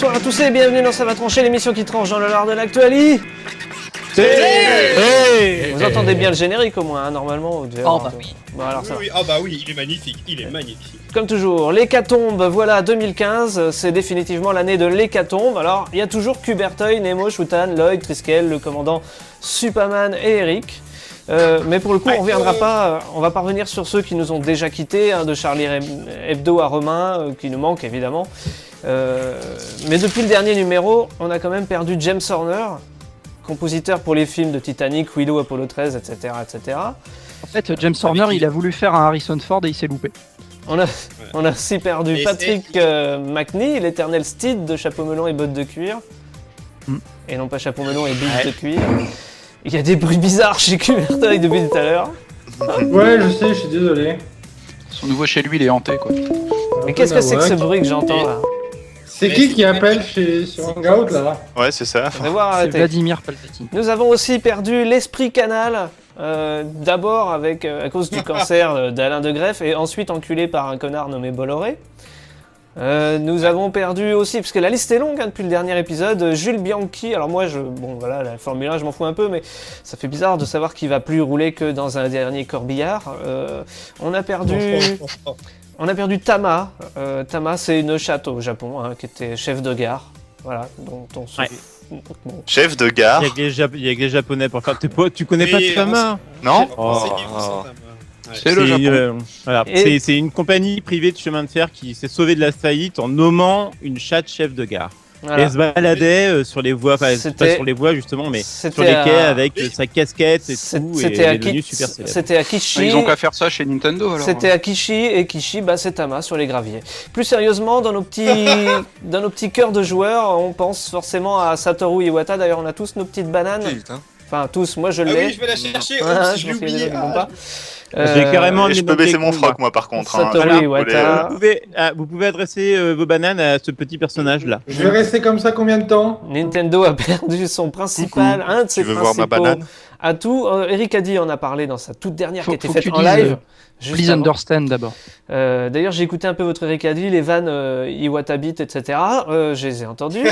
bonsoir à tous et bienvenue dans Ça va trancher, l'émission qui tranche dans le lard de l'actualité. Vous entendez bien le générique au moins, hein, normalement vous devez avoir oui. Bon, alors, ça va. Ah bah oui, il est magnifique, Comme toujours, l'hécatombe, voilà 2015, c'est définitivement l'année de l'hécatombe. Alors, il y a toujours Kubertoy, Nemo, Shutan, Lloyd, Triskel, le commandant Superman et Eric. Mais pour le coup, on va pas revenir sur ceux qui nous ont déjà quittés, hein, de Charlie Hebdo à Romain, qui nous manquent évidemment. Mais depuis le dernier numéro, on a quand même perdu James Horner, compositeur pour les films de Titanic, Willow, Apollo 13, etc., etc. En fait, James Horner, il a voulu faire un Harrison Ford et il s'est loupé. On a aussi perdu Patrick McNee, l'éternel Steed de chapeau melon et bottes de cuir. Et non pas chapeau melon et bites de cuir. Il y a des bruits bizarres chez Kubertoy depuis tout à l'heure. Ouais, je sais, je suis désolé. Son nouveau chez lui, il est hanté, quoi. Mais qu'est-ce que c'est que ce bruit que j'entends là? C'est qui appelle sur Hangout là? Ouais, c'est ça. On va voir C'est arrêter. Vladimir Palpatine. Nous avons aussi perdu l'esprit canal, d'abord à cause du cancer d'Alain de Greff et ensuite enculé par un connard nommé Bolloré. Nous avons perdu aussi, parce que la liste est longue hein, depuis le dernier épisode, Jules Bianchi. Alors moi, bon voilà, la Formule 1, je m'en fous un peu, mais ça fait bizarre de savoir qu'il va plus rouler que dans un dernier corbillard. On a perdu Tama. Tama, c'est une chatte au Japon, hein, qui était chef de gare. Voilà, dont on se... Ouais. Chef de gare. Il y a que les Japonais pour faire. Tu connais pas Tama? Non. C'est le Japon. Voilà. Et- C'est une compagnie privée de chemin de fer qui s'est sauvée de la faillite en nommant une chatte chef de gare. Voilà. Et elle se baladait sur les voies, enfin C'était- pas sur les voies justement, mais c'était sur les quais à- avec sa casquette et tout, et elle est devenue super célèbre. C'était à Kishi. Ils ont qu'à faire ça chez Nintendo, alors. C'était à Kishi, et Kishi, bah, c'est Tama sur les graviers. Plus sérieusement, dans nos petits cœurs de joueurs, on pense forcément à Satoru Iwata. D'ailleurs, on a tous nos petites bananes. Enfin, tous, moi je Ah l'ai. oui, je vais la chercher, Voilà, je je l'ai pense qu'il y a des oublié. gens qui l'ont pas. J'ai carrément Et je peux baisser mon froc, moi, par contre. hein. Satoru Voilà. Iwata. Vous pouvez adresser vos bananes à ce petit personnage là. Je vais rester comme ça combien de temps? Nintendo a perdu son principal, un de ses Tu veux voir ma principaux banane? atouts. Eric Addy en a parlé dans sa toute dernière qui a été Faut que faite tu en dises, live. juste Please avant. understand d'abord. D'ailleurs, j'ai écouté un peu votre Eric Addy, les vannes Iwata Beat, etc. Je les ai entendus.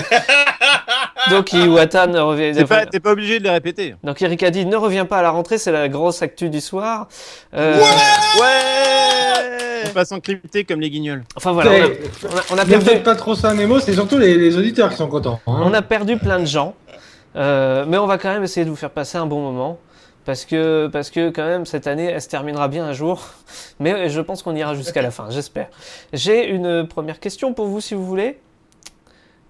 Donc Iwata ne revient. T'es pas obligé de les répéter. Donc Eric Addy ne revient pas à la rentrée, c'est la grosse actu du soir. On passe en crypté comme les guignols. Enfin voilà, on a Ne perdu. faites pas trop ça, Nemo, c'est surtout les auditeurs qui sont contents. hein. On a perdu plein de gens, mais on va quand même essayer de vous faire passer un bon moment. Parce que quand même cette année elle se terminera bien un jour, mais je pense qu'on ira jusqu'à la fin, j'espère. J'ai une première question pour vous si vous voulez.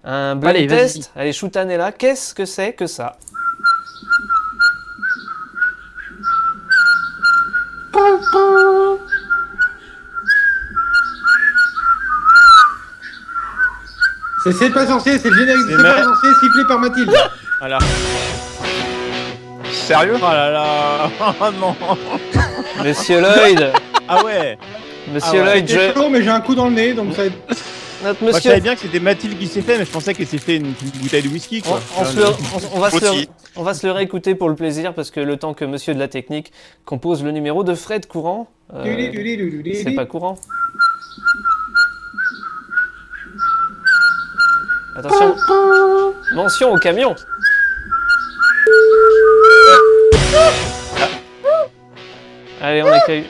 Un blind Allez, test. Allez, Shutan est là. Qu'est-ce que c'est que ça? C'est pas sorcier, c'est le générique de C'est C'est pas ma- sorcier sifflé par Mathilde. Voilà. Sérieux? Oh là là. Oh non. Monsieur Lloyd. Ah ouais. Monsieur Ah ouais. Lloyd, C'est chaud, mais j'ai un coup dans le nez, donc ça. notre Moi, je monsieur. savais bien que c'était Mathilde qui s'est fait, mais je pensais qu'elle s'est fait une bouteille de whisky quoi. On va se le réécouter pour le plaisir parce que le temps que monsieur de la technique compose le numéro de Fred Courant. C'est pas courant. Attention. Mention au camion. Allez, on accueille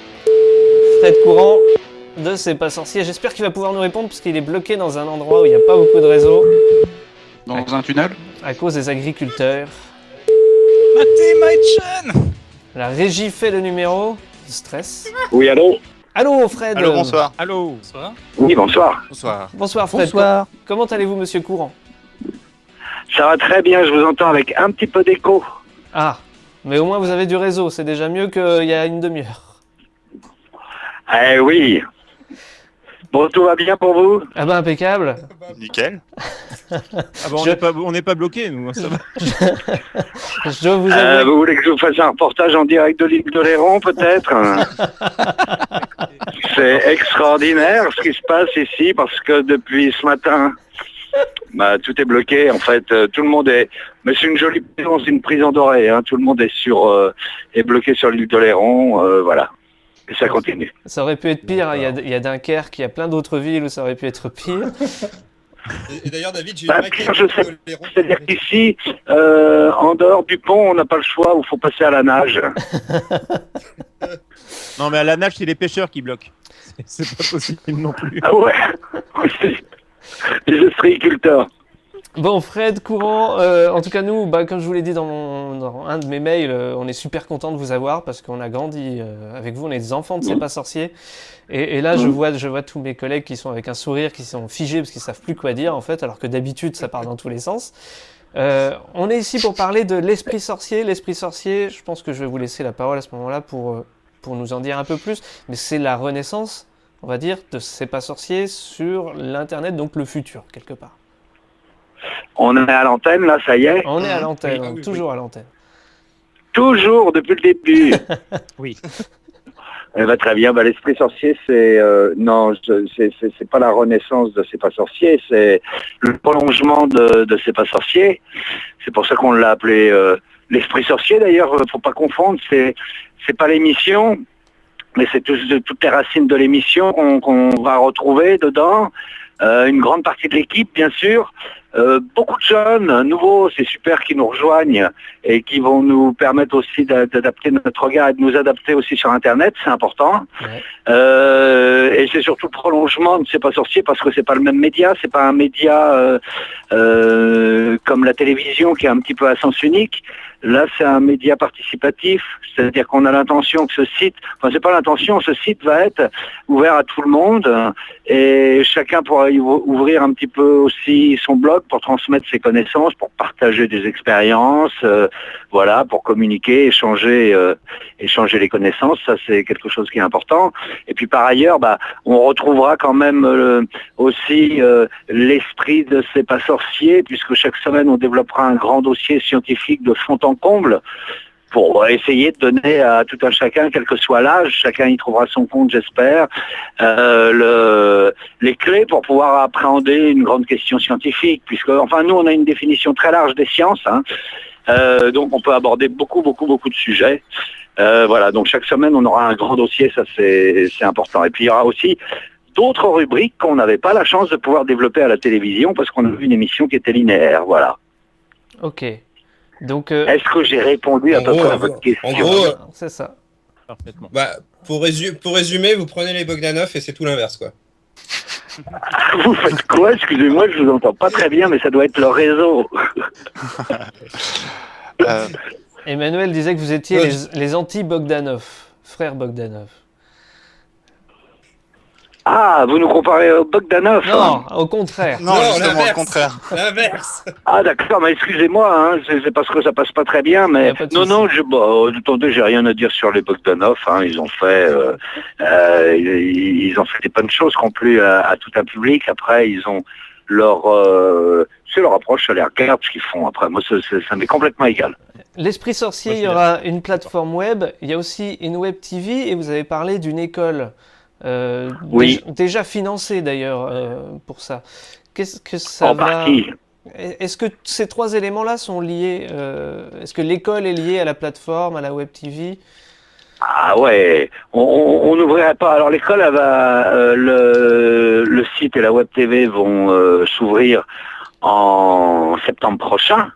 Fred Courant de C'est pas sorcier. J'espère qu'il va pouvoir nous répondre parce qu'il est bloqué dans un endroit où il n'y a pas beaucoup de réseau Dans un tunnel? à cause des agriculteurs. Mathematician. La régie fait le numéro. Stress. Oui, allô? Allô Fred. Allô, bonsoir. Allô. Bonsoir. Oui, bonsoir. Bonsoir. Bonsoir Fred. Bonsoir. Comment allez-vous monsieur Courant? Ça va très bien, je vous entends avec un petit peu d'écho. Ah, mais au moins vous avez du réseau, c'est déjà mieux qu'il y a une demi-heure. Eh oui. Bon, tout va bien pour vous? Ah bah impeccable. Nickel. Ah bah, on n'est pas bloqué nous. Ça va. Je dois vous avouer. Vous voulez que je vous fasse un reportage en direct de l'île de Léron, peut-être? C'est extraordinaire ce qui se passe ici, parce que depuis ce matin, bah, tout est bloqué. En fait, tout le monde est... Mais c'est une jolie prison, c'est une prison dorée. Hein. Tout le monde est bloqué sur l'île de Léron. Voilà. Et ça continue. Ça aurait pu être pire, il y a Dunkerque, il y a plein d'autres villes où ça aurait pu être pire. Et d'ailleurs, David, j'ai Bah, une vraie Pierre, question. je sais. C'est-à-dire qu'ici, en dehors du pont, on n'a pas le choix, il faut passer à la nage. Non, mais à la nage, c'est les pêcheurs qui bloquent. C'est pas possible non plus. Ah ouais. Les ostréiculteurs. Bon, Fred Courant, en tout cas nous, comme je vous l'ai dit dans un de mes mails, on est super content de vous avoir parce qu'on a grandi avec vous, on est des enfants de C'est pas sorcier. Et là, je vois tous mes collègues qui sont avec un sourire, qui sont figés parce qu'ils savent plus quoi dire en fait, alors que d'habitude ça part dans tous les sens. On est ici pour parler de l'esprit sorcier. L'esprit sorcier, je pense que je vais vous laisser la parole à ce moment-là pour nous en dire un peu plus. Mais c'est la renaissance, on va dire, de C'est pas sorcier sur l'internet, donc le futur quelque part. On est à l'antenne, là, ça y est. On est à l'antenne, Oui. toujours à l'antenne. Toujours, depuis le début. Oui. Eh ben, très bien. L'esprit sorcier, non, c'est pas la renaissance de C'est pas sorcier, c'est le prolongement de C'est pas sorcier. C'est pour ça qu'on l'a appelé l'esprit sorcier. D'ailleurs, faut pas confondre. C'est pas l'émission, mais c'est toutes les racines de l'émission qu'on va retrouver dedans. Une grande partie de l'équipe, bien sûr. Beaucoup de jeunes, nouveaux, c'est super, qui nous rejoignent et qui vont nous permettre aussi d'adapter notre regard et de nous adapter aussi sur Internet, c'est important. Ouais. Et c'est surtout le prolongement de C'est pas sorcier parce que c'est pas le même média, c'est pas un média comme la télévision qui est un petit peu à sens unique. Là, c'est un média participatif, c'est-à-dire qu'on a l'intention que ce site, c'est pas l'intention, ce site va être ouvert à tout le monde et chacun pourra y ouvrir un petit peu aussi son blog pour transmettre ses connaissances, pour partager des expériences, voilà, pour communiquer, échanger les connaissances, ça c'est quelque chose qui est important. Et puis par ailleurs, on retrouvera quand même aussi l'esprit de C'est pas sorcier, puisque chaque semaine on développera un grand dossier scientifique de fond en comble pour essayer de donner à tout un chacun, quel que soit l'âge, chacun y trouvera son compte, j'espère, les clés pour pouvoir appréhender une grande question scientifique, puisque, nous, on a une définition très large des sciences, donc on peut aborder beaucoup de sujets. Voilà, donc chaque semaine, on aura un grand dossier, ça c'est important. Et puis, il y aura aussi d'autres rubriques qu'on n'avait pas la chance de pouvoir développer à la télévision, parce qu'on a vu une émission qui était linéaire, voilà. Ok. Donc, est-ce que j'ai répondu à peu près à votre question? En gros, c'est ça. Parfaitement. Pour résumer, vous prenez les Bogdanov et c'est tout l'inverse, quoi. Vous faites quoi? Excusez-moi, je vous entends pas très bien, mais ça doit être le réseau. Emmanuel disait que vous étiez les anti-Bogdanov, frères Bogdanov. Ah, vous nous comparez au Bogdanov? Non, au contraire. Non, justement, au contraire. L'inverse. Ah d'accord, mais excusez-moi, c'est parce que ça passe pas très bien, mais non, attendez, j'ai rien à dire sur les Bogdanov, ils ont fait des bonnes choses qui ont plu à tout un public. Après, ils ont leur approche, ça les regarde ce qu'ils font. Après, moi, ça m'est complètement égal. L'Esprit Sorcier, il y aura une plateforme web, il y a aussi une web TV, et vous avez parlé d'une école. Oui. Déjà financée d'ailleurs pour ça. Qu'est-ce que ça en va... partie. Est-ce que ces trois éléments-là sont liés Est-ce que l'école est liée à la plateforme, à la web TV? Ah ouais, on n'ouvrirait pas. Alors l'école, elle va, le site et la web TV vont s'ouvrir en septembre prochain.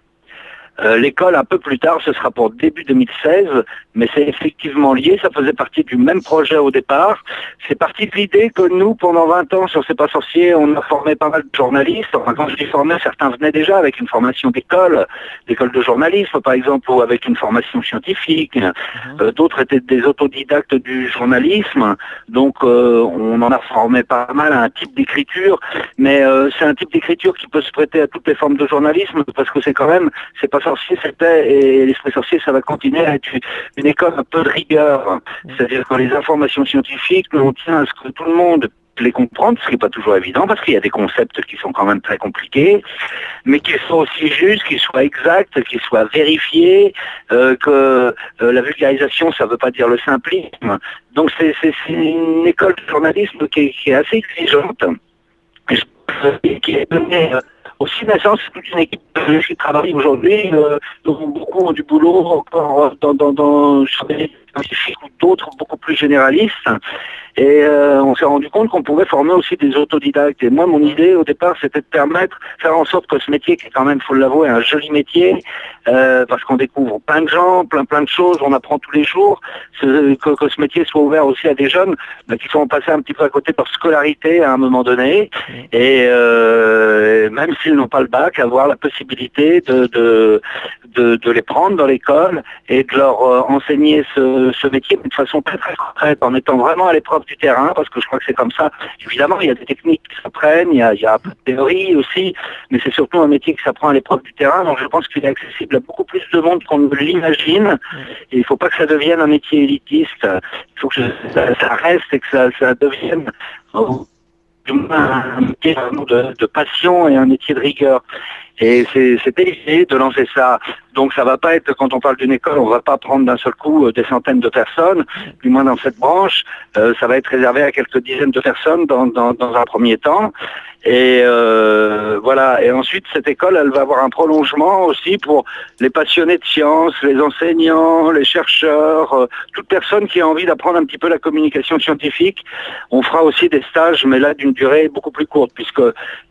L'école un peu plus tard, ce sera pour début 2016, mais c'est effectivement lié, ça faisait partie du même projet au départ. C'est parti de l'idée que nous, pendant 20 ans, sur C'est pas sorcier, on a formé pas mal de journalistes. Quand je dis formé, certains venaient déjà avec une formation d'école de journalisme par exemple, ou avec une formation scientifique. D'autres étaient des autodidactes du journalisme, donc on en a formé pas mal à un type d'écriture, mais c'est un type d'écriture qui peut se prêter à toutes les formes de journalisme, parce que c'est quand même, C'est pas sorcier, c'était, et l'Esprit sorcier, ça va continuer à être une école un peu de rigueur. C'est-à-dire que les informations scientifiques, on tient à ce que tout le monde les comprendre, ce qui n'est pas toujours évident, parce qu'il y a des concepts qui sont quand même très compliqués, mais qu'ils soient aussi justes, qu'ils soient exacts, qu'ils soient vérifiés, que la vulgarisation, ça ne veut pas dire le simplisme. Donc c'est une école de journalisme qui est assez exigeante, et qui est donnée aussi naissance, c'est toute une équipe qui travaille aujourd'hui, beaucoup ont du boulot encore sur des scientifiques ou d'autres beaucoup plus généralistes. Et on s'est rendu compte qu'on pouvait former aussi des autodidactes. Et moi, mon idée au départ, c'était de faire en sorte que ce métier, qui est quand même, faut l'avouer, un joli métier, parce qu'on découvre plein de gens, plein de choses, on apprend tous les jours, que ce métier soit ouvert aussi à des jeunes qui sont passés un petit peu à côté de leur scolarité à un moment donné, et même s'ils n'ont pas le bac, avoir la possibilité de les prendre dans l'école et de leur enseigner ce métier, mais de façon très très concrète, en étant vraiment à l'épreuve du terrain, parce que je crois que c'est comme ça. Évidemment, il y a des techniques qui s'apprennent, il y a un peu de théorie aussi, mais c'est surtout un métier qui s'apprend à l'épreuve du terrain, donc je pense qu'il est accessible à beaucoup plus de monde qu'on ne l'imagine, et il ne faut pas que ça devienne un métier élitiste, il faut que ça reste et que ça devienne du moins un métier vraiment de passion et un métier de rigueur. Et c'était l'idée de lancer ça. Donc ça va pas être, quand on parle d'une école, on va pas prendre d'un seul coup des centaines de personnes, du moins dans cette branche. Ça va être réservé à quelques dizaines de personnes dans un premier temps. Et voilà. Et ensuite, cette école, elle va avoir un prolongement aussi pour les passionnés de sciences, les enseignants, les chercheurs, toute personne qui a envie d'apprendre un petit peu la communication scientifique. On fera aussi des stages, mais là d'une durée beaucoup plus courte, puisque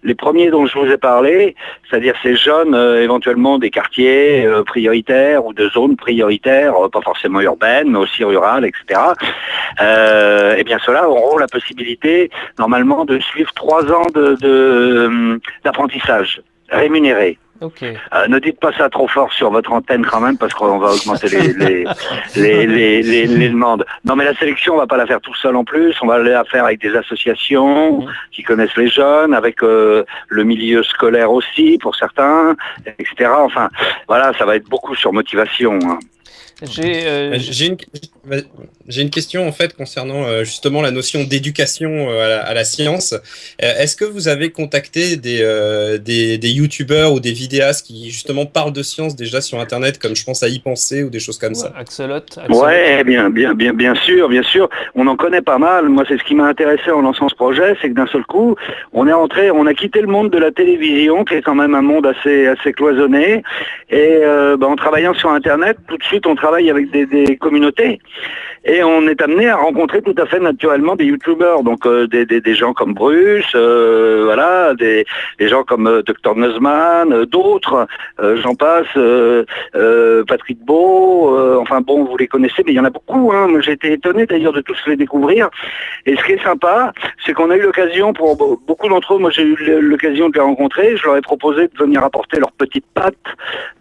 les premiers dont je vous ai parlé, c'est-à-dire ces jeunes éventuellement des quartiers prioritaires ou de zones prioritaires, pas forcément urbaines, mais aussi rurales, etc. Eh bien, ceux-là auront la possibilité, normalement, de suivre 3 ans d'apprentissage rémunéré. Ok. Ne dites pas ça trop fort sur votre antenne quand même, parce qu'on va augmenter les demandes. Non, mais la sélection, on va pas la faire tout seul en plus. On va la faire avec des associations qui connaissent les jeunes, avec le milieu scolaire aussi pour certains, etc. Enfin, voilà, ça va être beaucoup sur motivation. Hein. J'ai une question en fait concernant justement la notion d'éducation à la science. Est-ce que vous avez contacté des youtubeurs ou des vidéastes qui justement parlent de science déjà sur internet, comme je pense à y penser ou des choses comme ça? Axolot. Ouais, bien sûr. On en connaît pas mal. Moi, c'est ce qui m'a intéressé en lançant ce projet, c'est que d'un seul coup, on a quitté le monde de la télévision, qui est quand même un monde assez cloisonné, et en travaillant sur internet, tout de suite on travaille avec des communautés. Et on est amené à rencontrer tout à fait naturellement des youtubeurs, donc des gens comme Bruce, voilà, des gens comme Dr Nussman, d'autres, j'en passe, Patrick Beau, enfin bon, vous les connaissez, mais il y en a beaucoup, hein. Moi, j'ai été étonné d'ailleurs de tous les découvrir. Et ce qui est sympa, c'est qu'on a eu l'occasion, pour beaucoup d'entre eux, moi j'ai eu l'occasion de les rencontrer, je leur ai proposé de venir apporter leur petite patte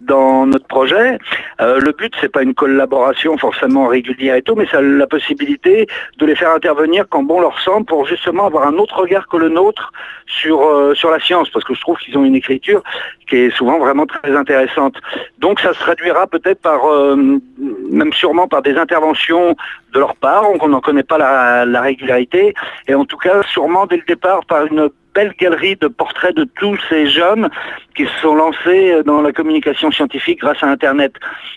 dans notre projet. Le but, c'est pas une collaboration forcément régulière et tout, mais ça a la possibilité de les faire intervenir quand bon leur semble, pour justement avoir un autre regard que le nôtre sur la science, parce que je trouve qu'ils ont une écriture qui est souvent vraiment très intéressante. Donc ça se traduira peut-être par, même sûrement par des interventions de leur part, on n'en connaît pas la régularité, et en tout cas sûrement dès le départ par une belle galerie de portraits de tous ces jeunes qui se sont lancés dans la communication scientifique grâce à Internet.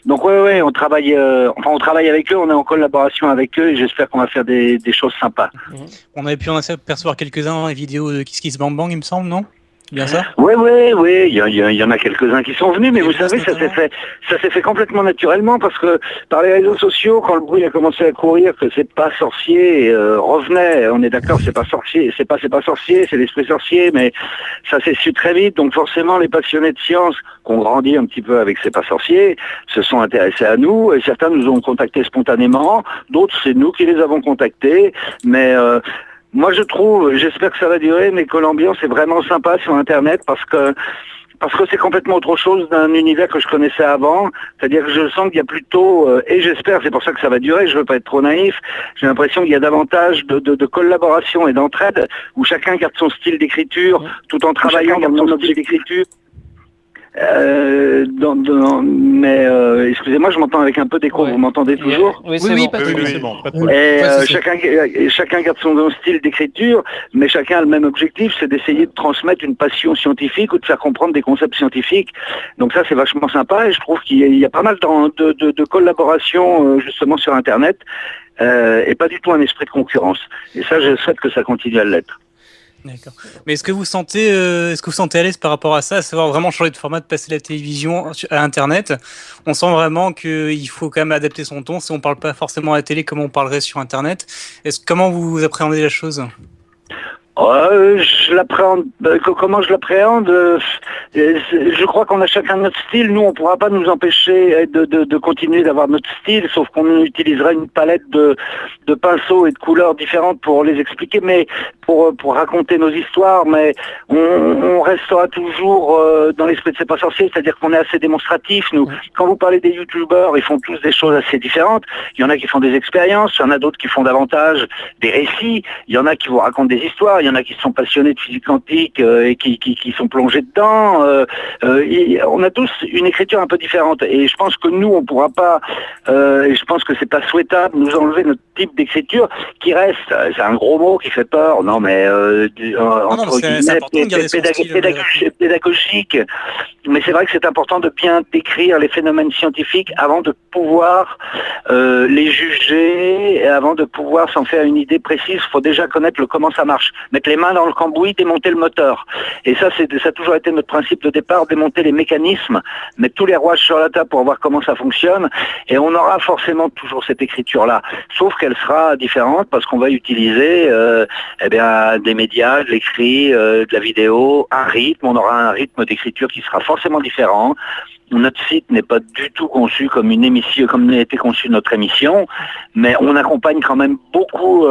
Donc ouais, on travaille avec eux, on est en collaboration avec eux, et j'espère qu'on va faire des choses sympas. On avait pu en apercevoir quelques-uns dans les vidéos de Kiss Kiss Bang Bang, il me semble, non? Bien ça? Oui, il y en a quelques-uns qui sont venus, mais vous savez, ça s'est fait complètement naturellement, parce que par les réseaux sociaux, quand le bruit a commencé à courir, que c'est pas sorcier, revenait, on est d'accord, c'est pas sorcier, c'est pas sorcier, c'est l'esprit sorcier, mais ça s'est su très vite, donc forcément les passionnés de science, qu'on grandit un petit peu avec C'est pas sorcier, se sont intéressés à nous, et certains nous ont contactés spontanément, d'autres c'est nous qui les avons contactés, mais moi je trouve, j'espère que ça va durer, mais que l'ambiance est vraiment sympa sur Internet, parce que c'est complètement autre chose d'un univers que je connaissais avant. C'est-à-dire que je sens qu'il y a plutôt, et j'espère, c'est pour ça que ça va durer, je veux pas être trop naïf, j'ai l'impression qu'il y a davantage de collaboration et d'entraide, où chacun garde son style d'écriture, tout en travaillant dans son style d'écriture. Excusez-moi, je m'entends avec un peu d'écho, vous m'entendez toujours? Oui, c'est bon. Et chacun garde son style d'écriture, mais chacun a le même objectif, c'est d'essayer de transmettre une passion scientifique ou de faire comprendre des concepts scientifiques. Donc ça, c'est vachement sympa, et je trouve qu'il y a pas mal de collaborations justement sur Internet, et pas du tout un esprit de concurrence. Et ça, je souhaite que ça continue à l'être. D'accord. Mais est-ce que vous sentez à l'aise par rapport à ça, à savoir vraiment changer de format, de passer la télévision à Internet? On sent vraiment qu'il faut quand même adapter son ton. Si on parle pas forcément à la télé comme on parlerait sur Internet, comment vous appréhendez la chose? Je l'appréhende. Comment je l'appréhende Je crois qu'on a chacun notre style. Nous, on ne pourra pas nous empêcher de continuer d'avoir notre style, sauf qu'on utilisera une palette de pinceaux et de couleurs différentes pour les expliquer, mais pour raconter nos histoires. Mais on restera toujours dans l'esprit de C'est pas sorcier, c'est-à-dire qu'on est assez démonstratif. Nous, quand vous parlez des youtubeurs, ils font tous des choses assez différentes. Il y en a qui font des expériences, il y en a d'autres qui font davantage des récits, il y en a qui vous racontent des histoires. Il y en a qui sont passionnés de physique quantique et qui sont plongés dedans. On a tous une écriture un peu différente. Et je pense que nous, on ne pourra pas, et je pense que c'est pas souhaitable, nous enlever notre type d'écriture qui reste, c'est un gros mot qui fait peur, non mais entre guillemets, pédagogique. Mais c'est vrai que c'est important de bien décrire les phénomènes scientifiques avant de pouvoir les juger et avant de pouvoir s'en faire une idée précise. Il faut déjà connaître comment ça marche. Mettre les mains dans le cambouis, démonter le moteur. Et ça a toujours été notre principe de départ, démonter les mécanismes, mettre tous les rouages sur la table pour voir comment ça fonctionne. Et on aura forcément toujours cette écriture-là. Sauf qu'elle sera différente parce qu'on va utiliser des médias, de l'écrit, de la vidéo, un rythme. On aura un rythme d'écriture qui sera forcément différent. Notre site n'est pas du tout conçu comme une émission, comme a été conçue notre émission, mais on accompagne quand même beaucoup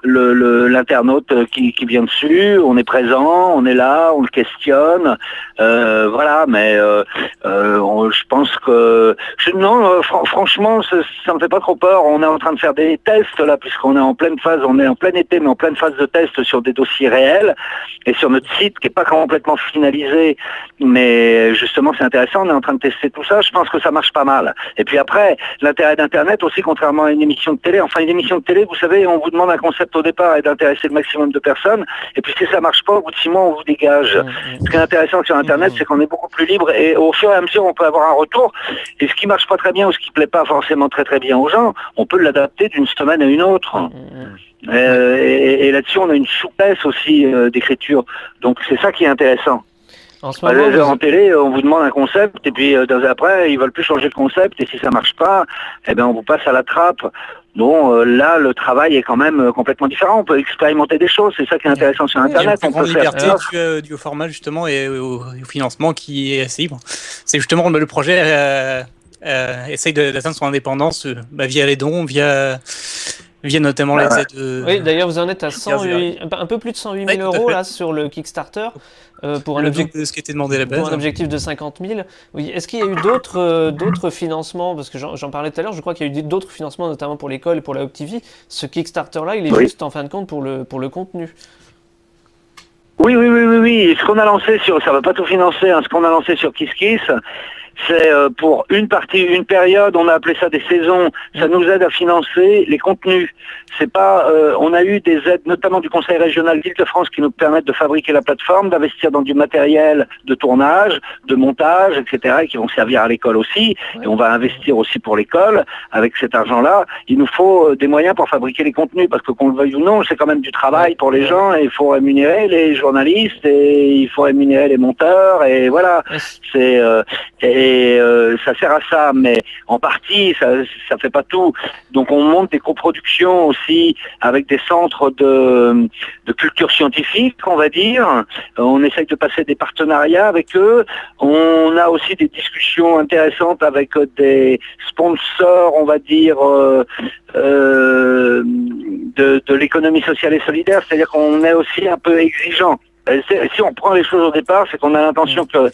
l'internaute qui vient dessus. On est présent, on est là, on le questionne, voilà. Mais je pense que franchement, ça me fait pas trop peur. On est en train de faire des tests là, puisqu'on est en pleine phase, on est en plein été, mais en pleine phase de test sur des dossiers réels et sur notre site qui est pas complètement finalisé, mais justement c'est intéressant. On est en train de tester tout ça, je pense que ça marche pas mal. Et puis après, l'intérêt d'Internet aussi, contrairement à une émission de télé, une émission de télé, vous savez, on vous demande un concept au départ et d'intéresser le maximum de personnes, et puis si ça marche pas, au bout de 6 mois, on vous dégage. Ce qui est intéressant sur Internet, c'est qu'on est beaucoup plus libre, et au fur et à mesure, on peut avoir un retour, et ce qui marche pas très bien, ou ce qui plaît pas forcément très très bien aux gens, on peut l'adapter d'une semaine à une autre. Et là-dessus, on a une souplesse aussi d'écriture. Donc c'est ça qui est intéressant. En ce moment, en télé, on vous demande un concept et puis après, ils veulent plus changer de concept et si ça marche pas, on vous passe à la trappe. Bon, là, le travail est quand même complètement différent. On peut expérimenter des choses. C'est ça qui est intéressant sur Internet. On peut faire du au format justement et au financement qui est assez libre. C'est justement le projet essaye d'atteindre son indépendance via les dons, via notamment les aides. Oui, d'ailleurs, vous en êtes à un peu plus de 108 000 euros là sur le Kickstarter pour un objectif de 50 000. Oui, est-ce qu'il y a eu d'autres financements? Parce que j'en parlais tout à l'heure, je crois qu'il y a eu d'autres financements, notamment pour l'école et pour la Web TV. Ce Kickstarter-là, il est juste en fin de compte pour le contenu. Oui. Ce qu'on a lancé ça va pas tout financer. Ce qu'on a lancé sur KissKiss, c'est pour une période, on a appelé ça des saisons. Ça nous aide à financer les contenus. C'est pas, on a eu des aides, notamment du Conseil régional d'Île-de-France, qui nous permettent de fabriquer la plateforme, d'investir dans du matériel de tournage, de montage, etc., et qui vont servir à l'école aussi. Et on va investir aussi pour l'école. Avec cet argent-là, il nous faut des moyens pour fabriquer les contenus, parce que qu'on le veuille ou non, c'est quand même du travail pour les gens, et il faut rémunérer les journalistes, et il faut rémunérer les monteurs, et voilà. Ça sert à ça, mais en partie, ça fait pas tout. Donc on monte des coproductions aussi avec des centres de culture scientifique, on va dire. On essaye de passer des partenariats avec eux. On a aussi des discussions intéressantes avec des sponsors, on va dire, de l'économie sociale et solidaire. C'est-à-dire qu'on est aussi un peu exigeant. Si on prend les choses au départ, c'est qu'on a l'intention que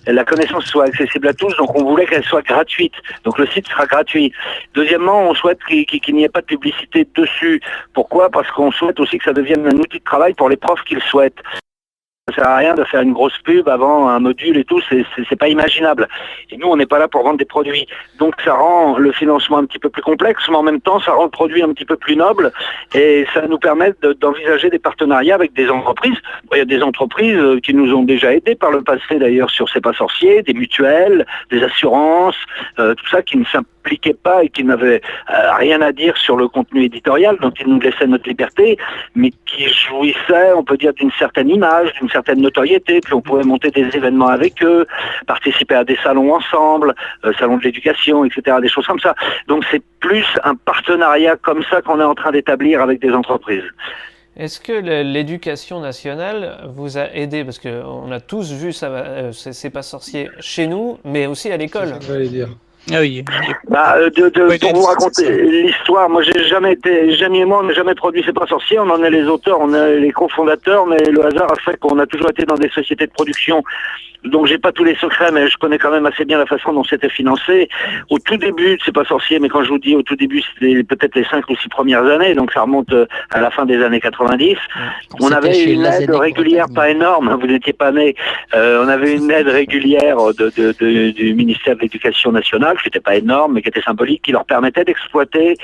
la connaissance soit accessible à tous, donc on voulait qu'elle soit gratuite. Donc le site sera gratuit. Deuxièmement, on souhaite qu'il n'y ait pas de publicité dessus. Pourquoi? Parce qu'on souhaite aussi que ça devienne un outil de travail pour les profs qui le souhaitent. Ça sert à rien de faire une grosse pub avant un module et tout, c'est pas imaginable. Et nous, on n'est pas là pour vendre des produits. Donc ça rend le financement un petit peu plus complexe, mais en même temps, ça rend le produit un petit peu plus noble et ça nous permet d'envisager des partenariats avec des entreprises. Il y a des entreprises qui nous ont déjà aidés par le passé d'ailleurs sur C'est pas sorcier, des mutuelles, des assurances, tout ça qui ne s'impliquaient pas et qui n'avaient rien à dire sur le contenu éditorial, dont ils nous laissaient notre liberté, mais qui jouissaient, on peut dire, d'une certaine image, d'une certaine notoriété, puis on pouvait monter des événements avec eux, participer à des salons ensemble, salons de l'éducation, etc., des choses comme ça. Donc c'est plus un partenariat comme ça qu'on est en train d'établir avec des entreprises. Est-ce que l'éducation nationale vous a aidé? Parce qu'on a tous vu ça, C'est pas sorcier chez nous, mais aussi à l'école. C'est ça que j'allais dire. Ah oui. Pour vous raconter l'histoire, moi j'ai jamais été, Jamie et moi on n'a jamais produit C'est pas sorcier, on en est les auteurs, on est les cofondateurs, mais le hasard a fait qu'on a toujours été dans des sociétés de production. Donc j'ai pas tous les secrets, mais je connais quand même assez bien la façon dont c'était financé. Au tout début, C'est pas sorcier, mais quand je vous dis au tout début, c'était peut-être les 5 ou 6 premières années, donc ça remonte à la fin des années 90. On avait une aide régulière, pas énorme, vous n'étiez pas né. On avait une aide régulière du ministère de l'Éducation nationale, qui n'était pas énorme, mais qui était symbolique, qui leur permettait d'exploiter.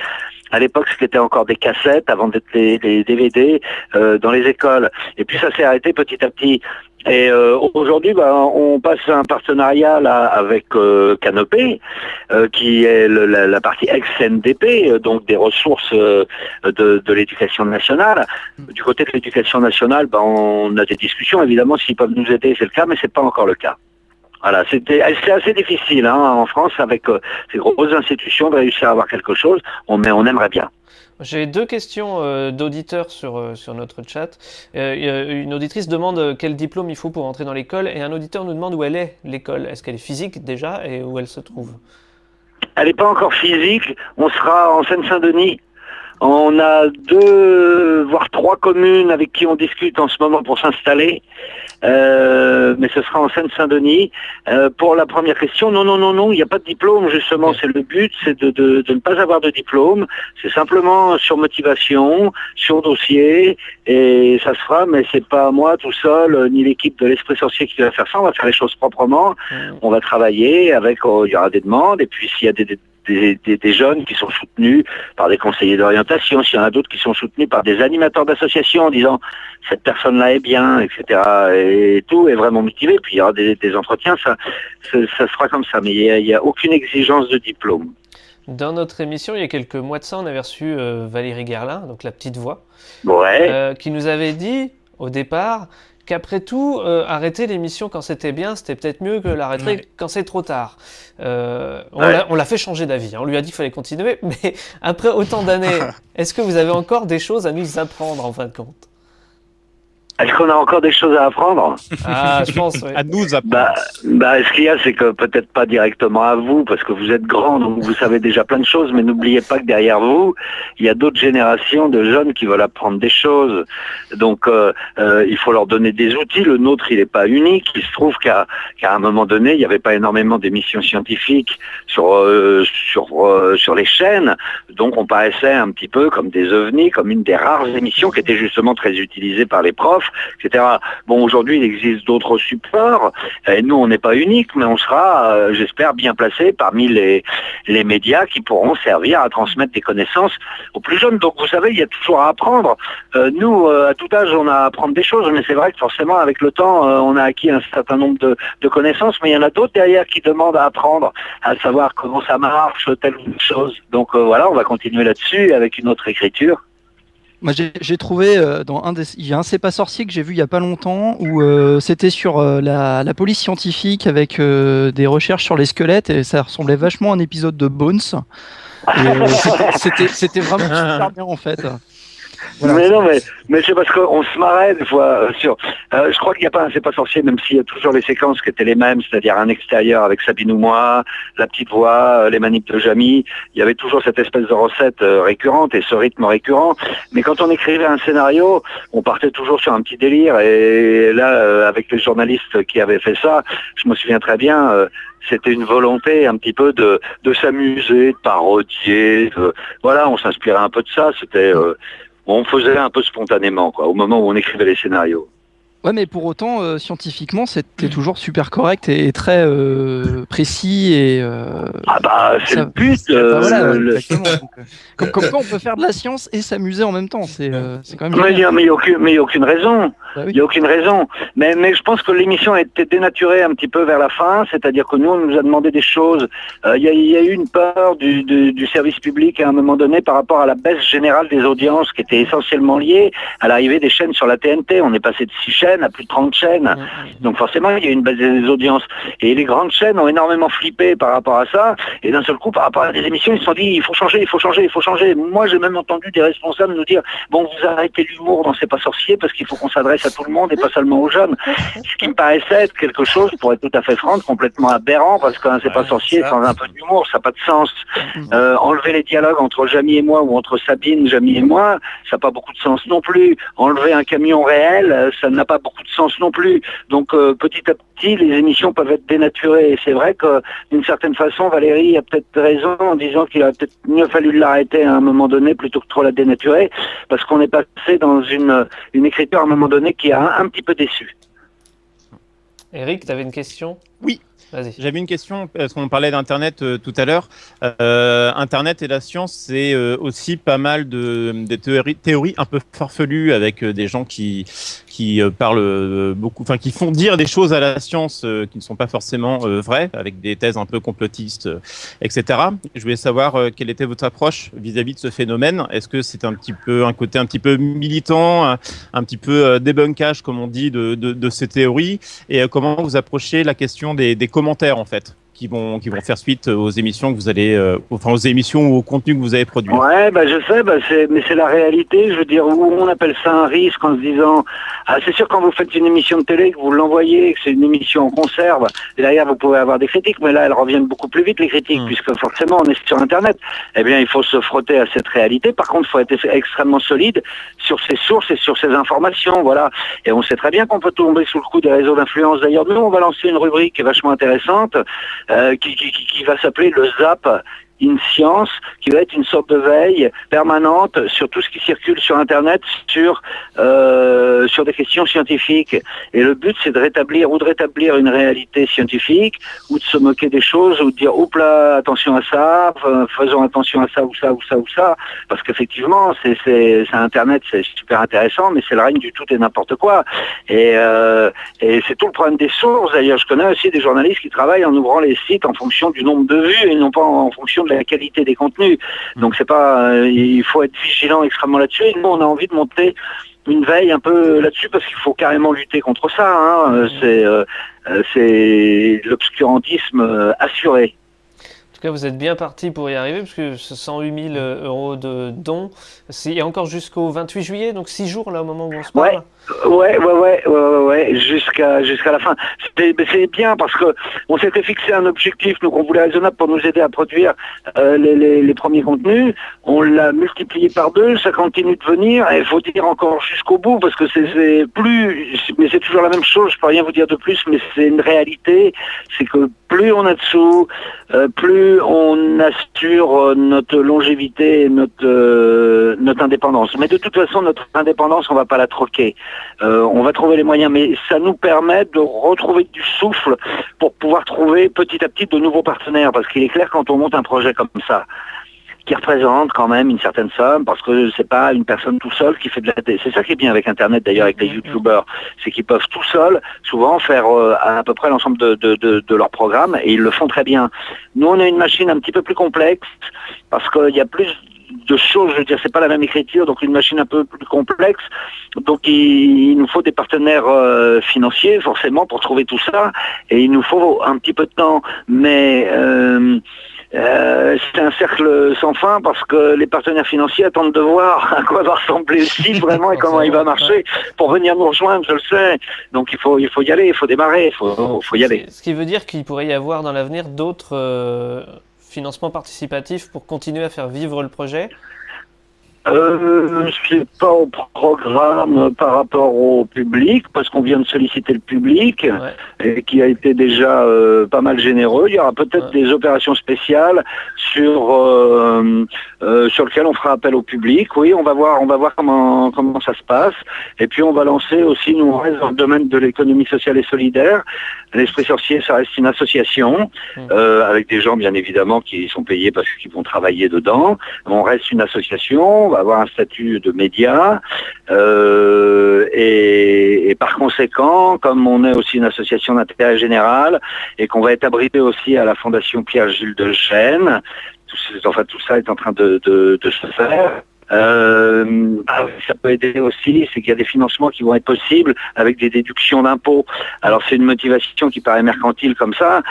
À l'époque, c'était encore des cassettes avant d'être les DVD dans les écoles. Et puis ça s'est arrêté petit à petit. Et aujourd'hui, on passe à un partenariat là avec Canopé, qui est la partie ex-NDP, donc des ressources de l'éducation nationale. Du côté de l'éducation nationale, on a des discussions. Évidemment, s'ils peuvent nous aider, c'est le cas, mais c'est pas encore le cas. Voilà, c'est assez difficile en France avec ces grosses institutions de réussir à avoir quelque chose, mais on aimerait bien. J'ai 2 questions d'auditeurs sur notre chat. Une auditrice demande quel diplôme il faut pour entrer dans l'école et un auditeur nous demande où elle est, l'école. Est-ce qu'elle est physique déjà et où elle se trouve? Elle n'est pas encore physique, on sera en Seine-Saint-Denis. On a 2, voire 3 communes avec qui on discute en ce moment pour s'installer, mais ce sera en Seine-Saint-Denis. Pour la première question, non, il n'y a pas de diplôme, justement, c'est le but, c'est de ne pas avoir de diplôme, c'est simplement sur motivation, sur dossier, et ça se fera, mais c'est pas moi tout seul, ni l'équipe de l'Esprit Sorcier qui va faire ça, on va faire les choses proprement, on va travailler avec, il y aura des demandes, et puis s'il y a des jeunes qui sont soutenus par des conseillers d'orientation, s'il y en a d'autres qui sont soutenus par des animateurs d'associations en disant cette personne-là est bien, etc. Et tout est vraiment motivé. Puis il y aura des entretiens, ça sera comme ça. Mais il n'y a aucune exigence de diplôme. Dans notre émission, il y a quelques mois de ça, on avait reçu Valérie Gerlin, donc la petite voix, qui nous avait dit au départ qu'après tout, arrêter l'émission quand c'était bien, c'était peut-être mieux que l'arrêter quand c'est trop tard. On l'a fait changer d'avis. On lui a dit qu'il fallait continuer, mais après autant d'années, est-ce que vous avez encore des choses à nous apprendre en fin de compte? Est-ce qu'on a encore des choses à apprendre? Ah, je pense, oui. À nous apprendre. Ce qu'il y a, c'est que peut-être pas directement à vous, parce que vous êtes grand, donc vous savez déjà plein de choses, mais n'oubliez pas que derrière vous, il y a d'autres générations de jeunes qui veulent apprendre des choses. Donc, il faut leur donner des outils. Le nôtre, il n'est pas unique. Il se trouve qu'à un moment donné, il n'y avait pas énormément d'émissions scientifiques sur les chaînes, donc on paraissait un petit peu comme des ovnis, comme une des rares émissions qui était justement très utilisée par les profs, etc. Bon, aujourd'hui, il existe d'autres supports, et nous, on n'est pas unique, mais on sera, j'espère, bien placé parmi les médias qui pourront servir à transmettre des connaissances aux plus jeunes. Donc, vous savez, il y a toujours à apprendre. Nous, à tout âge, on a à apprendre des choses, mais c'est vrai que forcément, avec le temps, on a acquis un certain nombre de connaissances, mais il y en a d'autres derrière qui demandent à apprendre, à savoir comment ça marche, telle ou telle chose. Donc, voilà, on va continuer là-dessus avec une autre écriture. Moi, j'ai trouvé il y a un C'est pas sorcier que j'ai vu il y a pas longtemps où c'était sur la police scientifique avec des recherches sur les squelettes et ça ressemblait vachement à un épisode de Bones. C'était vraiment super bien en fait. Voilà, mais c'est parce qu'on se marrait des fois sur. Je crois qu'il n'y a pas un C'est pas sorcier, même s'il y a toujours les séquences qui étaient les mêmes, c'est-à-dire un extérieur avec Sabine ou moi, la petite voix, les manips de Jamie. Il y avait toujours cette espèce de recette récurrente et ce rythme récurrent. Mais quand on écrivait un scénario, on partait toujours sur un petit délire. Et là, avec les journalistes qui avaient fait ça, je me souviens très bien. C'était une volonté un petit peu de s'amuser, de parodier. Voilà, on s'inspirait un peu de ça. C'était on faisait un peu spontanément, quoi, au moment où on écrivait les scénarios. Ouais, mais pour autant, scientifiquement, c'était toujours super correct et très précis et. Ah bah c'est ça- le but. voilà, le- exactement. Donc, comme quoi, on peut faire de la science et s'amuser en même temps. C'est quand même. Mais il génial. n'y a aucune raison. Bah oui. Il n'y a aucune raison. Mais je pense que l'émission a été dénaturée un petit peu vers la fin, c'est-à-dire que nous, on nous a demandé des choses. Il y a eu une peur du service public à un moment donné par rapport à la baisse générale des audiences qui était essentiellement liée à l'arrivée des chaînes sur la TNT. On est passé de 6 chaînes à plus de 30 chaînes. Donc forcément, il y a eu une baisse des audiences. Et les grandes chaînes ont énormément flippé par rapport à ça. Et d'un seul coup, par rapport à des émissions, ils se sont dit, il faut changer, il faut changer, il faut changer. Moi, j'ai même entendu des responsables nous dire, bon, vous arrêtez l'humour dans C'est pas sorcier parce qu'il faut qu'on s'adresse à tout le monde et pas seulement aux jeunes. Ce qui me paraissait être quelque chose, pour être tout à fait franc, complètement aberrant, parce qu'un C'est pas sorcier sans un peu d'humour, ça n'a pas de sens. Enlever les dialogues entre Jamie et moi ou entre Sabine, Jamie et moi, ça n'a pas beaucoup de sens non plus. Enlever un camion réel, ça n'a pas beaucoup de sens non plus. Donc petit à petit, les émissions peuvent être dénaturées. Et c'est vrai que d'une certaine façon, Valérie a peut-être raison en disant qu'il aurait peut-être mieux fallu l'arrêter à un moment donné plutôt que trop la dénaturer, parce qu'on est passé dans une écriture à un moment donné qui a un petit peu déçu. Eric, tu avais une question? Oui. Vas-y. J'avais une question, parce qu'on parlait d'Internet tout à l'heure. Internet et la science, c'est aussi pas mal de théories un peu farfelues avec des gens qui parlent beaucoup, enfin qui font dire des choses à la science qui ne sont pas forcément vraies, avec des thèses un peu complotistes, etc. Je voulais savoir quelle était votre approche vis-à-vis de ce phénomène. Est-ce que c'est un côté un petit peu militant, un petit peu débunkage, comme on dit, de ces théories, et comment vous approchez la question des commentaires en fait, qui vont faire suite aux émissions que vous allez, aux émissions ou au contenu que vous avez produit. Ouais, je sais, mais c'est la réalité. Je veux dire, où on appelle ça un risque en se disant, c'est sûr quand vous faites une émission de télé, que vous l'envoyez, que c'est une émission en conserve, et derrière vous pouvez avoir des critiques, mais là elles reviennent beaucoup plus vite les critiques, puisque forcément on est sur Internet. Eh bien, il faut se frotter à cette réalité. Par contre, il faut être extrêmement solide sur ses sources et sur ses informations, voilà. Et on sait très bien qu'on peut tomber sous le coup des réseaux d'influence. D'ailleurs, nous, on va lancer une rubrique qui est vachement intéressante, qui va s'appeler le ZAP in Science, qui va être une sorte de veille permanente sur tout ce qui circule sur Internet, sur des questions scientifiques. Et le but, c'est de rétablir une réalité scientifique, ou de se moquer des choses, ou de dire, oups là, attention à ça, faisons attention à ça, ou ça, ou ça, ou ça. Parce qu'effectivement, c'est Internet, c'est super intéressant, mais c'est le règne du tout et n'importe quoi. Et c'est tout le problème des sources. D'ailleurs, je connais aussi des journalistes qui travaillent en ouvrant les sites en fonction du nombre de vues et non pas en fonction de la qualité des contenus. Donc c'est pas, il faut être vigilant extrêmement là-dessus. Et nous, on a envie de monter une veille un peu là-dessus parce qu'il faut carrément lutter contre ça. Hein. C'est l'obscurantisme assuré. En tout cas, vous êtes bien parti pour y arriver, parce que ce 108 000 € de dons, c'est encore jusqu'au 28 juillet, donc 6 jours là au moment où on se parle. Ouais, jusqu'à la fin. C'est bien parce que on s'était fixé un objectif, donc on voulait raisonnable pour nous aider à produire les premiers contenus. On l'a multiplié par 2, ça continue de venir, et il faut dire encore jusqu'au bout, parce que mais c'est toujours la même chose, je peux rien vous dire de plus, mais c'est une réalité, c'est que plus on a de sous, plus on assure notre longévité et notre indépendance. Mais de toute façon, notre indépendance, on va pas la troquer. On va trouver les moyens, mais ça nous permet de retrouver du souffle pour pouvoir trouver petit à petit de nouveaux partenaires, parce qu'il est clair quand on monte un projet comme ça, qui représente quand même une certaine somme, parce que c'est pas une personne tout seul qui fait de la télé. C'est ça qui est bien avec Internet d'ailleurs, avec les youtubeurs, c'est qu'ils peuvent tout seuls souvent faire à peu près l'ensemble de leur programme, et ils le font très bien. Nous, on a une machine un petit peu plus complexe, parce qu'il y a plus de choses, je veux dire, c'est pas la même écriture, donc une machine un peu plus complexe, donc il nous faut des partenaires financiers forcément pour trouver tout ça, et il nous faut un petit peu de temps, mais c'est un cercle sans fin, parce que les partenaires financiers attendent de voir à quoi va ressembler le site vraiment et comment il va marcher pour venir nous rejoindre, je le sais. Donc il faut y aller, il faut démarrer, il faut y aller. Ce qui veut dire qu'il pourrait y avoir dans l'avenir d'autres financements participatifs pour continuer à faire vivre le projet. C'est pas au programme par rapport au public, parce qu'on vient de solliciter le public, et qui a été déjà pas mal généreux. Il y aura peut-être des opérations spéciales sur lesquelles on fera appel au public. Oui, on va voir comment ça se passe. Et puis on va lancer aussi, nous on reste dans le domaine de l'économie sociale et solidaire. L'Esprit Sorcier, ça reste une association, avec des gens bien évidemment qui sont payés parce qu'ils vont travailler dedans. On reste une association, on va avoir un statut de média, et par conséquent, comme on est aussi une association d'intérêt général et qu'on va être abrité aussi à la Fondation Pierre-Gilles de Gênes, tout ça est en train de se faire. Ça peut aider aussi, c'est qu'il y a des financements qui vont être possibles avec des déductions d'impôts. Alors c'est une motivation qui paraît mercantile comme ça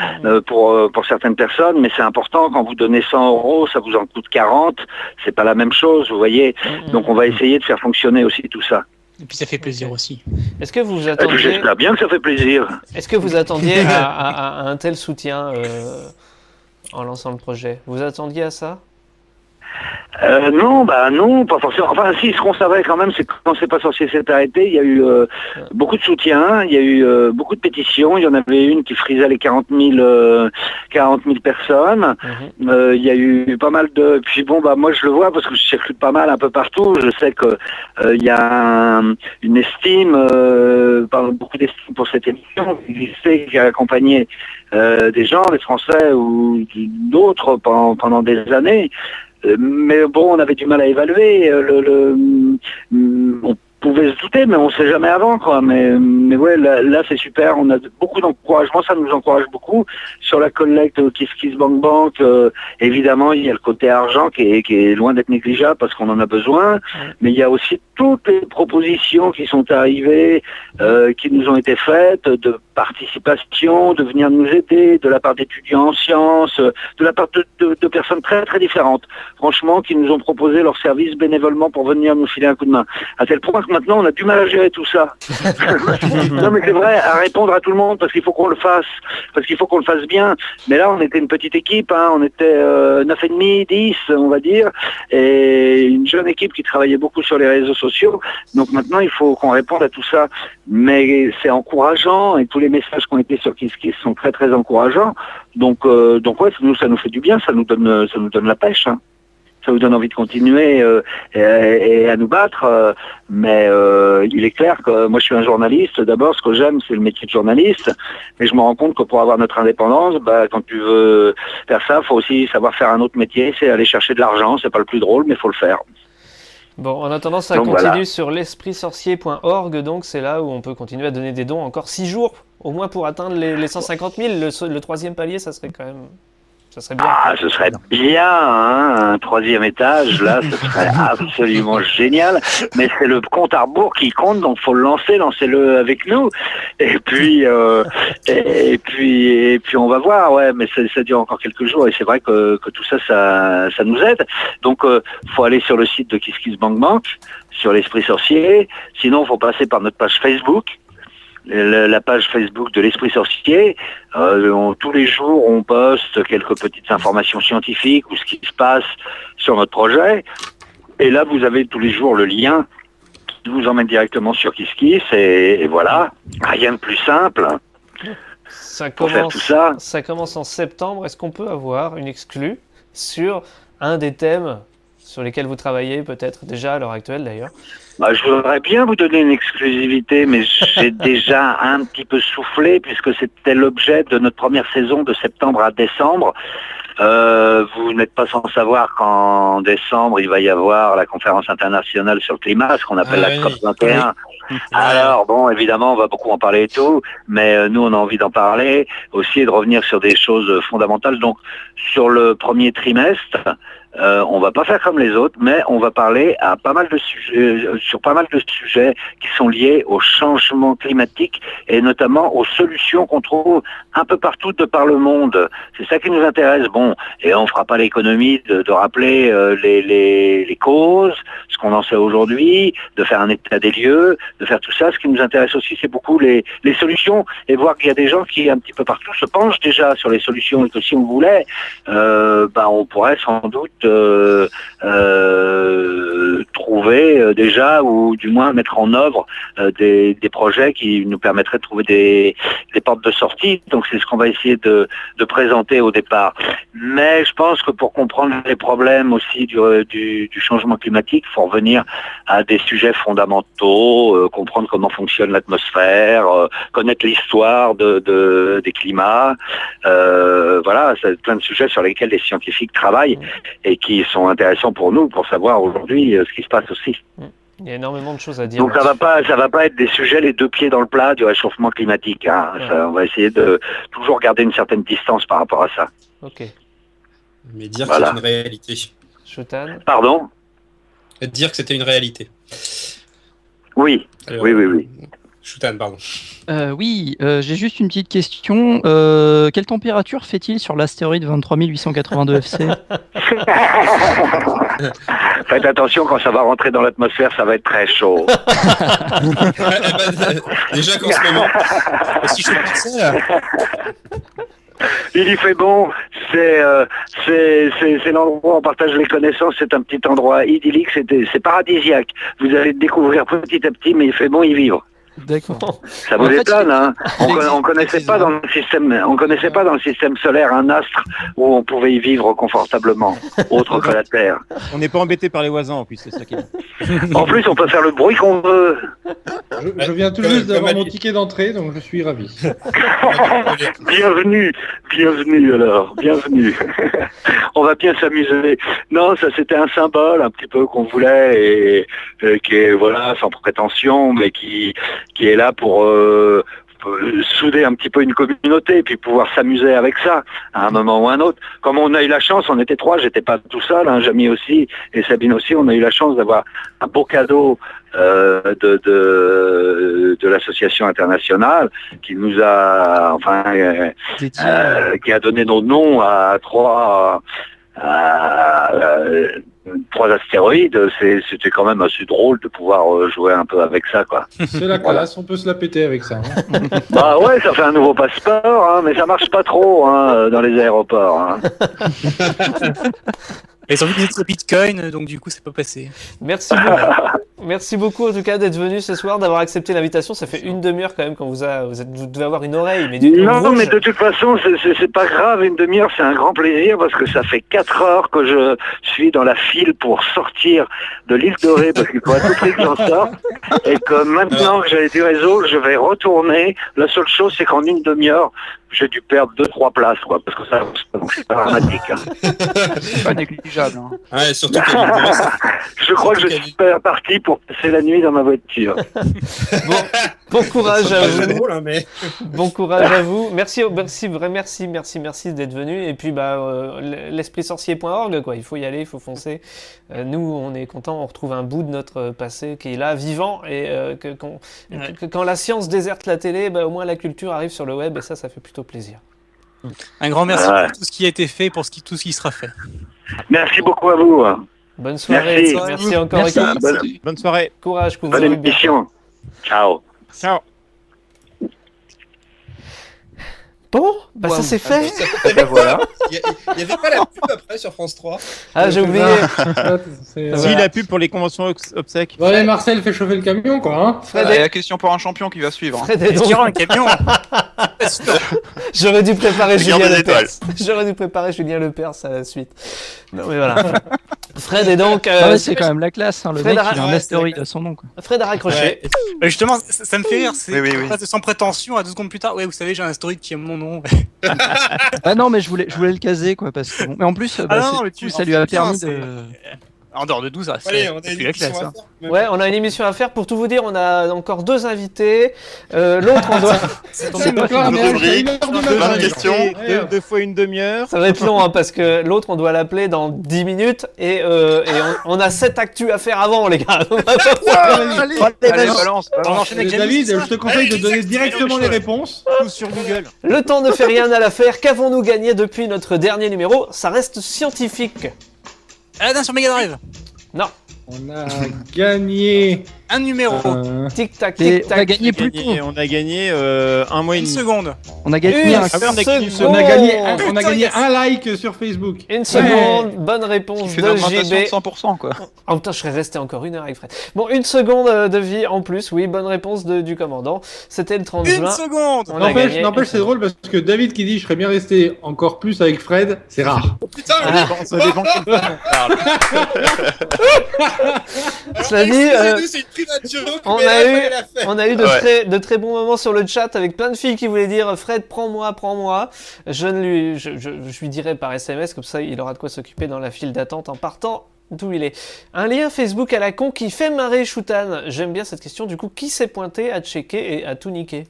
pour certaines personnes, mais c'est important. Quand vous donnez 100 €, ça vous en coûte 40. C'est pas la même chose, vous voyez. Donc on va essayer de faire fonctionner aussi tout ça. Et puis ça fait plaisir aussi. Est-ce que vous attendiez... J'espère bien que ça fait plaisir. Est-ce que vous attendiez à un tel soutien en lançant le projet? Vous attendiez à ça? Non, pas forcément. Enfin, si, ce qu'on savait quand même, c'est que quand C'est pas sorcier s'est arrêté, il y a eu beaucoup de soutien, il y a eu beaucoup de pétitions. Il y en avait une qui frisait les 40 000 personnes. Il y a eu pas mal de... Puis bon, moi je le vois parce que je circule pas mal un peu partout. Je sais que il y a une estime, beaucoup d'estime pour cette émission qui a accompagné des gens, des Français ou d'autres pendant des années. Mais bon, on avait du mal à évaluer. On pouvait se douter, mais on ne sait jamais avant, quoi. Mais ouais, là c'est super. On a beaucoup d'encouragement, ça nous encourage beaucoup. Sur la collecte KissKissBankBank, évidemment, il y a le côté argent qui est loin d'être négligeable parce qu'on en a besoin. Mais il y a aussi toutes les propositions qui sont arrivées, qui nous ont été faites, de participation, de venir nous aider, de la part d'étudiants en sciences, de la part de personnes très très différentes, franchement, qui nous ont proposé leur service bénévolement pour venir nous filer un coup de main. À tel point que maintenant on a du mal à gérer tout ça. Non mais c'est vrai, à répondre à tout le monde parce qu'il faut qu'on le fasse, parce qu'il faut qu'on le fasse bien. Mais là on était une petite équipe, on était 9,5, 10 on va dire, et une jeune équipe qui travaillait beaucoup sur les réseaux sociaux. Donc maintenant il faut qu'on réponde à tout ça. Mais c'est encourageant et tous les messages qui ont été sur KissKiss sont très très encourageants. Donc ouais, ça nous fait du bien, ça nous donne la pêche. Ça nous donne envie de continuer et à nous battre. Mais il est clair que moi je suis un journaliste. D'abord, ce que j'aime, c'est le métier de journaliste. Mais je me rends compte que pour avoir notre indépendance, quand tu veux faire ça, faut aussi savoir faire un autre métier. C'est aller chercher de l'argent. C'est pas le plus drôle, mais faut le faire. Bon, en attendant, ça continue sur l'espritsorcier.org, donc c'est là où on peut continuer à donner des dons encore 6 jours, au moins pour atteindre les 150 000. Le troisième palier, ça serait quand même... Ça serait bien. Ce serait bien, un troisième étage, là, ce serait absolument génial. Mais c'est le compte à rebours qui compte, donc faut le lancer, lancez-le avec nous. Et puis on va voir, ouais, mais ça dure encore quelques jours et c'est vrai que tout ça nous aide. Donc faut aller sur le site de KissKissBankBank, sur l'Esprit Sorcier. Sinon, faut passer par notre page Facebook. La page Facebook de l'Esprit Sorcier, tous les jours on poste quelques petites informations scientifiques ou ce qui se passe sur notre projet, et là vous avez tous les jours le lien qui vous emmène directement sur KissKiss, et voilà, rien de plus simple pour faire tout ça. Ça commence en septembre. Est-ce qu'on peut avoir une exclue sur un des thèmes sur lesquels vous travaillez peut-être déjà à l'heure actuelle d'ailleurs? Je voudrais bien vous donner une exclusivité, mais j'ai déjà un petit peu soufflé puisque c'était l'objet de notre première saison de septembre à décembre. Vous n'êtes pas sans savoir qu'en décembre, il va y avoir la conférence internationale sur le climat, ce qu'on appelle la COP21. Alors bon, évidemment, on va beaucoup en parler et tout, mais nous, on a envie d'en parler aussi et de revenir sur des choses fondamentales. Donc, sur le premier trimestre, on va pas faire comme les autres, mais on va parler à pas mal de sujets, sur pas mal de sujets qui sont liés au changement climatique et notamment aux solutions qu'on trouve un peu partout de par le monde. C'est ça qui nous intéresse. Bon, et on fera pas l'économie de rappeler les causes, ce qu'on en sait aujourd'hui, de faire un état des lieux, de faire tout ça. Ce qui nous intéresse aussi, c'est beaucoup les solutions et voir qu'il y a des gens qui un petit peu partout se penchent déjà sur les solutions et que si on voulait, on pourrait sans doute déjà, ou du moins mettre en œuvre des projets qui nous permettraient de trouver des portes de sortie. Donc c'est ce qu'on va essayer de présenter au départ. Mais je pense que pour comprendre les problèmes aussi du changement climatique, il faut revenir à des sujets fondamentaux, comprendre comment fonctionne l'atmosphère, connaître l'histoire des climats. Voilà, c'est plein de sujets sur lesquels les scientifiques travaillent et qui sont intéressants pour nous, pour savoir aujourd'hui ce qui se passe aussi. Il y a énormément de choses à dire. Donc ça va pas être des sujets les deux pieds dans le plat du réchauffement climatique. Hein. Ouais. On va essayer de toujours garder une certaine distance par rapport à ça. Ok. Mais dire Voilà. que c'est une réalité. Chotan. Pardon ? Dire que c'était une réalité. Oui. Alors, Oui. Choutan, pardon. Oui, j'ai juste une petite question. Quelle température fait-il sur l'astéroïde 23882 FC? Faites attention, quand ça va rentrer dans l'atmosphère, ça va être très chaud. Déjà qu'en ce moment, si je pensais là. Il y fait bon, c'est l'endroit où on partage les connaissances, c'est un petit endroit idyllique, c'est paradisiaque. Vous allez le découvrir petit à petit, mais il fait bon y vivre. D'accord. Ça vous En fait, étonne, hein. On existe connaissait pas dans le système solaire un astre où on pouvait y vivre confortablement, autre que la Terre. On n'est pas embêté par les voisins en plus, c'est ça qui est. En plus, on peut faire le bruit qu'on veut. Je viens tout juste d'avoir mon ticket d'entrée, donc je suis ravi. Bienvenue alors, bienvenue. On va bien s'amuser. Non, ça c'était un symbole un petit peu qu'on voulait et qui est voilà sans prétention, mais qui est là pour souder un petit peu une communauté et puis pouvoir s'amuser avec ça à un moment ou à un autre. Comme on a eu la chance, on était 3, j'étais pas tout seul, hein, Jamy aussi et Sabine aussi, on a eu la chance d'avoir un beau cadeau de l'association internationale qui nous a qui a donné nos noms à 3 astéroïdes. C'était quand même assez drôle de pouvoir jouer un peu avec ça, quoi. C'est la classe, on peut se la péter avec ça. Hein. Bah ouais, ça fait un nouveau passeport, hein, mais ça marche pas trop hein, dans les aéroports. Hein. Ils ont vu que c'était Bitcoin, donc du coup, c'est pas passé. Merci beaucoup. Merci beaucoup en tout cas d'être venu ce soir, d'avoir accepté l'invitation. Ça fait une demi-heure quand même quand vous devez avoir une oreille, mais Non, rouge. mais de toute façon, c'est pas grave, une demi-heure, c'est un grand plaisir parce que ça fait 4 heures que je suis dans la file pour sortir de l'île de Ré parce qu'il faut à tout prix que j'en sorte et que maintenant que j'ai du réseau, je vais retourner. La seule chose, c'est qu'en une demi-heure, j'ai dû perdre 2-3 places, quoi, parce que ça, c'est pas dramatique. Hein. C'est pas négligeable. Hein. Ouais, surtout que l'île de Ré, Je crois que je suis pas parti pour passer la nuit dans ma voiture. Bon courage à c'est vous. pas drôle, hein, mais Bon courage à vous. Merci d'être venu. Et puis l'espritsorcier.org, quoi. Il faut y aller, il faut foncer. Nous, on est contents, on retrouve un bout de notre passé qui est là, vivant, et quand la science déserte la télé, au moins la culture arrive sur le web, et ça fait plutôt plaisir. Un grand merci pour tout ce qui a été fait, pour tout ce qui sera fait. Merci beaucoup à vous. Bonne soirée. Merci encore. Merci. Équipe. Bonne soirée. Courage, Bonne couvrez-vous bien. émission. Ciao. Ciao. Bon, ça c'est fait. Voilà. il y avait pas la pub après sur France 3. Ah, j'ai oublié. Si, la pub pour les conventions obsèques. Bon allez Marcel, fais chauffer le camion quoi. Hein. Fred, Et la question pour un champion qui va suivre. Hein. Fred est Est-ce qu'il y donc- aura un camion? J'aurais dû préparer Regarde Julien les Lepers. étoiles. J'aurais dû préparer Julien Lepers à la suite. Non mais voilà. Fred est donc. Ah ouais, c'est quand même la classe, hein, le Fred mec a- il a un ouais, astéroïde c'est- à son nom. Quoi. Fred a raccroché. Bah, justement, ça me fait rire. C'est Oui. on passe de sans prétention à 2 secondes plus tard. Ouais, vous savez, j'ai un astéroïde qui a mon nom. Ah non, mais je voulais le caser quoi, parce que bon. Mais en plus, non, mais ça lui a permis c'est- de. En dehors de 12, Allez, on a c'est une la émission classe. à Hein. faire. Ouais, on a une émission à faire. Pour tout vous dire, on a encore 2 invités. L'autre, on doit. C'est pas clair, Une mais rubrique, c'est 1h du plein matin. de questions. Deux fois une demi-heure. Ça va être long, hein, parce que l'autre, on doit l'appeler dans 10 minutes. Et on a 7 actus à faire avant, les gars. Allez, balance. On enchaîne avec David, Janice. je te conseille de donner directement les réponses. Tout sur Google. Le temps ne fait rien à l'affaire. Qu'avons-nous gagné depuis notre dernier numéro? Ça reste scientifique. Aladdin sur Mega Drive. Non. On a gagné Un numéro. Tic tac, Et tic on a tac. gagné Pluton. On a gagné un mois et Une demi. seconde. On a gagné un. Ah oui, on a gagné une seconde. On a gagné, un, on a Putain, gagné yes. un like sur Facebook. Une seconde, bonne Qui réponse fait de une augmentation de JB. 100%, quoi. Oh putain, je serais resté encore 1 heure avec Fred. Bon, une seconde de vie en plus, oui, bonne réponse du commandant. C'était le 30 Une juin. seconde. On a gagné. N'empêche, c'est drôle parce que David qui dit je serais bien resté encore plus avec Fred, c'est rare. Oh, putain, Ça dépend quel fois on parle. Cela dit, excusez-nous, c'est une private joke, on mais a là, eu- fallait la faire. on a eu Ouais. de très bons moments sur le chat avec plein de filles qui voulaient dire Fred, prends-moi, prends-moi. Je lui dirai par SMS, comme ça il aura de quoi s'occuper dans la file d'attente en partant d'où il est. Un lien Facebook à la con qui fait marrer Shoutan. J'aime bien cette question. Du coup, qui s'est pointé à checker et à tout niquer?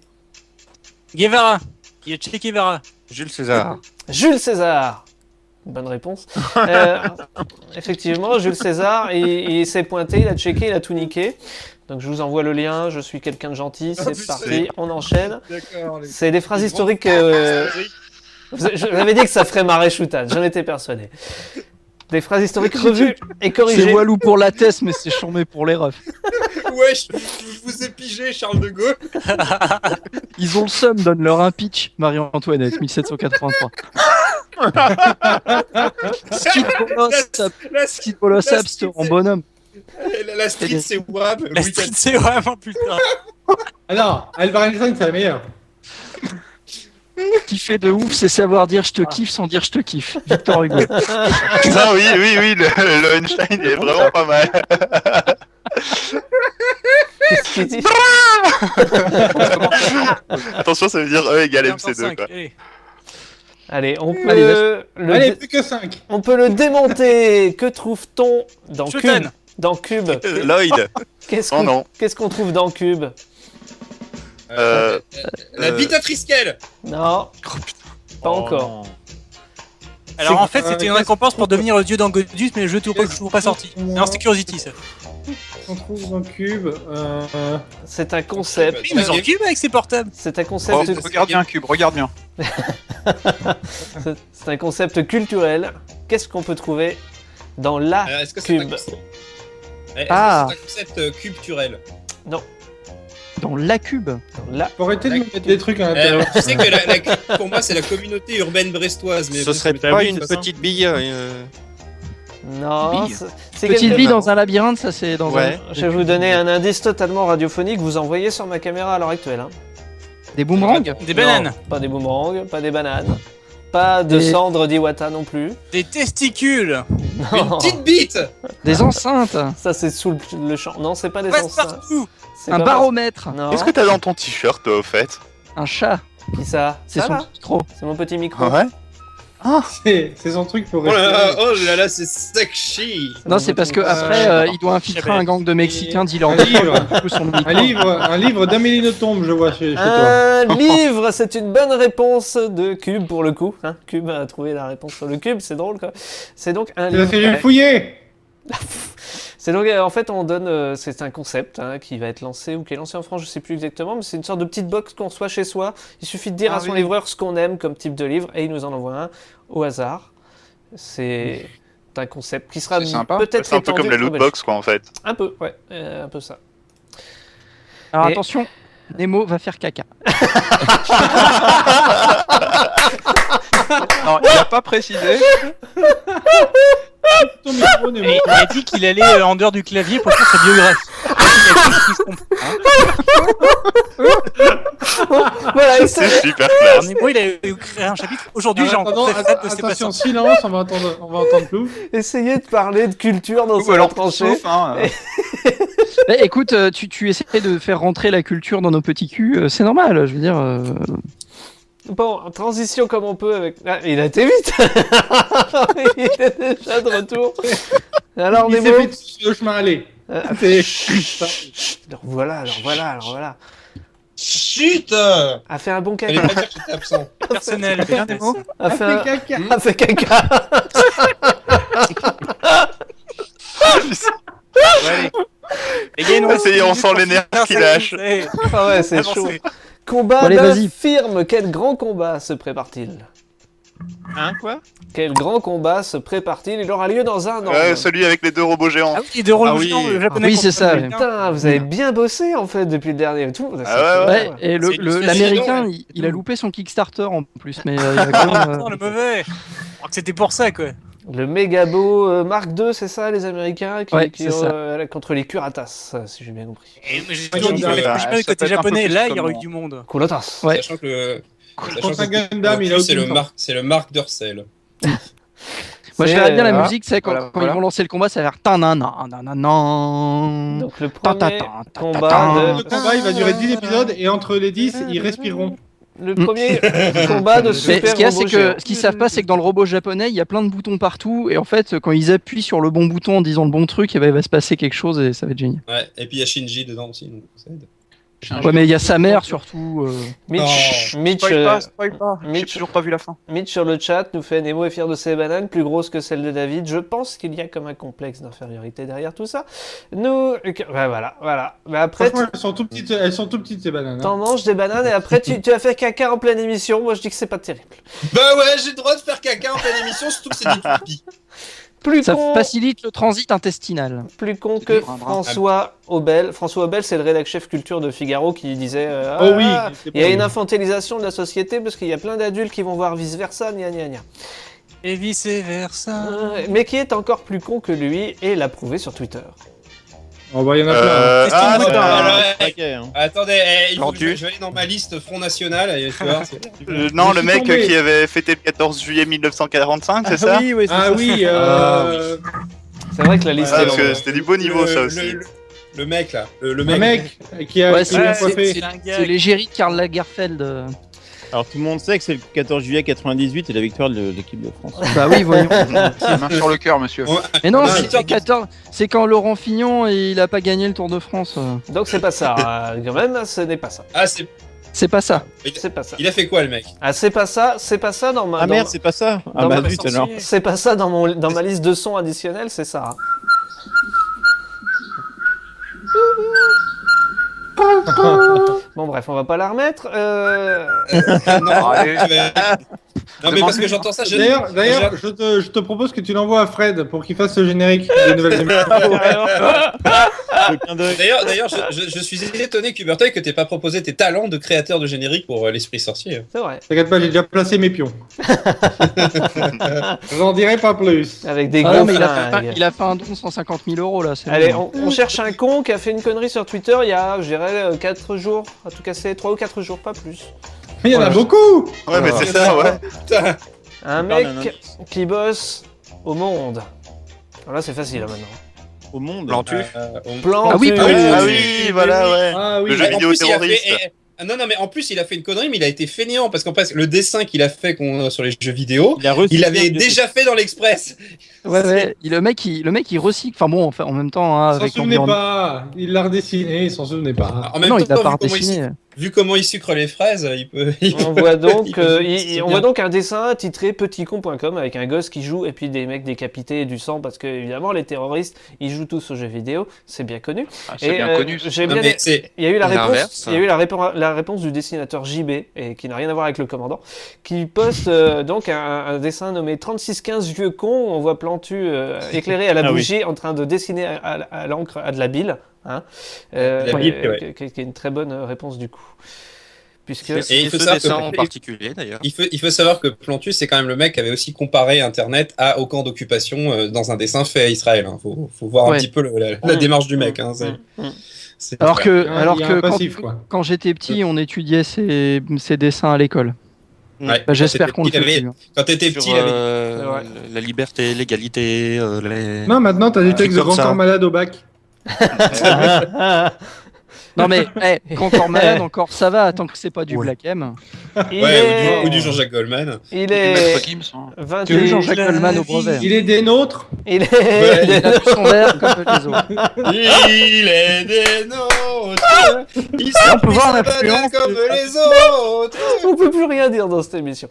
Guevara. Il y a Che Guevara. Jules César. Jules César. Bonne réponse. Effectivement, Jules César, il s'est pointé, il a checké, il a tout niqué. Donc je vous envoie le lien, je suis quelqu'un de gentil, c'est putain. parti, on enchaîne. D'accord. C'est des phrases historiques. J'avais dit que ça ferait marrer Shoutan, j'en étais persuadé. Des phrases historiques revues et C'est corrigées. Walou pour la thèse, mais c'est chambé pour les refs. Ouais, je vous ai pigé, Charles de Gaulle. Ils ont le seum, donne leur un pitch. Marie-Antoinette, 1783. Skid Bolos Abster en bonhomme. La street, c'est WAP. La street, c'est vraiment putain. Ah non, Albert Einstein, c'est la meilleure. Kiffer de ouf, c'est savoir dire je te kiffe sans dire je te kiffe. Victor Hugo. Putain, oui, le Einstein est vraiment pas mal. Qu'est-ce qu'il dit? Attention, ça veut dire E égale MC2, quoi. Allez, on peut, Allez, Allez, plus que 5. on peut le démonter. Que trouve-t-on dans Shoutan. Cube? Dans Cube. Lloyd. Qu'est-ce Oh qu'on non. qu'est-ce qu'on trouve dans Cube? La bite à Triskel. Non, pas encore. non. Alors en fait, C'est- c'était une récompense pour devenir le dieu d'Angodus, mais le jeu n'est toujours pas sorti. Non, c'était Curiosity ça. On trouve dans Cube. C'est un concept. Oui, mais en cube avec ses portables. C'est un Oh, concept. regarde bien, Cube, regarde bien. C'est un concept culturel. Qu'est-ce qu'on peut trouver dans la Est-ce que c'est un Cube? concept Est-ce Ah. que c'est un concept culturel? Dans la cube. Dans la. Faut arrêter de nous mettre des trucs à l'intérieur. Tu sais que la Cube, pour moi, c'est la communauté urbaine brestoise. Mais Ce serait Ah pas oui, une c'est ça. petite bille. Non. Bille. C'est Petite quelque- vie dans un labyrinthe, ça c'est dans Ouais. Je vais vous donner un indice totalement radiophonique. Vous en voyez sur ma caméra à l'heure actuelle. Hein. des boomerangs. Des bananes. Non, pas des boomerangs, pas des bananes. Pas de Des- cendres d'Iwata non plus. Des testicules. Une Non, petite bite. Des enceintes. ça c'est sous le champ. Non, c'est pas des Passe enceintes. partout. C'est Un pas- baromètre. Non. Qu'est-ce que t'as dans ton t-shirt, toi, au fait? Un chat. Qui ça? C'est Ça, son là micro. C'est mon petit micro. Ouais. C'est son truc pour Oh là rester. là, c'est sexy. Non, c'est parce que après, il doit infiltrer un gang de Mexicains, dealers Un de livre. drogue, du coup, son micro. Un livre d'Amélie Nothomb, je vois chez toi. Un livre, c'est une bonne réponse de Cube pour le coup. Hein, Cube a trouvé la réponse sur le Cube, c'est drôle quoi. C'est donc un C'est parce que livre. j'ai fouillé. C'est donc en fait on donne, c'est un concept hein, qui va être lancé ou qui est lancé en France, je sais plus exactement, mais c'est une sorte de petite box qu'on reçoit chez soi. Il suffit de dire Ah à son oui. livreur ce qu'on aime comme type de livre et il nous en envoie un au hasard. C'est un concept qui sera C'est sympa. peut-être C'est un peu étendu comme la en loot Belgique. box, quoi, en fait. Un peu, ouais, un peu ça. Alors Et- attention, Nemo va faire caca. Non, il a pas précisé. Ton micro, Nemo. Et il a dit qu'il allait en dehors du clavier pour faire sa biographie. Il y a quelque chose qu'on comprend. Voilà, et C'est ça- super Alors, classe. Nemo, il a créé un chapitre. Aujourd'hui, j'ai rencontré Fred de ses Attention, patients. silence, on va entendre Plouf. essayez de parler de culture dans Ou sa alors tranchée. sauf, hein. Eh, écoute, tu essaies de faire rentrer la culture dans nos petits culs, c'est normal, je veux dire. Bon, transition comme on peut avec... Ah, il a été vite. Il est déjà de retour. Alors, Il s'est Nemo... fait sur le chemin aller. C'est... Alors voilà, alors voilà, alors voilà. Chut. A fait un bon Fallait caca. pas dire que j'étais absent. Personnel. Bien, Nemo. A fait un... caca. A fait caca. Les gars, il nous reste Ça y est, on 10 sent minutes les nerfs pour qui finir, lâchent. ça y est. Ah ouais, c'est Avancez. chaud. Combat Allez, vas-y. d'infirme. Quel grand combat se prépare-t-il? Hein, quoi? Quel grand combat se prépare-t-il? Il aura lieu dans un an. Celui avec les 2 robots géants. Ah oui, les deux rôles Ah oui. géants, le japonais. Oui, contre c'est ça, le ouais. Putain, vous avez bien bossé en fait depuis le dernier. Tout, Ah Ouais, et C'est une l'américain, stratégie, il a loupé son Kickstarter en plus, mais il y a quand même, Non, le mauvais. Alors que c'était pour ça, quoi. Le méga beau Mark II, c'est ça, les Américains Ouais, qui c'est ça. contre les Curatas, si j'ai bien compris. Et j'ai Ouais, toujours dit que ça le peut côté être un peu japonais, plus là, il y aurait eu comment. du monde. Curatas. Ouais. Sachant que le. Contre un Gundam, il a c'est le aucune Mark, c'est le Mark Durcell. Moi, je C'est, verrais bien la voilà. musique, c'est quand, Voilà, quand voilà. ils vont lancer le combat, ça va faire tan-nan-nan-nan. Donc le Ta, ta, premier ta, ta, ta, combat ta. Le combat, il va durer 10 épisodes et entre les 10, ils respireront. le premier combat de Mais super ce qu'il y a, c'est robot que géant. ce qu'ils savent pas, c'est que dans le robot japonais, il y a plein de boutons partout, et en fait, quand ils appuient sur le bon bouton en disant le bon truc, eh ben, il va se passer quelque chose et ça va être génial. Ouais, et puis il y a Shinji dedans aussi, donc ça aide. Ouais, mais il y a sa mère surtout. Mitch, Spoil pas. J'ai Mitch- toujours pas vu la fin. Mitch sur le chat nous fait Nemo est fier de ses bananes, plus grosses que celles de David. Je pense qu'il y a comme un complexe d'infériorité derrière tout ça. Nous, ouais, voilà. Mais après, Franchement, elles sont tout petites ces bananes. hein. t'en manges des bananes et après tu vas faire caca en pleine émission. Moi, je dis que c'est pas terrible. Bah ouais, j'ai le droit de faire caca en pleine émission, surtout que c'est du pipi. Plus Ça con, facilite le transit intestinal. plus con que Brin, brin. François Aubel. François Aubel, c'est le rédac chef culture de Figaro qui disait Oh oui, c'est il y a bon. une infantilisation de la société parce qu'il y a plein d'adultes qui vont voir vice versa, gna gna gna. Et vice versa. Mais qui est encore plus con que lui et l'a prouvé sur Twitter. Oh bah, il y en a plein. hein. Question Ah, de non, moteur. alors, Paquet, hein. Attendez, il faut que Gentil. je vais aller dans ma liste Front National et tu vois, Non, Je le suis mec tombé. qui avait fêté le 14 juillet 1945, c'est ça? Oui, oui, c'est Ah ça. oui, C'est vrai que la liste Ah, est parce que longue. c'était du beau niveau, ça aussi. Le mec là, le un mec qui a Ouais, qui l'a c'est- coiffé. C'est un gars. C'est l'égérie de Karl Lagerfeld. Alors tout le monde sait que c'est le 14 juillet 98 et la victoire de l'équipe de France. Bah oui, voyons. Main sur le cœur, monsieur. Ouais. Mais non, Ah, c'est victoire de- 14. C'est quand Laurent Fignon il a pas gagné le Tour de France. Donc c'est pas ça, quand même, ce n'est pas ça. Ah, c'est. C'est pas ça. C'est pas ça. Il a fait quoi le mec? Ah, c'est pas ça dans ma. Ah dans merde, ma- c'est pas ça. Ah dans bah ma- zut alors. C'est pas ça dans ma liste de sons additionnels, c'est ça. hein. Bon bref, on va pas la remettre. Non, Allez. tu vas- non mais parce que j'entends ça, je. D'ailleurs, je te propose que tu l'envoies à Fred pour qu'il fasse le générique des nouvelles émissions. Le clin d'œil. D'ailleurs, je suis étonné, Cubertoy, que t'aies pas proposé tes talents de créateur de générique pour l'Esprit Sorcier. C'est vrai. T'inquiète pas, j'ai déjà placé mes pions. J'en dirai pas plus. Avec des Ah gros non, mais flingues. il a fait un don de 150 000 euros là. c'est Allez, bon. on cherche un con qui a fait une connerie sur Twitter il y a, je dirais, 4 jours. En tout cas, c'est 3 ou 4 jours, pas plus. Mais il y en a Ouais. beaucoup. Ouais, mais c'est ça, ouais. Putain. Un parle mec d'un qui bosse au monde. Alors là, c'est facile là, maintenant. Au monde. Plantu. Plan. Ah oui, tu- Ah oui, Ah oui, voilà, ouais. Ah oui. Le jeu En vidéo plus, il a terroriste. fait- non, mais en plus, il a fait une connerie, mais il a été fainéant parce qu'en fait, le dessin qu'il a fait sur les jeux vidéo, Il a reçu il l'avait déjà fait dans l'Express. Ouais. Le mec il recycle. Enfin bon, en même temps, hein, Il s'en avec souvenait l'environnement. pas. Il l'a redessiné, il s'en souvenait pas. En même Non, il l'a temps, pas vu comment redessiné. vu comment il sucre les fraises, il peut. On voit donc, c'est on bien. voit donc un dessin titré petitcon.com avec un gosse qui joue et puis des mecs décapités et du sang parce que évidemment les terroristes ils jouent tous aux jeux vidéo, c'est bien connu. Ah, c'est Et, bien connu. ça. j'ai Non, bien mais c'est. Il y a eu la réponse, L'inverse. il y a eu la réponse du dessinateur JB et qui n'a rien à voir avec le commandant, qui poste donc un dessin nommé 3615 vieux con où on voit Plantu éclairé à la Ah oui. bougie en train de dessiner à l'encre à de la bile, hein, La bile, ouais. qui est une très bonne réponse du coup. Puisque Et il faut savoir que- particulier, d'ailleurs. Il faut savoir que Plantu, c'est quand même le mec qui avait aussi comparé Internet au camp d'occupation dans un dessin fait à Israël. Hein. Faut voir un Ouais. petit peu la démarche du mec. Hein. C'est- Alors que, Il y a un passif, quoi. quand j'étais petit, on étudiait ces dessins à l'école. Ouais. Bah, j'espère Quand qu'on le t'étais fait petit, plus. hein. Quand t'étais petit, il avait. Ouais. la liberté, l'égalité, les... Non, maintenant t'as des textes de comme grand ça. corps malade au bac. Non mais, encore malade, encore ça va, tant que c'est pas du Ouais. Black M. il Ouais, est, ou du Jean-Jacques Goldman. il Maître est Gims, hein. 20 Tu veux Jean-Jacques Goldman au brevet. Il est des nôtres. il est Ouais, Il a tout son verre comme les autres. Il est des nôtres. Il on peut voir s'appelle l'influence comme de- les autres. on peut plus rien dire dans cette émission.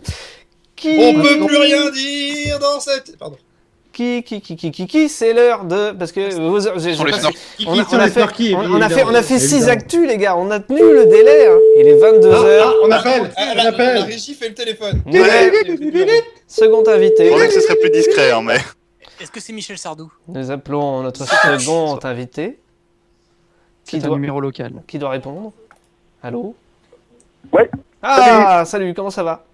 Qui On peut plus rien dire dans cette. Pardon. c'est l'heure de... Parce que Sont les snorks. on a fait 6 actus, les gars. On a tenu le délai. Hein. Il est 22h. On appelle. La régie fait le téléphone. Second invité. Je pensais que ce serait plus discret, hein, mais. Est-ce que c'est Michel Sardou? Nous appelons notre second invité. C'est un numéro local. Qui doit répondre? Allô? Ouais. Ah, salut, comment ça va?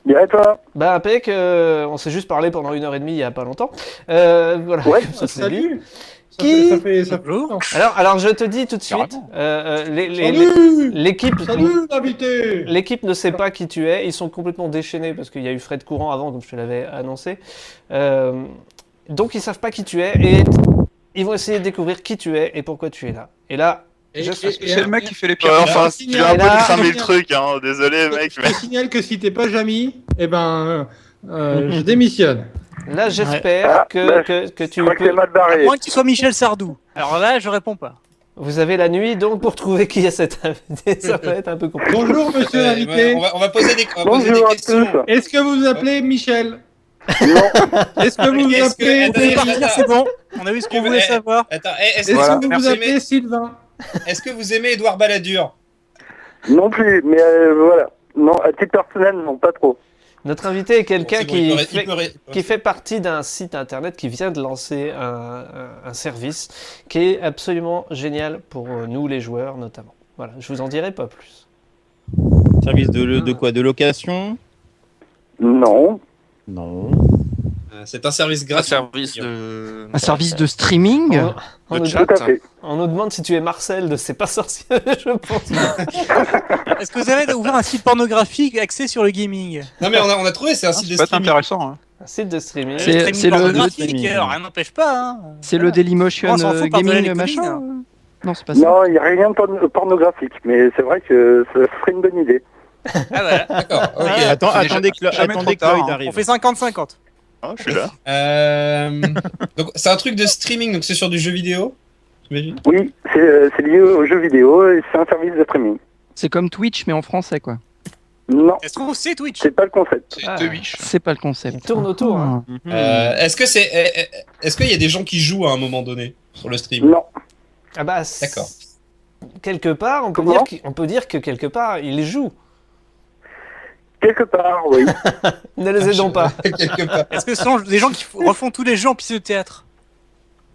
Bien et toi? Bah, impec, on s'est juste parlé pendant 1h30 il y a pas longtemps. Voilà, Ouais. comme ça, c'est dit. Salut. Qui- Ça fait longtemps. Alors, je te dis tout de suite, Salut. l'équipe Salut, invité. l'équipe ne sait pas qui tu es, ils sont complètement déchaînés parce qu'il y a eu Fred Courant avant, comme je te l'avais annoncé. Donc, ils savent pas qui tu es et ils vont essayer de découvrir qui tu es et pourquoi tu es là. Et là, C'est le mec qui fait les Ouais, pires. enfin, tu as un Et peu là- cramé le truc, hein. Désolé, mec. Je te signale que si t'es pas Jamy, eh ben, je démissionne. là j'espère que Je tu crois que peux... c'est mal À barré. moins que tu sois Michel Sardou. Alors là, je réponds pas. Vous avez la nuit donc pour trouver qui est cet invité, ça va être un peu compliqué. Bonjour, monsieur l'invité. On va poser des Bonjour à questions. tous. Est-ce que vous vous appelez Michel? Non. Est-ce que vous vous Est-ce que- appelez attendez, C'est bon, on a eu ce qu'on voulait savoir. Attends, Est-ce Voilà, que vous vous appelez Sylvain? est-ce que vous aimez Édouard Balladur? Non plus, mais voilà. Non, à titre personnel, non, pas trop. Notre invité est quelqu'un Bon, c'est bon, qui fait partie d'un site internet qui vient de lancer un service qui est absolument génial pour nous les joueurs notamment. Voilà, je vous en dirai pas plus. Service de quoi? De location? Non. Non. C'est un service Un gratuit. service de. Un service de streaming. On Le nous, chat. Tout à fait. on nous demande si tu es Marcel de C'est pas sorcier, je pense. Est-ce que vous avez ouvert un site pornographique axé sur le gaming? Non mais on a trouvé, c'est un Ah, site ça de peut être streaming. intéressant. Hein. Un site de streaming. C'est- Streaming c'est le- pornographique, le- rien n'empêche pas. Hein. C'est le Dailymotion On s'en fout, pardonnez Gaming les machin. communes. Non, c'est pas ça. Non, il n'y a rien de pornographique, mais c'est vrai que ce serait une bonne idée. Ah voilà. D'accord, ok. Attendez que jamais trop Lloyd tard, hein. arrive. On fait 50-50. Ah, je suis là. Donc c'est un truc de streaming, donc c'est sur du jeu vidéo, j'imagine. Oui, c'est lié aux jeux vidéo et c'est un service de streaming. C'est comme Twitch mais en français quoi. Non, Est-ce que c'est Twitch? c'est pas le concept. C'est Ah. de Wish. C'est pas le concept. Il tourne autour, hein. Est-ce qu'il y a des gens qui jouent à un moment donné sur le stream? Non. Ah bah, D'accord. quelque part, on peut, Comment on peut dire que quelque part, il joue. Quelque part, oui. Ne les aidons pas. Quelque part. Est-ce que ce sont des gens qui refont tous les jeux en pièces de théâtre?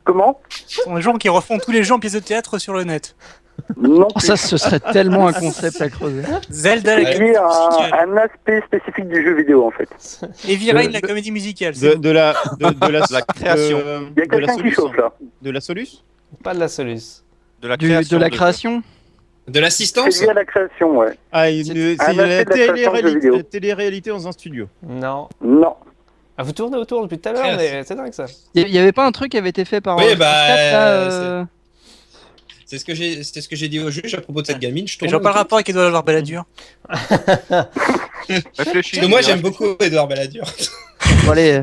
Comment? Ce sont des gens qui refont tous les jeux en pièces de théâtre sur le net. Non. Oh, ça, ce serait tellement un concept à creuser. Zelda, la C'est comédie lié à musicale. un aspect spécifique du jeu vidéo, en fait. Heavy Rain, la comédie musicale. c'est De la création. Il y a quelqu'un qui chauffe, là. De la Solus? Pas de la Solus. De la De création. la création. De l'assistance? C'est lié à la création, ouais. Ah, un c'est aspect de la création de jeux vidéo. la télé-réalité dans un studio. Non. Non. Ah, vous tournez autour depuis tout à l'heure, mais c'est dingue ça. Il y avait pas un truc qui avait été fait par. Oui, bah, Snapchat, là, C'était ce que j'ai dit au juge à propos de cette gamine. Je Je vois pas le rapport avec Edouard Balladur. Réfléchis. Parce que moi j'aime beaucoup Édouard Balladur. Bon, allez.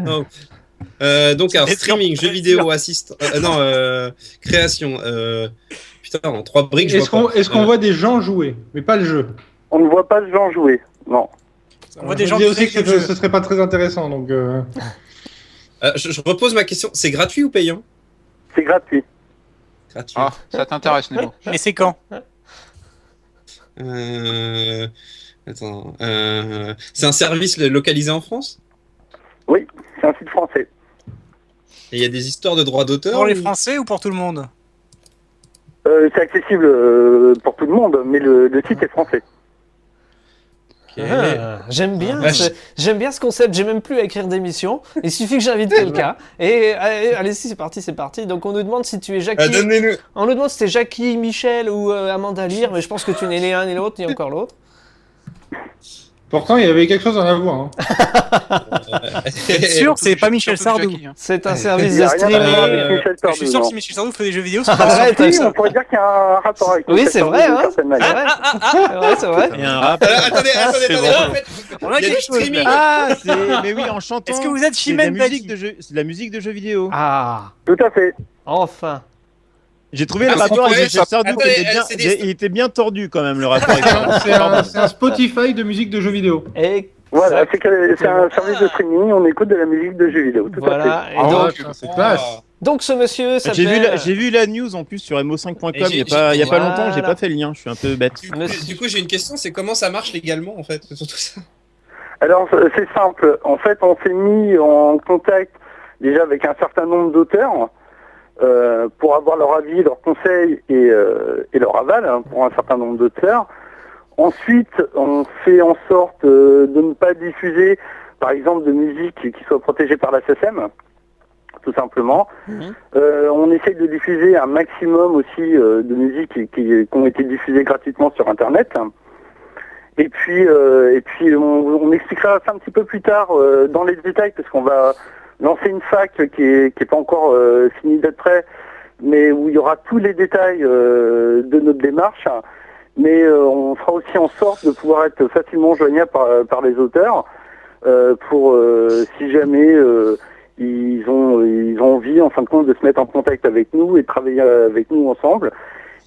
Donc un C'est streaming, sûr. jeux vidéo, assist, création. Putain, en 3 briques. je Est-ce vois pas. qu'on voit des gens jouer, mais pas le jeu? On ne voit pas ce genre jouer. Non. On voit des Je gens dis qui aussi que jouent. ce serait pas très intéressant, donc. Je repose ma question. C'est gratuit ou payant? C'est gratuit. Gratuit. Ah, ça t'intéresse, Nemo. Mais c'est quand? Attends. C'est un service localisé en France? Oui, c'est un site français. Et il y a des histoires de droits d'auteur? Pour les ou- Français ou pour tout le monde? C'est accessible pour tout le monde, mais le site est français. Ok. Ah, j'aime bien, Ouais. j'aime bien ce concept. J'ai même plus à écrire d'émission. Il suffit que j'invite quelqu'un. Et allez, c'est parti. Donc on nous demande si tu es Jackie. Donnez-nous. On nous demande si t'es Jackie, Michel ou Amanda Lear, mais je pense que tu n'es ni l'un ni l'autre, ni encore l'autre. Pourtant, il y avait quelque chose dans la voix. Hein. C'est sûr, c'est pas Michel Sardou. C'est un service Il y de a rien à voir streaming. avec Michel Je Sardou, suis sûr que non. si Michel Sardou fait des jeux vidéo, c'est Arrête pas avec Si, ça. on pourrait dire qu'il y a un rapport avec Oui, Michel c'est Sardou vrai, d'une hein. certaine manière. C'est vrai. Il y a un rapport. Attendez. C'est bon. En fait, On a il y a quelque du chose, streaming. Ah, mais oui, en chantant. Est-ce que vous êtes C'est de la Chimène musique Badi? de jeux, c'est de la musique de jeux vidéo. Ah, Tout à fait. enfin. J'ai trouvé le Ah, rapport avec ouais, Michel Sardou qui attendez, était bien, c'est des- il était bien tordu quand même le rapport. avec C'est un Spotify de musique de jeux vidéo. Voilà, c'est un service de streaming, on écoute de la musique de jeux vidéo, tout Voilà, à fait. et Ah, donc, putain, c'est classe. donc ce monsieur s'appelle... J'ai vu la news en plus sur mo5.com Et il y a pas longtemps, j'ai Voilà. pas fait le lien, je suis un peu bête. Du coup, j'ai une question, c'est comment ça marche légalement en fait, surtout ça. Alors, c'est simple. En fait, on s'est mis en contact déjà avec un certain nombre d'auteurs pour avoir leur avis, leurs conseils et leur aval pour un certain nombre d'auteurs. Ensuite, on fait en sorte de ne pas diffuser, par exemple, de musique qui soit protégée par la SSM, tout simplement. On essaye de diffuser un maximum aussi de musiques qui ont été diffusées gratuitement sur Internet. Et puis on expliquera ça un petit peu plus tard dans les détails, parce qu'on va lancer une fac qui est pas encore finie d'être prêt, mais où il y aura tous les détails de notre démarche. Mais on fera aussi en sorte de pouvoir être facilement joignable par les auteurs pour si jamais ils ont envie en fin de compte de se mettre en contact avec nous et de travailler avec nous ensemble.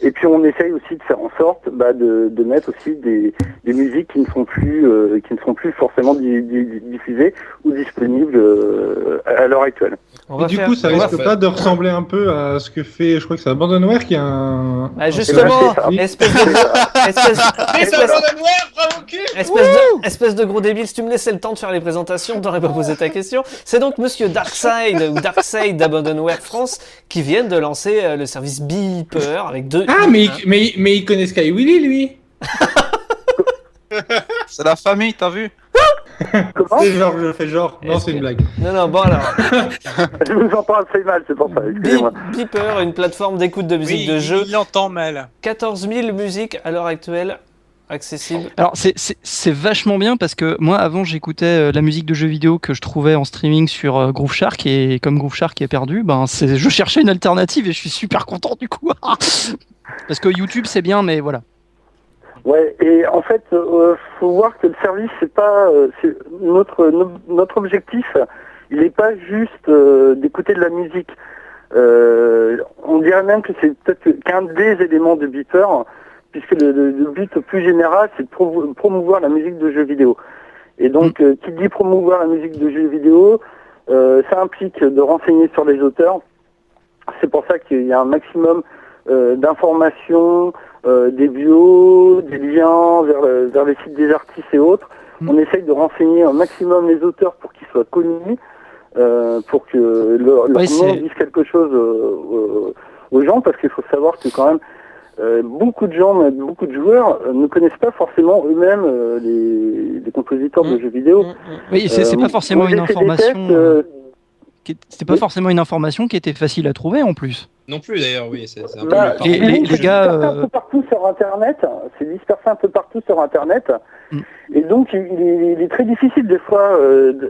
Et puis on essaye aussi de faire en sorte de mettre aussi des musiques qui ne sont plus forcément diffusées ou disponibles à l'heure actuelle. Et du coup, ça risque pas de ressembler un peu à ce que fait, je crois que c'est Abandonware qui a un... Bah justement, espèce de gros débile, si tu me laissais le temps de faire les présentations, t'aurais pas posé ta question. C'est donc monsieur Darkside ou Darkside d'Abandonware France qui viennent de lancer le service Beeper avec deux... Ah, mais il connaît Sky Willy, lui. C'est la famille, t'as vu? Comment ? C'est genre, je fais genre. Non, c'est une blague. Non, bon alors. Je vous entends assez mal, c'est pour ça, excusez-moi. Beeper, une plateforme d'écoute de musique de jeu. Il l'entend mal. 14 000 musiques à l'heure actuelle accessibles. Alors c'est vachement bien parce que moi avant j'écoutais la musique de jeux vidéo que je trouvais en streaming sur Groove Shark, et comme Groove Shark est perdu, je cherchais une alternative et je suis super content du coup. Parce que YouTube c'est bien, mais voilà. Ouais, et en fait, faut voir que le service, c'est pas notre objectif. Il n'est pas juste d'écouter de la musique. On dirait même que c'est peut-être qu'un des éléments de Beeper, puisque le but plus général, c'est de promouvoir la musique de jeux vidéo. Et donc, qui dit promouvoir la musique de jeux vidéo, ça implique de renseigner sur les auteurs. C'est pour ça qu'il y a un maximum d'informations, des bios, des liens vers les sites des artistes et autres. On essaye de renseigner un maximum les auteurs pour qu'ils soient connus, pour que leur nom dise quelque chose aux gens, parce qu'il faut savoir que quand même beaucoup de gens, beaucoup de joueurs ne connaissent pas forcément eux-mêmes les compositeurs de jeux vidéo. Oui, c'est pas forcément une information. C'était pas forcément une information qui était facile à trouver en plus. Non plus d'ailleurs, oui, c'est un peu les gars, un peu partout sur Internet, c'est dispersé un peu partout sur Internet, et donc il est très difficile des fois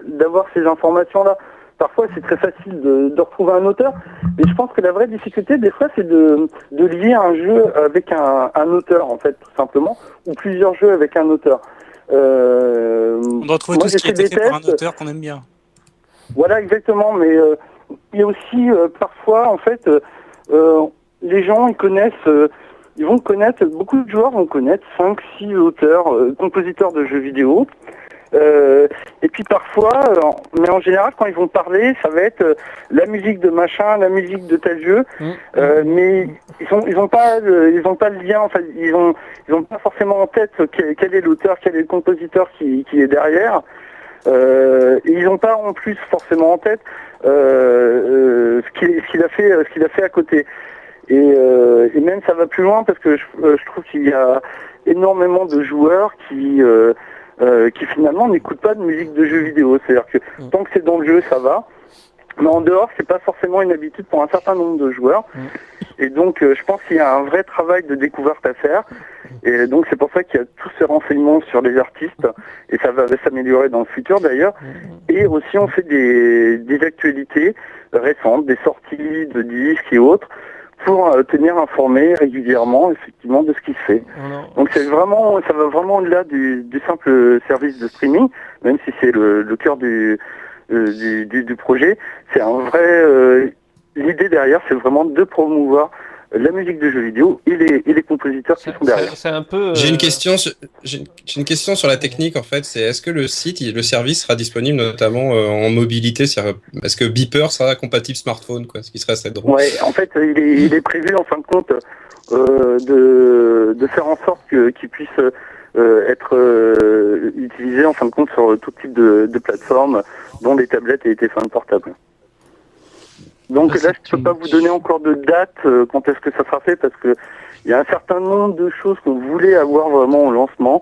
d'avoir ces informations-là. Parfois c'est très facile de retrouver un auteur, mais je pense que la vraie difficulté des fois c'est de lier un jeu avec un auteur en fait, tout simplement, ou plusieurs jeux avec un auteur. On doit trouver tout ce qui a été fait par un auteur qu'on aime bien. Voilà, exactement, mais il y a aussi parfois, en fait, les gens, ils vont connaître, beaucoup de joueurs vont connaître 5-6 auteurs, compositeurs de jeux vidéo, et puis parfois, mais en général, quand ils vont parler, ça va être la musique de machin, la musique de tel jeu, mais ils ont pas le lien, enfin, ils ont pas forcément en tête quel est l'auteur, quel est le compositeur qui est derrière. Ils n'ont pas en plus forcément en tête ce qu'il a fait à côté. Et même ça va plus loin parce que je trouve qu'il y a énormément de joueurs qui finalement n'écoutent pas de musique de jeux vidéo. C'est-à-dire que tant que c'est dans le jeu, ça va. Mais en dehors, c'est pas forcément une habitude pour un certain nombre de joueurs. Et donc, je pense qu'il y a un vrai travail de découverte à faire. Et donc, c'est pour ça qu'il y a tous ces renseignements sur les artistes. Et ça va s'améliorer dans le futur, d'ailleurs. Et aussi, on fait des actualités récentes, des sorties de disques et autres, pour tenir informé régulièrement, effectivement, de ce qui se fait. Donc, ça va vraiment au-delà du simple service de streaming, même si c'est le cœur du projet. C'est un vrai l'idée derrière, c'est vraiment de promouvoir la musique de jeux vidéo et les compositeurs qui sont derrière. C'est un peu. J'ai une question sur la technique en fait. C'est est-ce que le service sera disponible notamment en mobilité? Est-ce que Beeper sera compatible smartphone, quoi, ce qui serait assez drôle. Ouais, en fait, il est prévu en fin de compte de faire en sorte qu'il puisse être utilisé en fin de compte sur tout type de plateforme, dont les tablettes et les téléphones portables. Donc là, je peux pas vous donner encore de date quand est-ce que ça sera fait, parce que il y a un certain nombre de choses qu'on voulait avoir vraiment au lancement,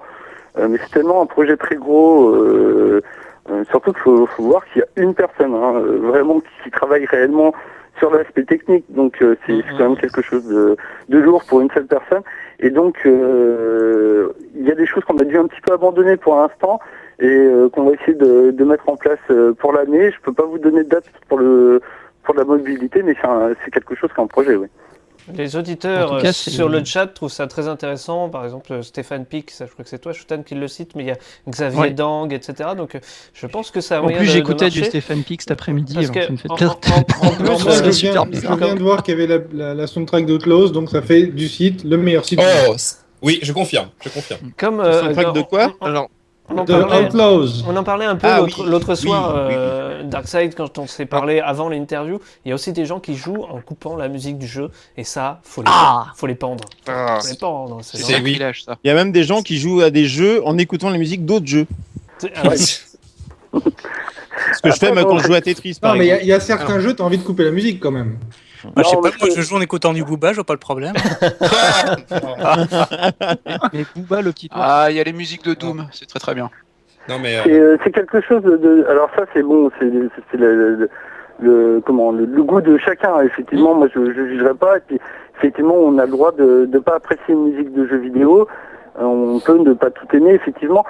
mais c'est tellement un projet très gros, surtout qu'il faut voir qu'il y a une personne vraiment qui travaille réellement sur l'aspect technique, donc c'est quand même quelque chose de lourd pour une seule personne, et donc il y a des choses qu'on a dû un petit peu abandonner pour l'instant, et qu'on va essayer de mettre en place pour l'année. Je peux pas vous donner de date pour la mobilité, mais c'est quelque chose qui est en projet, oui. Les auditeurs En tout cas, sur le chat trouvent ça très intéressant. Par exemple, Stéphane Pic, ça, je crois que c'est toi, Shutan, qui le cite, mais il y a Xavier Dang, etc. Donc, je pense que ça a En moyen plus, de j'écoutais marcher. du Stéphane Pic cet après-midi. Parce Alors que ça me fait en plaisir. plus, Alors, moi, c'est je super viens bizarre. de voir qu'il y avait la soundtrack d'Outlaws, donc ça fait du site le meilleur site. Oh, oui, je confirme. comme Soundtrack de quoi Alors, on en De parlait. Outlaws. On en parlait un peu Ah l'autre oui, soir, oui, Darkseid, quand on s'est parlé avant l'interview. Il y a aussi des gens qui jouent en coupant la musique du jeu, et ça, faut les pendre. Ah. Faut les pendre. C'est C'est- vrai. oui. Sacrilège, ça. Il y a même des gens qui jouent à des jeux en écoutant la musique d'autres jeux. Ah ouais. Ce que je fais moi, quand je joue à Tetris, par Non, mais exemple. il y a certains jeux, t'as envie de couper la musique quand même. Je sais Non, pas, mais moi c'est- je joue en écoutant du Booba, je vois pas le problème. Mais Booba, le petit ours. Ah, il y a les musiques de Doom, c'est très très bien. Non mais C'est quelque chose alors ça c'est bon, c'est le goût de chacun. Effectivement, moi je jugerai pas. Et puis effectivement, on a le droit de pas apprécier une musique de jeu vidéo. On peut ne pas tout aimer, effectivement.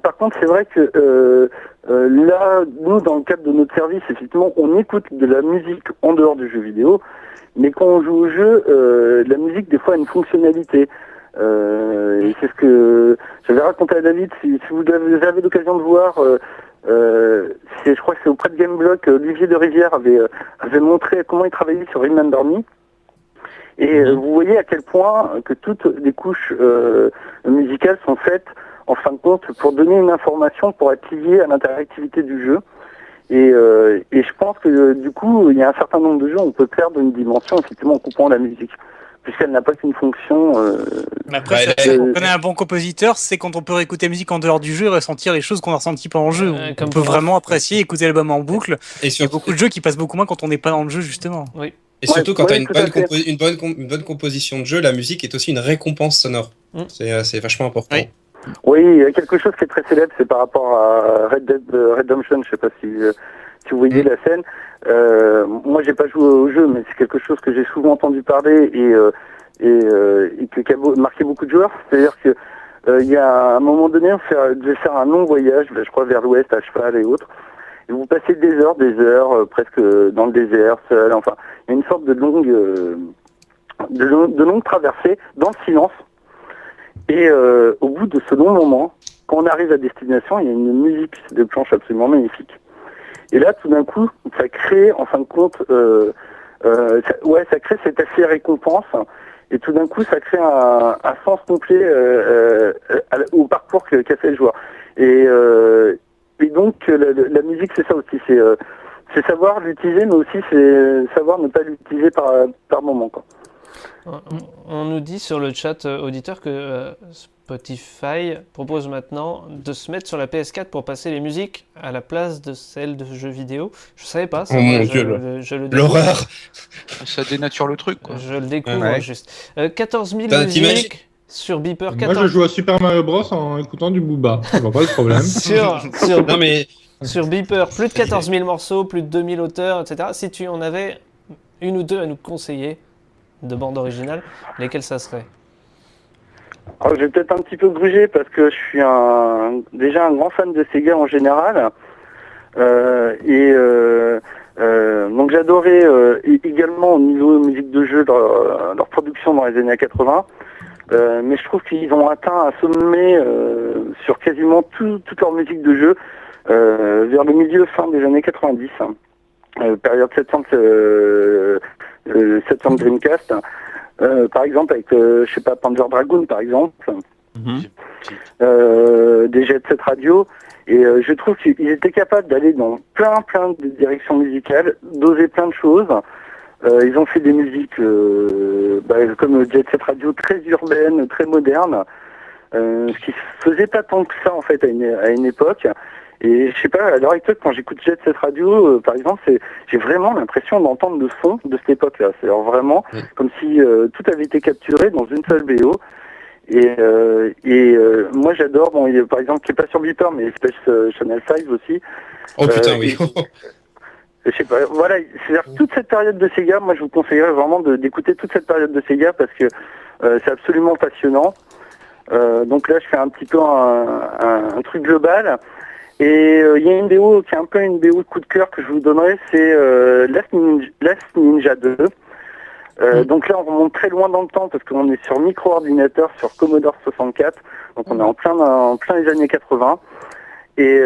Par contre, c'est vrai que là, nous, dans le cadre de notre service, effectivement, on écoute de la musique en dehors du jeu vidéo, mais quand on joue au jeu, la musique, des fois, a une fonctionnalité. Et c'est ce que j'avais raconté à David. Si vous avez l'occasion de voir, je crois que c'est auprès de Gameblock, Olivier de Rivière avait montré comment il travaillait sur Remember Me. Et vous voyez à quel point que toutes les couches musicales sont faites en fin de compte pour donner une information, pour être liées à l'interactivité du jeu. Et je pense que du coup, il y a un certain nombre de jeux où on peut perdre une dimension effectivement en coupant la musique, puisqu'elle n'a pas qu'une fonction. Mais après, Ouais, ça, quand on connaît un bon compositeur, c'est quand on peut réécouter la musique en dehors du jeu et ressentir les choses qu'on a ressenties pendant le jeu. Comme On peut pour- vraiment apprécier, écouter l'album en boucle. et Il y a surtout, beaucoup de jeux qui passent beaucoup moins quand on n'est pas dans le jeu, justement. et surtout Ouais, quand tu as ouais, une tout à fait. une bonne composition de jeu, la musique est aussi une récompense sonore. C'est vachement important. Oui. Oui, il y a quelque chose qui est très célèbre, c'est par rapport à Red Dead Redemption. Je sais pas si vous voyez la scène. Moi, j'ai pas joué au jeu, mais c'est quelque chose que j'ai souvent entendu parler et qui a marqué beaucoup de joueurs. C'est-à-dire que il y a un moment donné, on devait faire un long voyage, je crois vers l'ouest, à cheval et autres. Et vous passez des heures, presque dans le désert, seul. Enfin, il y a une sorte de longue traversée dans le silence. Et au bout de ce long moment, quand on arrive à destination, il y a une musique de planche absolument magnifique. Et là, tout d'un coup, ça crée, en fin de compte, ça crée cet effet récompense. Et tout d'un coup, ça crée un sens complet au parcours qu'a fait le joueur. Et donc, la musique, c'est ça aussi. C'est savoir l'utiliser, mais aussi c'est savoir ne pas l'utiliser par moment, quoi. On nous dit sur le chat auditeur que Spotify propose maintenant de se mettre sur la PS4 pour passer les musiques à la place de celles de jeux vidéo. Je savais pas ça. Oh mon je Dieu, le découvre. L'horreur. Ça dénature le truc, quoi. Je le découvre Ouais. juste. 14 000 T'imagines- musiques sur Beeper. Moi, je joue à Super Mario Bros en écoutant du Booba. Je vois pas le problème. Non mais Sur Beeper, plus de 14 000 morceaux, plus de 2000 auteurs, etc. Si tu en avais une ou deux à nous conseiller de bande originale, lesquelles ça serait? Alors, je vais peut-être un petit peu gruger parce que je suis déjà un grand fan de Sega en général. Donc j'adorais également au niveau musique de jeu leur production dans les années 80. Mais je trouve qu'ils ont atteint un sommet sur quasiment toute leur musique de jeu vers le fin des années 90. Période 700 Dreamcast. Par exemple avec, je sais pas, Panzer Dragoon par exemple, des Jet Set Radio. Et je trouve qu'ils étaient capables d'aller dans plein de directions musicales, d'oser plein de choses. Ils ont fait des musiques comme Jet Set Radio, très urbaines, très modernes, ce qui se faisait pas tant que ça en fait à une époque. Et je sais pas, à l'heure actuelle, quand j'écoute Jet Set Radio, par exemple, j'ai vraiment l'impression d'entendre le son de cette époque-là. C'est alors vraiment comme si tout avait été capturé dans une seule BO. Et moi j'adore, par exemple, qui est pas sur Beeper, mais Space Channel 5 aussi. Oh putain, oui. Je sais pas, voilà, c'est-à-dire toute cette période de Sega, moi je vous conseillerais vraiment d'écouter toute cette période de Sega parce que c'est absolument passionnant. Donc là je fais un petit peu un truc global. Et il y a une BO qui est un peu une BO de coup de cœur que je vous donnerai, c'est Last Ninja 2. Donc là on remonte très loin dans le temps parce qu'on est sur micro-ordinateur, sur Commodore 64, donc on est en plein les années 80. Et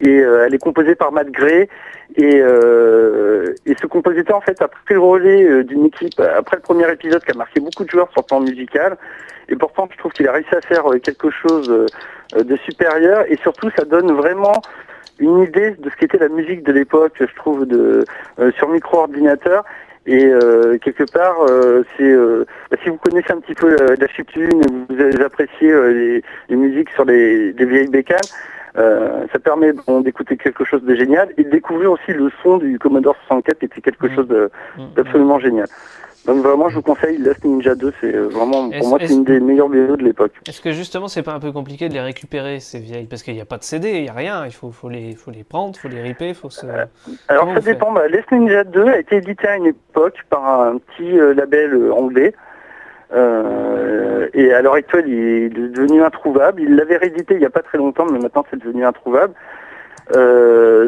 elle est composée par Matt Gray et ce compositeur en fait a pris le relais d'une équipe après le premier épisode qui a marqué beaucoup de joueurs sur le plan musical, et pourtant je trouve qu'il a réussi à faire quelque chose de supérieur, et surtout ça donne vraiment une idée de ce qu'était la musique de l'époque, je trouve, sur micro-ordinateur. Et quelque part, si vous connaissez un petit peu la chiptune, vous appréciez les musiques sur les vieilles bécanes, ça permet d'écouter quelque chose de génial et de découvrir aussi le son du Commodore 64 qui était quelque chose d'absolument génial. Donc vraiment, je vous conseille Last Ninja 2, c'est vraiment, pour moi, c'est une des meilleures vidéos de l'époque. Est-ce que justement, c'est pas un peu compliqué de les récupérer, ces vieilles? Parce qu'il n'y a pas de CD, il n'y a rien, il faut les prendre, il faut les ripper, faut se... Alors ça dépend, Last Ninja 2 a été édité à une époque par un petit label anglais, et à l'heure actuelle, il est devenu introuvable. Il l'avait réédité il n'y a pas très longtemps, mais maintenant c'est devenu introuvable.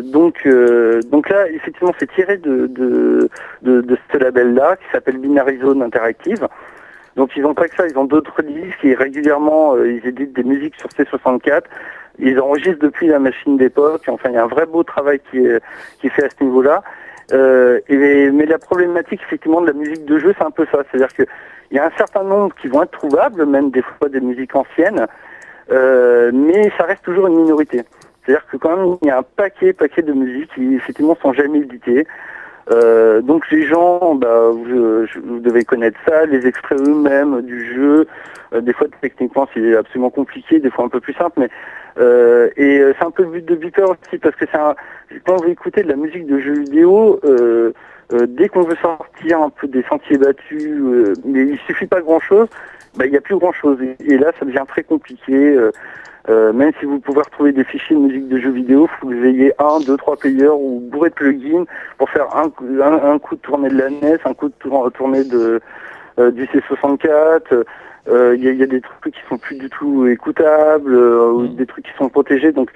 Donc là, effectivement, c'est tiré de ce label-là, qui s'appelle Binary Zone Interactive. Donc ils ont pas que ça, ils ont d'autres disques et régulièrement, ils éditent des musiques sur C64. Ils enregistrent depuis la machine d'époque. Enfin, il y a un vrai beau travail qui est fait à ce niveau-là. Mais la problématique, effectivement, de la musique de jeu, c'est un peu ça. C'est-à-dire que il y a un certain nombre qui vont être trouvables, même des fois des musiques anciennes, mais ça reste toujours une minorité. C'est-à-dire que quand même, il y a un paquet de musiques qui, effectivement, sont jamais éditées. Donc les gens, vous devez connaître ça, les extraits eux-mêmes du jeu. Des fois, techniquement, c'est absolument compliqué, des fois un peu plus simple, mais c'est un peu le but de Beeper aussi, parce que quand vous écoutez de la musique de jeux vidéo, dès qu'on veut sortir un peu des sentiers battus, mais il suffit pas grand-chose, il n'y a plus grand-chose. Et là, ça devient très compliqué. Même si vous pouvez retrouver des fichiers de musique de jeux vidéo, faut que vous ayez 1, 2, 3 players ou bourré de plugins pour faire un coup de tournée de la NES, un coup de tournée du C64. Il y a des trucs qui sont plus du tout écoutables, ou des trucs qui sont protégés. Donc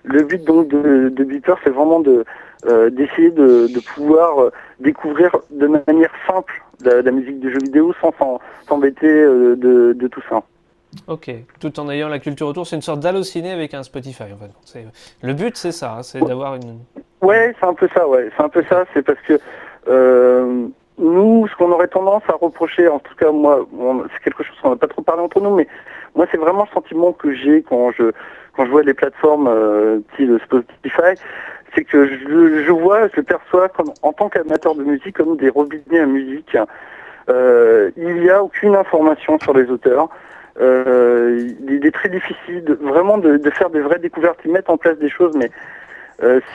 le but donc de Beeper, c'est vraiment d'essayer de pouvoir découvrir de manière simple la musique de jeux vidéo sans s'embêter de tout ça. Ok, tout en ayant la culture autour, c'est une sorte d'halluciné avec un Spotify en fait. Le but c'est ça, c'est d'avoir une... Ouais, c'est un peu ça, c'est parce que nous, ce qu'on aurait tendance à reprocher, en tout cas moi, c'est quelque chose qu'on n'a pas trop parlé entre nous, mais moi c'est vraiment le sentiment que j'ai quand je vois les plateformes type Spotify, c'est que je perçois comme, en tant qu'amateur de musique, comme des robinets à musique. Il n'y a aucune information sur les auteurs. Il est très difficile vraiment de faire des vraies découvertes. Ils mettent en place des choses, mais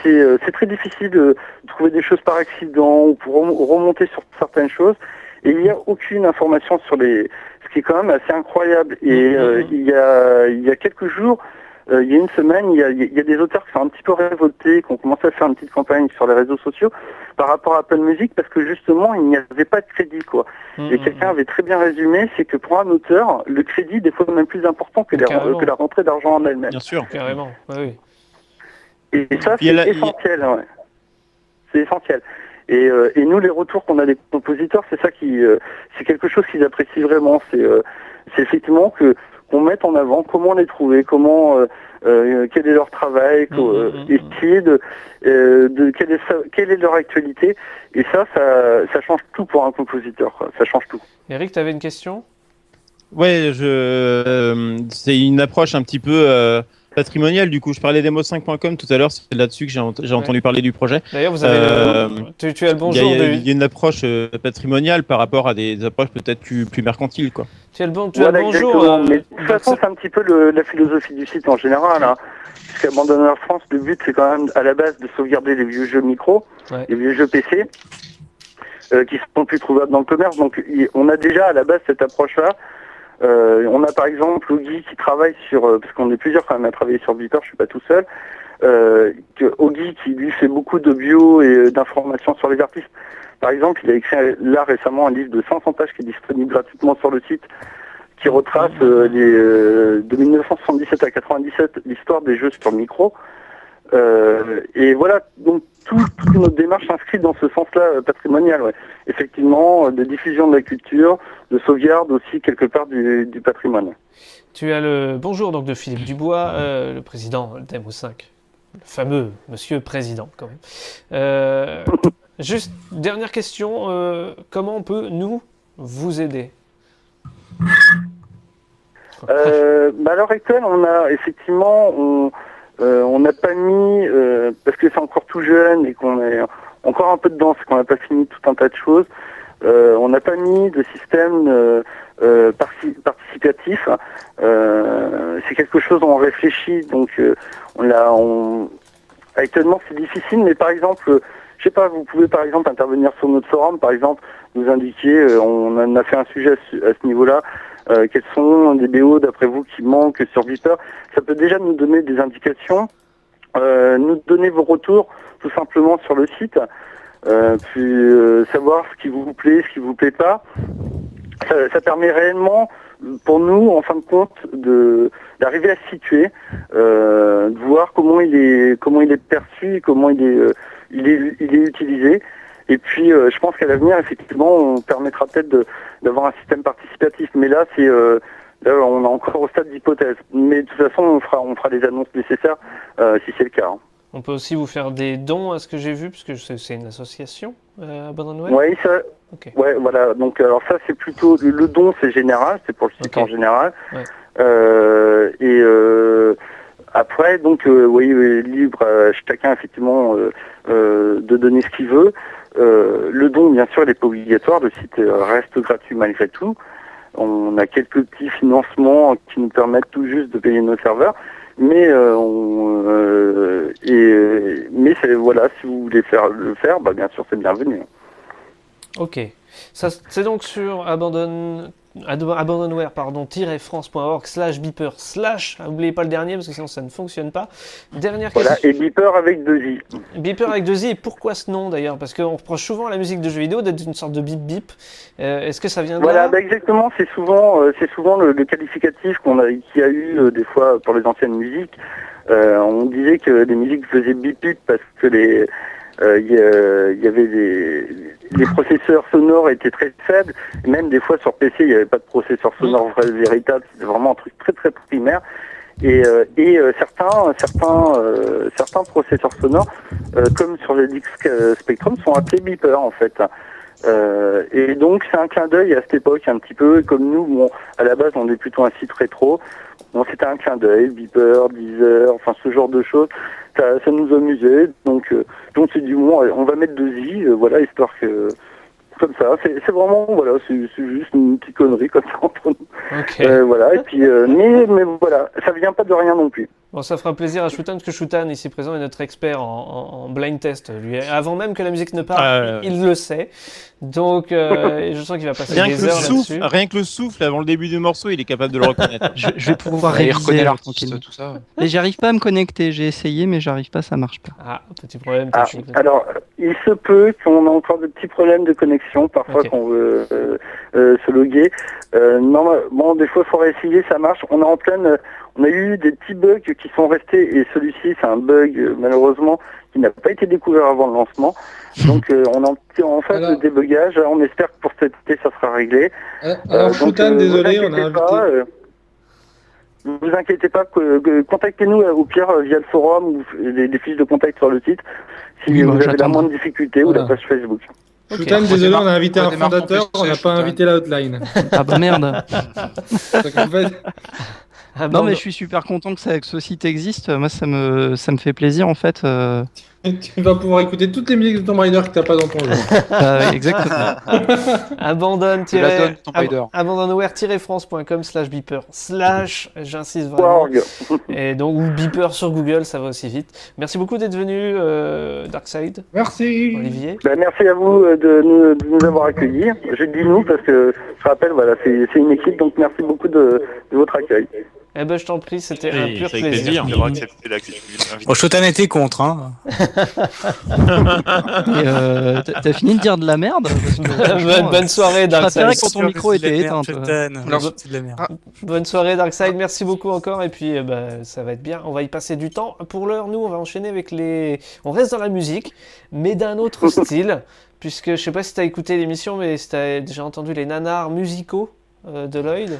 c'est très difficile de trouver des choses par accident ou pour remonter sur certaines choses. Et il n'y a aucune information sur ce qui est quand même assez incroyable. Et il y a quelques jours, il y a une semaine, il y a des auteurs qui sont un petit peu révoltés, qui ont commencé à faire une petite campagne sur les réseaux sociaux par rapport à Apple Music, parce que justement, il n'y avait pas de crédit, quoi. Et quelqu'un avait très bien résumé, c'est que pour un auteur, le crédit, des fois, est même plus important que la rentrée d'argent en elle-même. Bien sûr. Carrément, oui. Et ça, c'est essentiel, ouais. C'est essentiel. Et nous, les retours qu'on a des compositeurs, c'est ça c'est quelque chose qu'ils apprécient vraiment. C'est effectivement qu'on mette en avant comment les trouver, comment quel est leur travail, essayer de quelle est leur actualité. Et ça change tout pour un compositeur, quoi. Ça change tout. Eric, tu avais une question ? Ouais, c'est une approche un petit peu patrimoniale. Du coup, je parlais d'emo5.com tout à l'heure. C'est là-dessus que j'ai entendu parler du projet. D'ailleurs, vous avez tu as le bonjour Il y a une approche patrimoniale par rapport à des approches peut-être plus mercantiles, quoi. Tu as le bonjour. Mais de toute façon, c'est un petit peu la philosophie du site en général. Hein. Puisqu'Abandonware France, le but, c'est quand même à la base de sauvegarder les vieux jeux micro, les vieux jeux PC, qui sont plus trouvables dans le commerce. Donc, on a déjà à la base cette approche-là. On a par exemple Ogi qui travaille sur, parce qu'on est plusieurs quand même à travailler sur Beeper, je suis pas tout seul, Ogi qui lui fait beaucoup de bio et d'informations sur les artistes. Par exemple, il a écrit là récemment un livre de 500 pages qui est disponible gratuitement sur le site, qui retrace de 1977 à 97 l'histoire des jeux sur micro. Et voilà, donc toute notre démarche s'inscrit dans ce sens-là patrimonial. Ouais. Effectivement, de diffusion de la culture, de sauvegarde aussi quelque part du patrimoine. Tu as le bonjour donc de Philippe Dubois, le président d'Emo5, le fameux monsieur président quand même. Juste dernière question, comment on peut nous vous aider ? À l'heure actuelle, on a effectivement on n'a pas mis, parce que c'est encore tout jeune et qu'on est encore un peu dedans, c'est qu'on n'a pas fini tout un tas de choses, on n'a pas mis de système participatif. C'est quelque chose dont on réfléchit, donc actuellement c'est difficile, mais par exemple, je sais pas, vous pouvez par exemple intervenir sur notre forum, par exemple, nous indiquer, on en a fait un sujet à ce niveau-là, quels sont des BO d'après vous qui manquent sur Beeper. Ça peut déjà nous donner des indications, nous donner vos retours tout simplement sur le site, puis savoir ce qui vous plaît, ce qui vous plaît pas. Ça permet réellement pour nous, en fin de compte, d'arriver à se situer, de voir comment il est perçu, comment il est utilisé. Et puis, je pense qu'à l'avenir, effectivement, on permettra peut-être d'avoir un système participatif. Mais là, là, on est encore au stade d'hypothèse. Mais de toute façon, on fera les annonces nécessaires si c'est le cas. Hein. On peut aussi vous faire des dons, à ce que j'ai vu, puisque c'est une association, Abandonware. Oui, ça. Okay. Ouais, voilà. Donc, alors ça, c'est plutôt le don, c'est général, c'est pour le site en général. Ouais. Après, donc, libre à chacun effectivement de donner ce qu'il veut. Le don, bien sûr, il n'est pas obligatoire. Le site reste gratuit malgré tout. On a quelques petits financements qui nous permettent tout juste de payer nos serveurs. Mais voilà, si vous voulez le faire, bah, bien sûr, c'est bienvenu. Ok. Ça, c'est donc sur abandonware-france.org/beeper/ n'oubliez pas le dernier parce que sinon ça ne fonctionne pas. Dernière question. Voilà, et Beeper avec 2 i. Beeper avec 2 i, et pourquoi ce nom d'ailleurs ? Parce qu'on reproche souvent à la musique de jeux vidéo d'être une sorte de bip bip. Est-ce que ça vient de là ? Bah exactement, c'est souvent le qualificatif qu'il y a eu des fois pour les anciennes musiques. On disait que les musiques faisaient bip bip parce que il y avait les processeurs sonores étaient très faibles, même des fois sur PC il n'y avait pas de processeur sonore véritable, c'était vraiment un truc très très primaire. Et certains processeurs sonores, comme sur les disques Spectrum, sont appelés beeper en fait. Et donc c'est un clin d'œil à cette époque un petit peu, comme nous, bon, à la base on est plutôt un site rétro, bon, c'était un clin d'œil, Beeper, Deezer, enfin ce genre de choses, ça nous amusait, donc on s'est dit bon, on va mettre 2 i, voilà, histoire que comme ça, c'est vraiment, voilà, c'est juste une petite connerie comme ça entre nous. Okay. Voilà, et puis, mais voilà, ça vient pas de rien non plus. Bon, ça fera plaisir à Shoutan, parce que Shoutan, ici présent, est notre expert en blind test. Lui, avant même que la musique ne parle, il le sait. Donc, je sens qu'il va passer des heures là-dessus. Rien que le souffle, avant le début du morceau, il est capable de le reconnaître. je vais pouvoir réviser tranquillement. Tout ça. Mais j'arrive pas à me connecter. J'ai essayé, mais j'arrive pas, ça marche pas. Ah, petit problème. Alors, il se peut qu'on ait encore de petits problèmes de connexion, parfois qu'on veut se loguer. Bon, des fois, il faut réessayer, ça marche. On a eu des petits bugs qui sont restés, et celui-ci, c'est un bug, malheureusement, qui n'a pas été découvert avant le lancement. Donc, on est en phase de débugage. On espère que pour cet été, ça sera réglé. Alors, Shoutan, désolé, on a invité... Ne vous inquiétez pas, contactez-nous au pire via le forum ou des fiches de contact sur le site si Oui, vous moi, avez la j'attends. moindre difficulté ou la Voilà. page Facebook. Shoutan, désolé, on a invité un redémarre ton fondateur, PC, on n'a pas Shoutan. invité la hotline. Ah bah merde. Donc, en fait, Ah, Non bon, mais je suis super content que ce site existe. Moi ça me fait plaisir en fait. tu vas pouvoir écouter toutes les musiques de Tomb Raider que t'as pas dans ton jeu. Exactement. Tu la donnes, Tomb Raider. abandonware-france.com/beeper j'insiste vraiment. Org. Et donc ou beeper sur Google, ça va aussi vite. Merci beaucoup d'être venu, Darkside, Merci. Olivier. Merci à vous de nous avoir accueillis. Je dis nous parce que je rappelle, voilà, c'est une équipe, donc merci beaucoup de votre accueil. Eh ben je t'en prie, c'était un Et pur c'est avec plaisir. D'avoir accepté l'invitation. Bon, Shotan était contre, hein. Et, t'as fini de dire de la merde parce que, franchement, Bonne soirée, je préférais Darkside. quand ton micro était éteint. toi. C'est de la merde. Bonne soirée Darkside, merci beaucoup encore et puis ça va être bien, on va y passer du temps. Pour l'heure, nous on va enchaîner avec les... On reste dans la musique, mais d'un autre style, puisque je sais pas si t'as écouté l'émission, mais si t'as déjà entendu les nanars musicaux de Lloyd.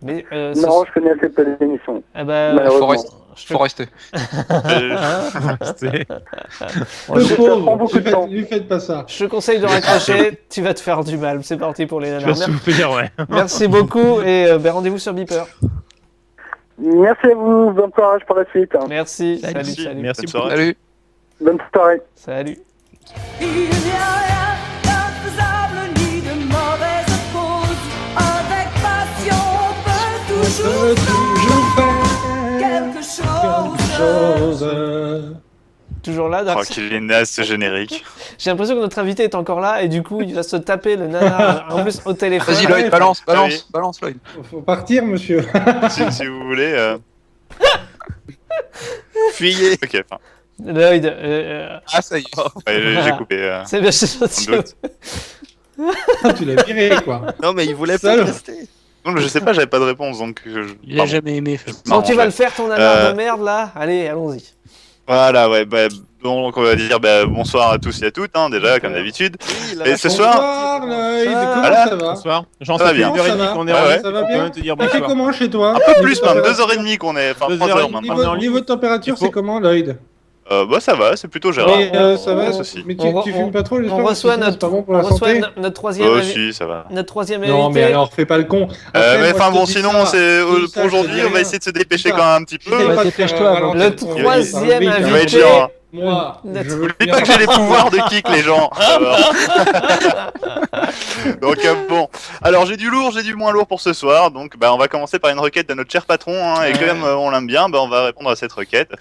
Mais, Non, je connais assez peu l'émission. Ah bah, Malheureusement. Faut rester. Le pauvre, prend beaucoup de temps. lui faites pas ça. je te conseille de raccrocher, tu vas te faire du mal. C'est parti pour les Tu vas nanars. souffrir, ouais. Merci beaucoup et rendez-vous sur Beeper. Merci à vous, bon courage pour la suite. Merci, Salut. salut. Merci Bonne soirée. Salut. Bonne soirée. Salut. Il n'y a rien d'infaisable ni de mauvaise cause. Avec passion, on peut toujours faire quelque chose. Toujours là, Oh, Darkside. qu'il est naze ce générique. J'ai l'impression que notre invité est encore là et du coup il va se taper le nanar en plus au téléphone. Vas-y, Lloyd, balance, Ah oui. balance, Lloyd. Faut partir, monsieur. si vous voulez. Fuyez. Ok, enfin. Lloyd, Ah, ça y est. Ouais, j'ai coupé. c'est bien, c'est gentil. Sans doute. Tu l'as viré, quoi. Non, mais il voulait pas rester. Non, mais je sais pas, j'avais pas de réponse donc. Il a jamais aimé. Bon, tu vas le faire ton nanar Euh, de merde là. Allez, allons-y. Voilà, ouais, donc on va dire bonsoir à tous et à toutes, hein, déjà, comme d'habitude. Et ce soir, Bonsoir, Lloyd. Comment Voilà. ça va? Bonsoir. Jean, Ça va ça fait bien. une heure et demie Ça va. qu'on est Ouais, en ouais. live, Ça va on peut bien. même te dire Il fait bonsoir. comment chez toi? un peu plus Niveau même, température- 2h30 qu'on est, enfin 2 3 heures. heures maintenant. On est en ligne. Niveau de température, Il faut- c'est comment, Lloyd? Bah ça va, c'est plutôt gérable. Et, ça va? Pas de souci. Mais On tu re- fumes pas trop, j'espère, On parce que reçoit sinon, c'est pas bon pour on la reçoit santé. notre troisième Oh invi- si, ça va. notre troisième Non, mais invité. alors, fais pas le con. Mais Après, moi, enfin je te bon, dis sinon, ça, c'est je te dis pour ça, je te aujourd'hui, dis on va rien. essayer de se dépêcher Ça. quand même un petit peu. Essaye Ouais, pas de dépêche-toi, faire, avant. Le ralentir ton- troisième Il va être invité. chiant. Moi, Notre- je veux N'oublie pas que j'ai les pouvoirs de kick, les gens. Donc bon, alors j'ai du lourd, j'ai du moins lourd pour ce soir. Donc on va commencer par une requête de notre cher patron, hein, et comme on l'aime bien, on va répondre à cette requête.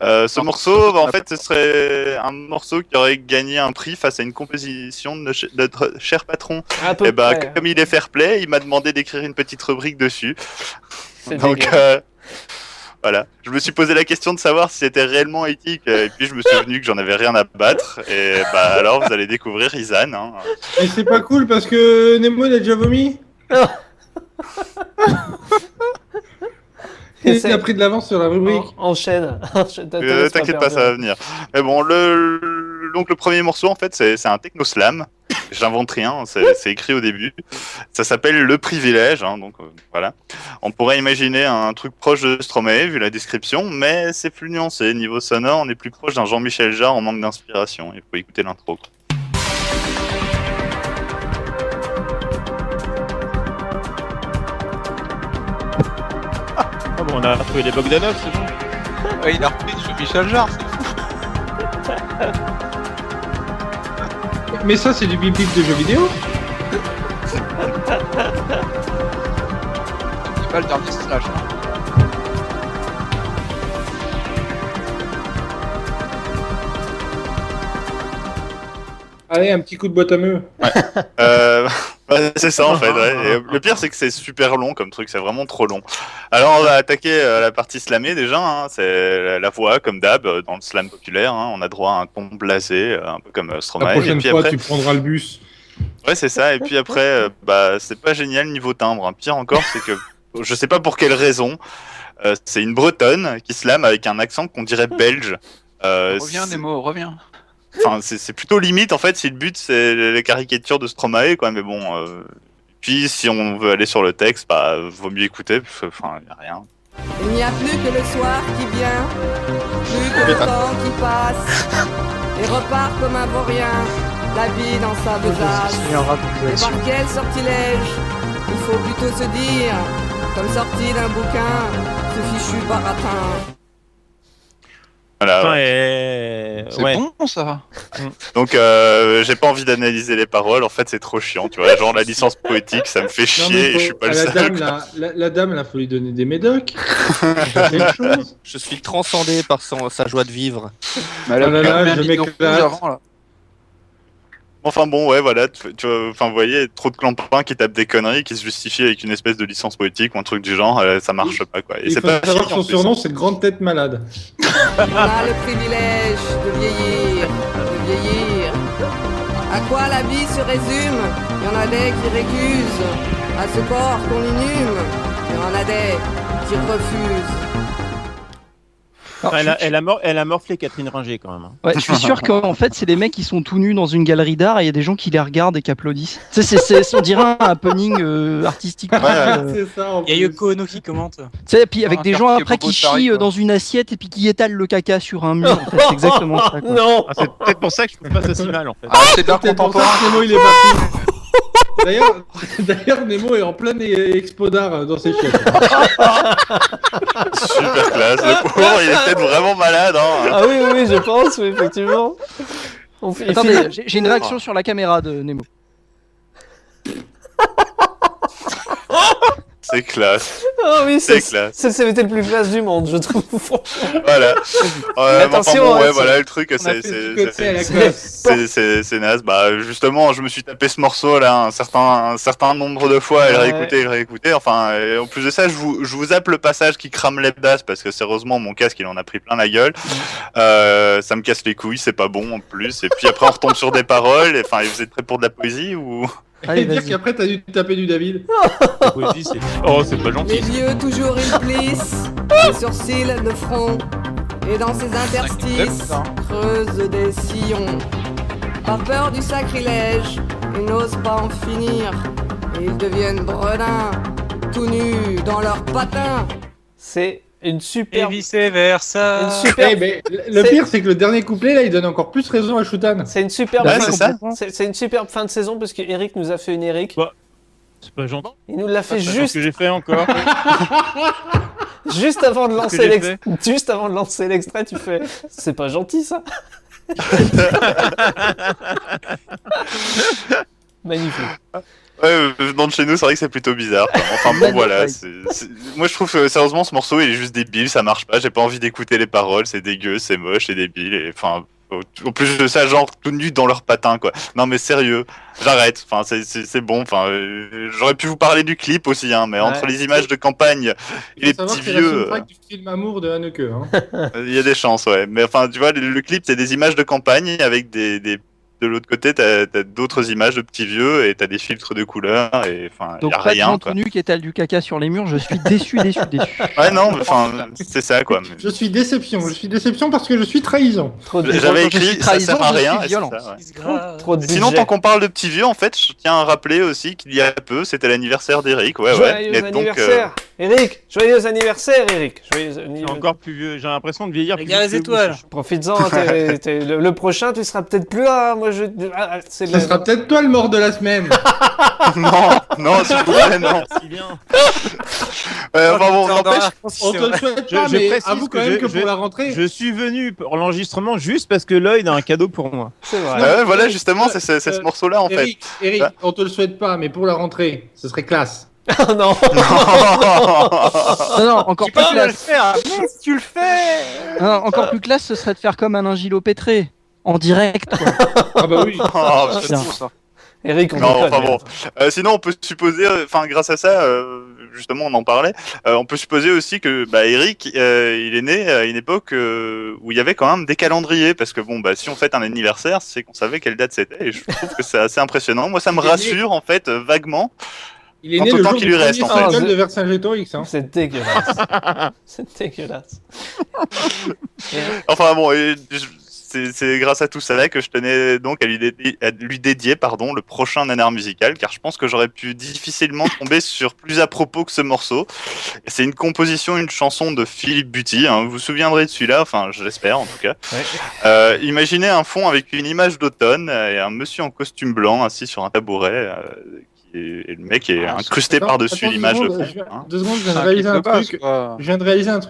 Ce morceau, en fait, ce serait un morceau qui aurait gagné un prix face à une composition de notre cher patron. À peu Et près. comme il est fair play, il m'a demandé d'écrire une petite rubrique dessus. C'est Donc dégueu. voilà, je me suis posé la question de savoir si c'était réellement éthique, et puis je me suis souvenu que j'en avais rien à battre, et alors vous allez découvrir Izan. Hein. Et c'est pas cool parce que Nemo il a déjà vomi. Il Essaye. a pris de l'avance sur la rubrique. Enchaîne. Enchaîne, te laisse T'inquiète pas, perdre. ça va venir. Mais bon, donc le premier morceau, en fait, c'est un techno slam. J'invente rien, c'est écrit au début. Ça s'appelle Le Privilège, hein, donc voilà. On pourrait imaginer un truc proche de Stromae, vu la description, mais c'est plus nuancé. Niveau sonore, on est plus proche d'un Jean-Michel Jarre en manque d'inspiration. Il faut écouter l'intro. Ah bon, on a retrouvé les Bogdanov, c'est bon. Ouais, il a repris sur Michel Jarre. Mais ça, c'est du bip bip de jeux vidéo. C'est pas le dernier slash. Hein. Allez, un petit coup de boîte à meux. C'est ça en fait. Ouais. Et le pire c'est que c'est super long comme truc, c'est vraiment trop long. Alors on va attaquer la partie slamée déjà. Hein. C'est la voix comme d'hab dans le slam populaire. Hein. On a droit à un ton blasé, un peu comme Stromae. La Et prochaine puis fois, après, tu prendras le bus. ouais c'est ça. Et puis après, c'est pas génial niveau timbre. Hein. Pire encore, c'est que je sais pas pour quelle raison, c'est une bretonne qui slame avec un accent qu'on dirait belge. Reviens, Nemo, reviens. Enfin, c'est plutôt limite en fait si le but c'est la caricature de Stromae quoi, mais bon. Puis si on veut aller sur le texte, vaut mieux écouter, enfin y a rien. Il n'y a plus que le soir qui vient, plus que le temps qui passe, et repart comme un vaurien, la vie dans sa besace. Et par quel sortilège il faut plutôt se dire, comme sorti d'un bouquin, ce fichu baratin. Voilà. Putain, ouais. C'est ouais. bon ça. Donc j'ai pas envie d'analyser les paroles, en fait c'est trop chiant, tu vois, genre la licence poétique ça me fait Non, chier mais et je suis pas le la seul. dame, quoi. la dame, là, faut lui donner des médocs. Quelque chose. Je suis transcendé par sa joie de vivre. Mais elle a Oh là quand là, même je mis non m'éclate. plus avant là. Enfin bon, ouais, voilà, tu vois, enfin vous voyez, trop de clampins qui tapent des conneries, qui se justifient avec une espèce de licence poétique ou un truc du genre, ça marche pas quoi. Et Il c'est faut pas savoir fini, que en son plus. surnom, c'est Grande Tête Malade. On a le privilège de vieillir, de vieillir. À quoi la vie se résume? Il y en a des qui récusent à ce corps qu'on inhume. Il y en a des qui refusent. Alors, Elle a morflé Catherine Ringer quand même. hein. Ouais, je suis sûr qu'en fait, c'est des mecs qui sont tout nus dans une galerie d'art et il y a des gens qui les regardent et qui applaudissent. Tu sais, on dirait un happening artistique. C'est ça, en Il y a plus. Yoko Ono qui commente. Tu sais, puis avec Un des faire gens qui est après Bobo qui de Paris, chient quoi. dans une assiette et puis qui étalent le caca sur un mur. En fait, c'est exactement ça. Quoi. Non. Ah, c'est peut-être pour ça que je trouve pas ça si mal en fait. Ah, c'est de l'art Peut-être pour ça contemporain. que Nemo, il est parti. D'ailleurs, Nemo est en plein expo d'art dans ses chiottes. Super classe, le pauvre il est peut-être vraiment malade hein. Ah oui, oui, oui, je pense, oui, effectivement. Il Attendez, finit- j'ai une réaction sur la caméra de Nemo. C'est classe, Ah oui, c'est c'est classe. le CVT le plus classe du monde, je trouve. Voilà. Mais Attention, enfin bon, ouais, hein, voilà le truc, On a fait c'est du côté à la classe. c'est naze. Bah justement, je me suis tapé ce morceau là un certain nombre de fois, et le Ouais. réécouter. Enfin, et en plus de ça, je vous zappe le passage qui crame les basses parce que sérieusement, mon casque il en a pris plein la gueule. Ça me casse les couilles, c'est pas bon en plus. Et puis après, on retombe sur des paroles. Enfin, vous êtes prêts pour de la poésie ou? Allez, Et dire vas-y. qu'après, t'as dû te taper du David. La poésie, c'est. Oh, c'est pas Les gentil. yeux toujours ils plissent, les sourcils le front, et dans ses interstices creusent des sillons. Par peur du sacrilège, ils n'osent pas en finir, et ils deviennent bredins, tout nus dans leurs patins. C'est une Et super. vice versa. Une super. Eh, mais le C'est- pire, c'est que le dernier couplet, là, il donne encore plus raison à Shutan. C'est une superbe. Ouais, fin- c'est ça. C'est une superbe fin de saison parce que Eric nous a fait une Eric. Bah, C'est pas gentil. Il nous l'a fait C'est ce juste, que j'ai fait encore. juste avant de lancer j'ai l'extrait. Juste avant de lancer l'extrait, tu fais. C'est pas gentil ça. Magnifique. Ouais, venant de chez nous, c'est vrai que c'est plutôt bizarre. quoi. Enfin bon, voilà. Moi, je trouve que sérieusement, ce morceau, il est juste débile, ça marche pas. J'ai pas envie d'écouter les paroles, c'est dégueu, c'est moche, c'est débile. Et enfin, en plus de ça, genre tout nus dans leurs patins, quoi. Non, mais sérieux, j'arrête. Enfin, c'est bon. Enfin, j'aurais pu vous parler du clip aussi, hein, mais entre Ouais. les images de campagne et les Faut savoir petits que c'est la vieux, soundtrack du film Amour de Haneke. Hein. il y a des chances, ouais. Mais enfin, tu vois, le clip, c'est des images de campagne avec des de l'autre côté, t'as d'autres images de petits vieux et t'as des filtres de couleurs et enfin, Donc y a pas de rien, gens quoi. tout nus qui étalent du caca sur les murs, je suis déçu. Ouais, non, mais enfin, c'est ça, quoi. mais- Je suis déception. Je suis déception parce que je suis trahison. Trop de J'avais Quand je suis écrit, ça trahison, sert à je suis rien. et c'est violent. ça, ouais. Trop de Sinon, budget. tant qu'on parle de petits vieux, en fait, je tiens à rappeler aussi qu'il y a peu, c'était l'anniversaire d'Eric. Ouais, ouais. Joyeux Et donc, anniversaire, Eric. Joyeux anniversaire, Eric. Joyeux Je suis anniversaire. encore plus vieux. J'ai l'impression de vieillir. Regarde plus les vite que vous, étoiles. c'est Profites-en. Le prochain, tu seras peut-être plus là. Moi, je. Ah, c'est Ce le- sera peut-être toi le mort de la semaine. non, s'il vous plaît, non. si bien. Enfin bon, n'empêche, On te le souhaite Je- pas, je mais précise avoue quand que même que je- pour la rentrée. Je suis venu pour l'enregistrement juste parce que Lloyd a un cadeau pour moi. C'est vrai. ouais, voilà, justement, c'est ce morceau-là, en fait. Eric, Ah. on te le souhaite pas, mais pour la rentrée, ce serait classe. Oh non. Non, encore plus classe. faire. Mais si tu le fais. Non, encore plus classe, ce serait de faire comme un Angelo Pétré. En direct, quoi. Ah bah oui. Oh, Bien. putain. Eric, on Non, déconne, enfin bon. merde. Sinon, on peut supposer, enfin, grâce à ça, justement, on en parlait, on peut supposer aussi que bah, Eric, il est né à une époque où il y avait quand même des calendriers, parce que bon, bah, si on fête un anniversaire, c'est qu'on savait quelle date c'était, et je trouve que c'est assez impressionnant. Moi, ça me Il est né- rassure, en fait, vaguement. Il est Quant né au le temps jour qui du lui reste, premier en fait. single de Vercingétorix. Hein. C'est dégueulasse. C'est dégueulasse. Enfin bon, c'est grâce à tout ça que je tenais donc à lui dédier le prochain nanar musical, car je pense que j'aurais pu difficilement tomber sur plus à propos que ce morceau. C'est une composition, une chanson de Philippe Buty, hein. Vous vous souviendrez de celui-là, enfin je l'espère en tout cas. Ouais. Imaginez un fond avec une image d'automne et un monsieur en costume blanc assis sur un tabouret. Et le mec est incrusté par-dessus l'image de fond. Deux secondes, je viens de réaliser un truc.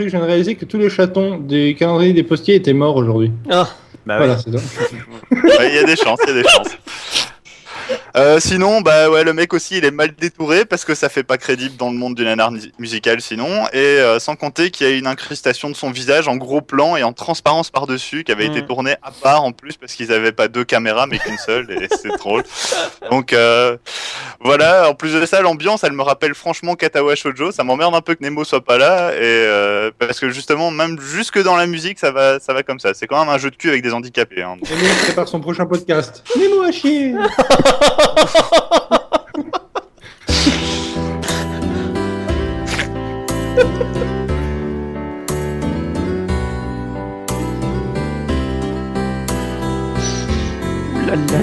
Je viens de réaliser que tous les chatons des calendriers des postiers étaient morts aujourd'hui. Ah, bah voilà, ouais. c'est donc. Il y a des chances, sinon, le mec aussi, il est mal détouré parce que ça fait pas crédible dans le monde du nanar musical sinon, et sans compter qu'il y a une incrustation de son visage en gros plan et en transparence par-dessus qui avait été tournée à part en plus parce qu'ils avaient pas 2 caméras mais qu'une seule et c'est drôle. Donc voilà, en plus de ça, l'ambiance, elle me rappelle franchement Katawa Shoujo. Ça m'emmerde un peu que Nemo soit pas là et parce que justement, même jusque dans la musique, ça va comme ça. C'est quand même un jeu de cul avec des handicapés. Hein. Et Nemo prépare son prochain podcast. Nemo à chier.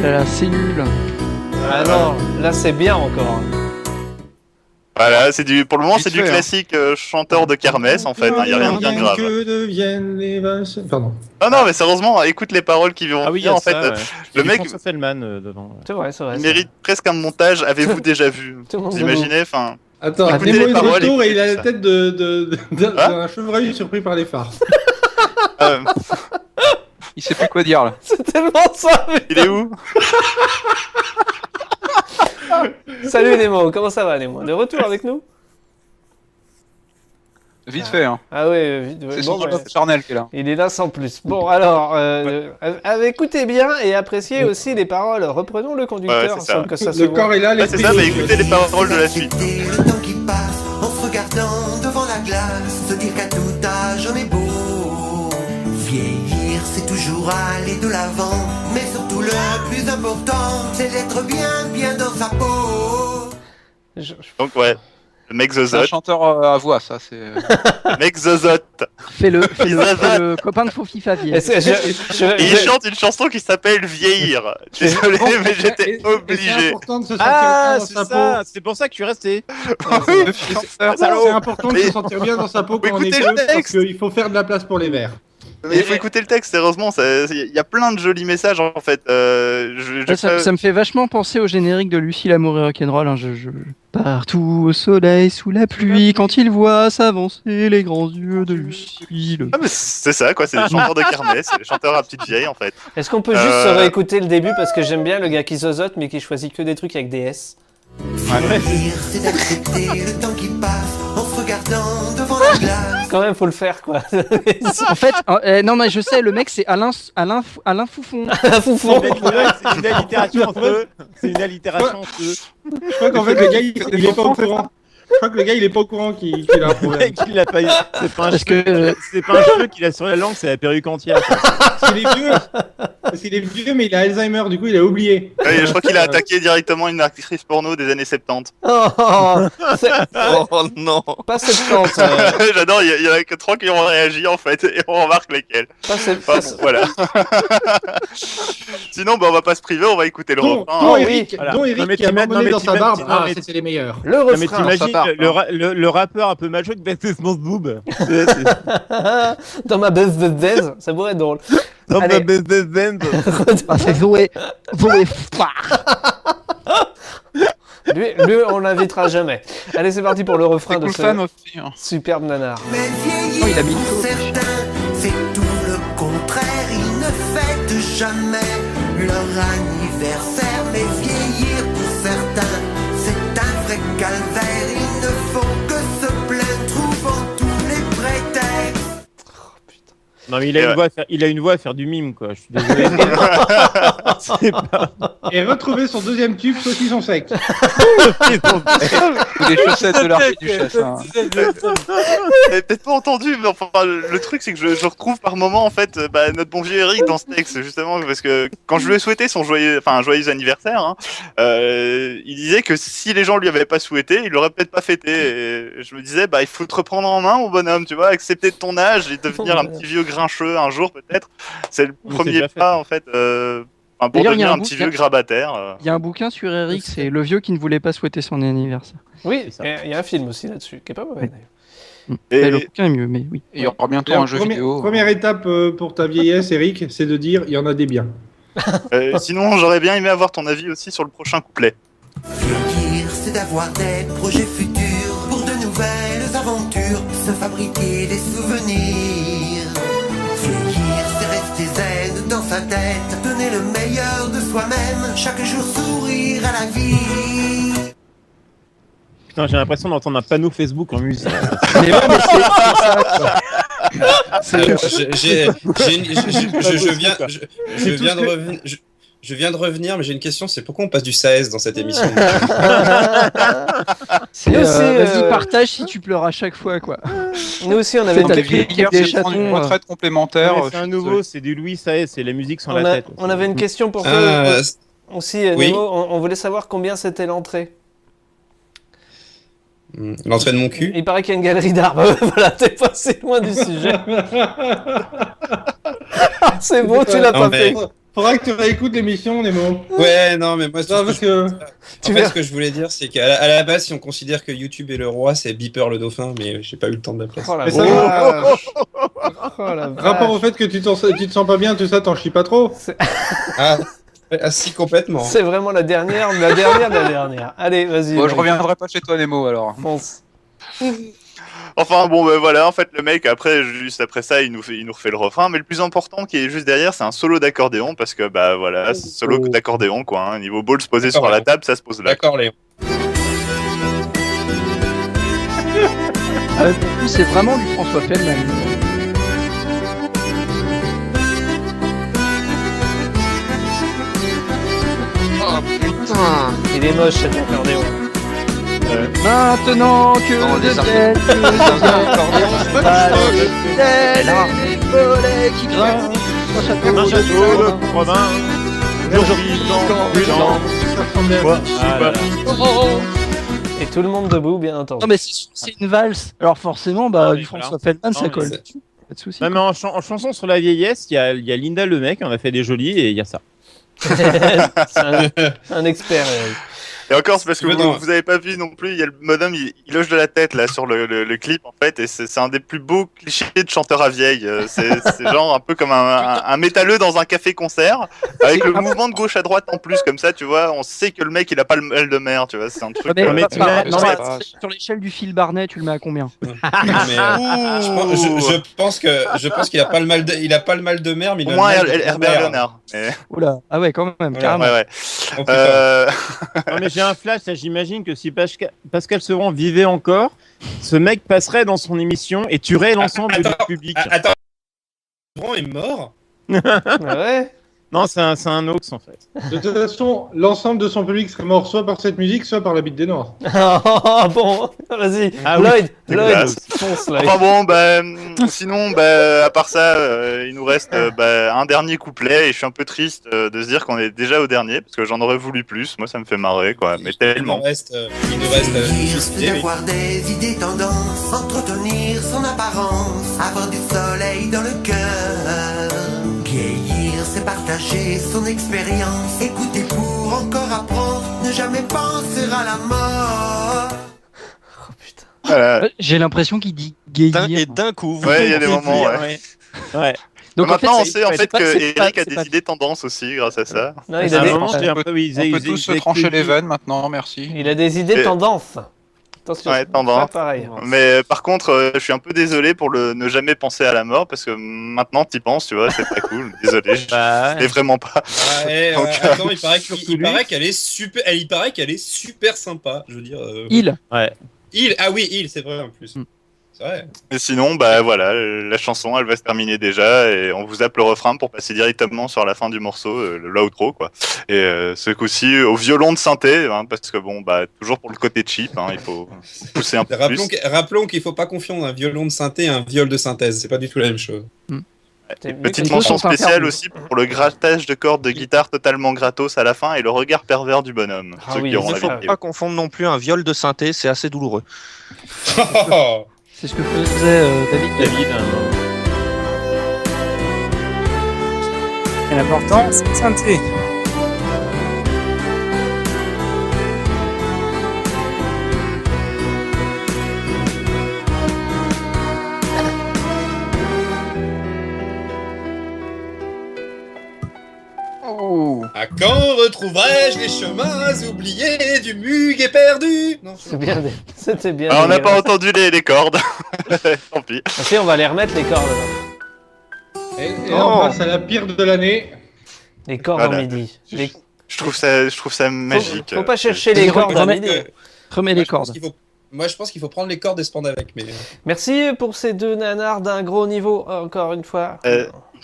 Là, c'est nul. Alors, là c'est bien encore. Voilà, pour le moment, c'est du classique chanteur de kermesse en fait. Il n'y a rien de bien grave. Que deviennent les vaches. Pardon. Non, mais sérieusement, écoute les paroles qui vont bien en fait. Le mec, François Feldman dedans. C'est vrai. Il mérite presque un montage. Avez-vous déjà vu? Vous imaginez, enfin. Attends, Nemo est de retour et il a la tête d'un chevreuil surpris par les phares. Il sait plus quoi dire là. C'est tellement ça. Il est où? Salut Nemo, comment ça va Nemo? De retour avec nous? Vite fait, hein. Ah ouais, vite. C'est son charnel qui est là. Il est là sans plus. Bon, alors, écoutez bien et appréciez aussi les paroles. Reprenons le conducteur sans que ça se Le voit. corps est là, C'est ça, mais écoutez les paroles de la suite. Le temps qui passe en se regardant devant la glace, se dire qu'à tout âge on est beau. Vieillir, c'est toujours aller de l'avant, mais surtout le plus important, c'est d'être bien dans sa peau. Donc ouais, le mec C'est un zozote. chanteur à voix, ça, c'est. Le mec zozote. Fais-le copain de Fofi Favier. Il chante une chanson qui s'appelle Vieillir. Désolé, mais j'étais obligé. C'est important de se sentir bien dans sa peau. C'est pour ça que tu es resté. C'est important de se sentir bien dans sa peau quand on est écoutez le vieux, parce texte. qu'il faut faire de la place pour les verts. Mais il faut écouter le texte, sérieusement, il y a plein de jolis messages en fait. Ça me fait vachement penser au générique de Lucie l'amour et rock'n'roll. Hein. Partout au soleil, sous la pluie, quand il voit s'avancer les grands yeux de Lucie. Ah mais c'est ça quoi, c'est des chanteurs de kermesse, c'est des chanteurs à petite vieille en fait. Est-ce qu'on peut juste se réécouter le début parce que j'aime bien le gars qui zozote mais qui choisit que des trucs avec des S. Vieillir, c'est d'accepter le temps qui passe en se regardant devant la glace. Quand même, faut le faire quoi. En fait, non mais je sais, le mec c'est Alain Foufon. Foufon. C'est une allitération entre eux. C'est une allitération entre eux. Je crois qu'en fait, le gars, il est pas au courant. Je crois que le gars, il est pas au courant qu'il a un problème. Il l'a pas eu. C'est pas un Parce cheveu. que- C'est pas un cheveu qu'il a sur la langue, c'est la perruque entière. Parce qu'il est vieux, mais il a Alzheimer, du coup, il a oublié. Ouais, je crois qu'il a attaqué directement une actrice porno des années 70. Oh non. Pas 70. J'adore, il y en a que 3 qui ont réagi en fait, et on remarque lesquels. Pas Bon, voilà. Sinon, on va pas se priver, on va écouter le refrain. Dont Eric, Voilà. dont Eric Non, mais qui a t'imagines- marmonné non, dans mais sa barbe. t'imagines- Ah, non, c'est les meilleurs. Le Non, mais refrain. t'imagines part, le rappeur un peu macho qui baisse mon boob. Dans ma baisse de Dez, ça pourrait être drôle. Dans Allez. ma baisse de bend. Ah, c'est Zoé Lui, on l'invitera jamais. Allez, c'est parti pour le refrain de Cool ce fan aussi. Hein. superbe nanar. Mais vieillir, il habite pour certains, c'est tout le contraire. Ils ne fêtent jamais leur anniversaire. Mais vieillir, pour certains, c'est un vrai calvaire. Ils ne font que se plaindre, trouvant tous les prétextes. Non, mais il a une voix à faire du mime, quoi. Je suis désolé. C'est pas. Et retrouver son deuxième tube, saucisson sec. Ou des chaussettes de l'archiduchesse. Hein. Vous avez peut-être pas entendu, mais enfin, le truc c'est que je retrouve par moment en fait notre bon vieux Eric dans ce texte, justement, parce que quand je lui ai souhaité son joyeux anniversaire, hein, il disait que si les gens lui avaient pas souhaité, il l'aurait peut-être pas fêté. Et je me disais, il faut te reprendre en main, mon bonhomme, tu vois, accepter de ton âge et devenir un petit vieux grincheux grincheux un jour peut-être. C'est le c'est premier déjà fait. pas en fait pour D'ailleurs, il y a devenir un un petit bouquin. vieux grabataire. Il y a un bouquin sur Eric, c'est Le vieux qui ne voulait pas souhaiter son anniversaire. Oui, ça. il y a un film aussi là-dessus, qui est pas mauvais d'ailleurs. Et- Le bouquin est mieux, mais oui. Et il y aura bientôt Alors, un jeu vidéo. Première étape pour ta vieillesse, Eric, c'est de dire il y en a des biens. Sinon, j'aurais bien aimé avoir ton avis aussi sur le prochain couplet. Vieillir, c'est d'avoir des projets futurs pour de nouvelles aventures, se fabriquer des souvenirs. Vieillir, c'est rester zen dans sa tête, donner le meilleur de soi-même, chaque jour sourire à la vie. Putain, j'ai l'impression d'entendre un panneau Facebook en musique. Mais ouais, mais c'est ça, quoi. Je viens de revenir, mais j'ai une question, c'est pourquoi on passe du SAES dans cette émission? C'est, Nous aussi, vas-y, partage si tu pleures à chaque fois, quoi. Nous aussi, on C'est avait, ta Les vieille vieillards, des c'est prendre une chatons, retraite complémentaire. C'est un nouveau, c'est du Louis Saez, c'est la musique sans on, la a- tête. on avait une question pour toi aussi, oui. Nemo. On voulait savoir combien c'était l'entrée. L'entrée de mon cul? Il paraît qu'il y a une galerie d'art. Voilà, t'es passé loin du sujet. C'est bon, tu l'as Non, pas mais- fait. Faudra que tu réécoutes l'émission, Nemo. Ouais, non, mais moi, Non, parce que... ce que je voulais dire, c'est qu'à la base, si on considère que YouTube est le roi, c'est Beeper le dauphin, mais j'ai pas eu le temps de la placer. Oh la Mais ça, vache. Oh la rapport au vache. fait que tu te sens pas bien, tout ça, t'en chies pas trop. Ah, si, complètement. C'est vraiment la dernière. Allez, vas-y. Bon, je Mike. reviendrai pas chez toi, Nemo, alors. Fonce. Enfin bon, ben voilà, en fait le mec après, juste après ça, il nous refait le refrain, mais le plus important qui est juste derrière, c'est un solo d'accordéon parce que bah voilà, c'est solo d'accordéon quoi. Hein. Niveau ball se poser D'accord, sur la Léon. table, ça se pose là. D'accord, Léon. Pour nous, c'est vraiment du François Feldman. Oh putain. Il est moche cet accordéon. Maintenant que Non, les deviennent les volets qui grimpent, un château Un château de province. Et tout le monde debout, bien entendu. Non mais c'est une valse. Alors forcément, bah Ah, du voilà. François Feldman, Non, ça mais colle. c'est- Pas de souci. Non, mais en chanson sur la vieillesse, il y a Linda le mec, on a fait des jolies et il y a ça. C'est un expert. Et encore, c'est parce que Mais non. vous avez pas vu non plus, il y a le bonhomme, il hoche de la tête là sur le clip en fait, et c'est un des plus beaux clichés de chanteur à vieille. C'est genre un peu comme un métalleux dans un café-concert, avec le mouvement de gauche à droite en plus, comme ça, tu vois, on sait que le mec il a pas le mal de mer, tu vois, c'est un truc. Mais, mais tu mets- non, non, mais mais- sur l'échelle du Phil Barnet, tu le mets à combien? Mais, je pense qu'il a pas le mal de mer, mais il Au a moins le mal de Herbert mer. Léonard. Mais... Oula, ah ouais, quand même, Voilà. carrément. Ouais, ouais. Oh, putain. Non, mais j'ai un flash, là, j'imagine que si Pascal Sevran vivait encore, ce mec passerait dans son émission et tuerait l'ensemble du public. Attends, Laurent est mort? Ouais. Non, c'est un hoax en fait. De toute façon, l'ensemble de son public serait mort soit par cette musique, soit par la bite des Noirs. Ah bon, vas-y. Ah oui. Lloyd, classe. fonce Lloyd. Enfin bon, bah, sinon, bah, à part ça, il nous reste bah, un dernier couplet et je suis un peu triste de se dire qu'on est déjà au dernier parce que j'en aurais voulu plus. Moi, ça me fait marrer, quoi. Mais tellement. Il nous reste Vieillir, juste c'est d'avoir des idées tendances, entretenir son apparence, avoir du soleil dans le cœur. Vieillir, c'est partager son expérience, écouter pour encore apprendre, ne jamais penser à la mort. J'ai l'impression qu'il dit vieillir. Et d'un coup, vous Ouais, il y a des moments, ouais. Ouais. Donc en fait, Maintenant, on c'est- sait en c'est fait pas- que c'est pas- Eric a c'est des pas- idées tendances aussi grâce à ça. Non, il À a un des, moment, j'ai un peu- On peut tous se trancher les veines maintenant, merci. il a des idées Et- tendances. Attention, Ouais, c'est tendance. pas pareil. Mais par contre, je suis un peu désolé pour le ne jamais penser à la mort parce que maintenant t'y penses, tu vois, c'est pas cool. Désolé, Bah, et vraiment pas. Ah, et, Donc, attends, il paraît lui. qu'elle est super. Il paraît qu'elle est super sympa. Je veux dire. Ouais. Ah oui, c'est vrai en plus. C'est vrai. Et sinon, bah voilà, la chanson, elle va se terminer déjà et on vous zappe le refrain pour passer directement sur la fin du morceau, l'outro quoi. Et ce coup-ci au violon de synthé, hein, parce que bon, bah toujours pour le côté cheap, hein, il faut pousser un peu plus. Rappelons qu'il faut pas confondre un violon de synthé et un viol de synthèse. C'est pas du tout la même chose. Et petite mention spéciale aussi pour le grattage de cordes de guitare totalement gratos à la fin et le regard pervers du bonhomme. Ah Ceux oui, qui auront Il la ne faut vidéo. pas confondre non plus un viol de synthé, c'est assez douloureux. C'est ce que faisait David. David, Et l'important, c'est le synthé. À quand retrouverai-je les chemins oubliés du Muguet perdu? Non, C'est bien, c'était bien. Ah, on n'a pas dégueulasse. entendu les cordes. Tant pis. Ah, si, on va les remettre les cordes. Et là, on passe à la pire de l'année. Les cordes Voilà. en midi. Je trouve ça magique. Faut pas chercher les cordes à midi. Remets les cordes. Moi, je pense qu'il faut prendre les cordes et se pendre avec. Mais... Merci pour ces deux nanars d'un gros niveau, encore une fois.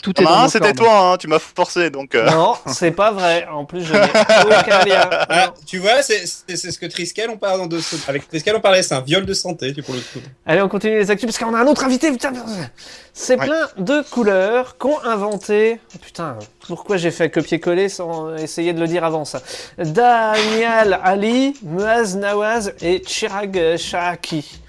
Tout est dans nos c'était cordes. Toi, hein, tu m'as forcé, donc... Non, c'est pas vrai. En plus, je n'ai aucun lien. Ah, tu vois, c'est ce que Triskel, on parle avec Triskel, on parlait, c'est un viol de santé, pour le coup. Allez, on continue les actus, parce qu'on a un autre invité, putain. C'est plein de couleurs qu'ont inventé... Oh, putain, pourquoi j'ai fait copier-coller sans essayer de le dire avant ça? Daniel Ali, Muaz Nawaz et Chirag Shahaki.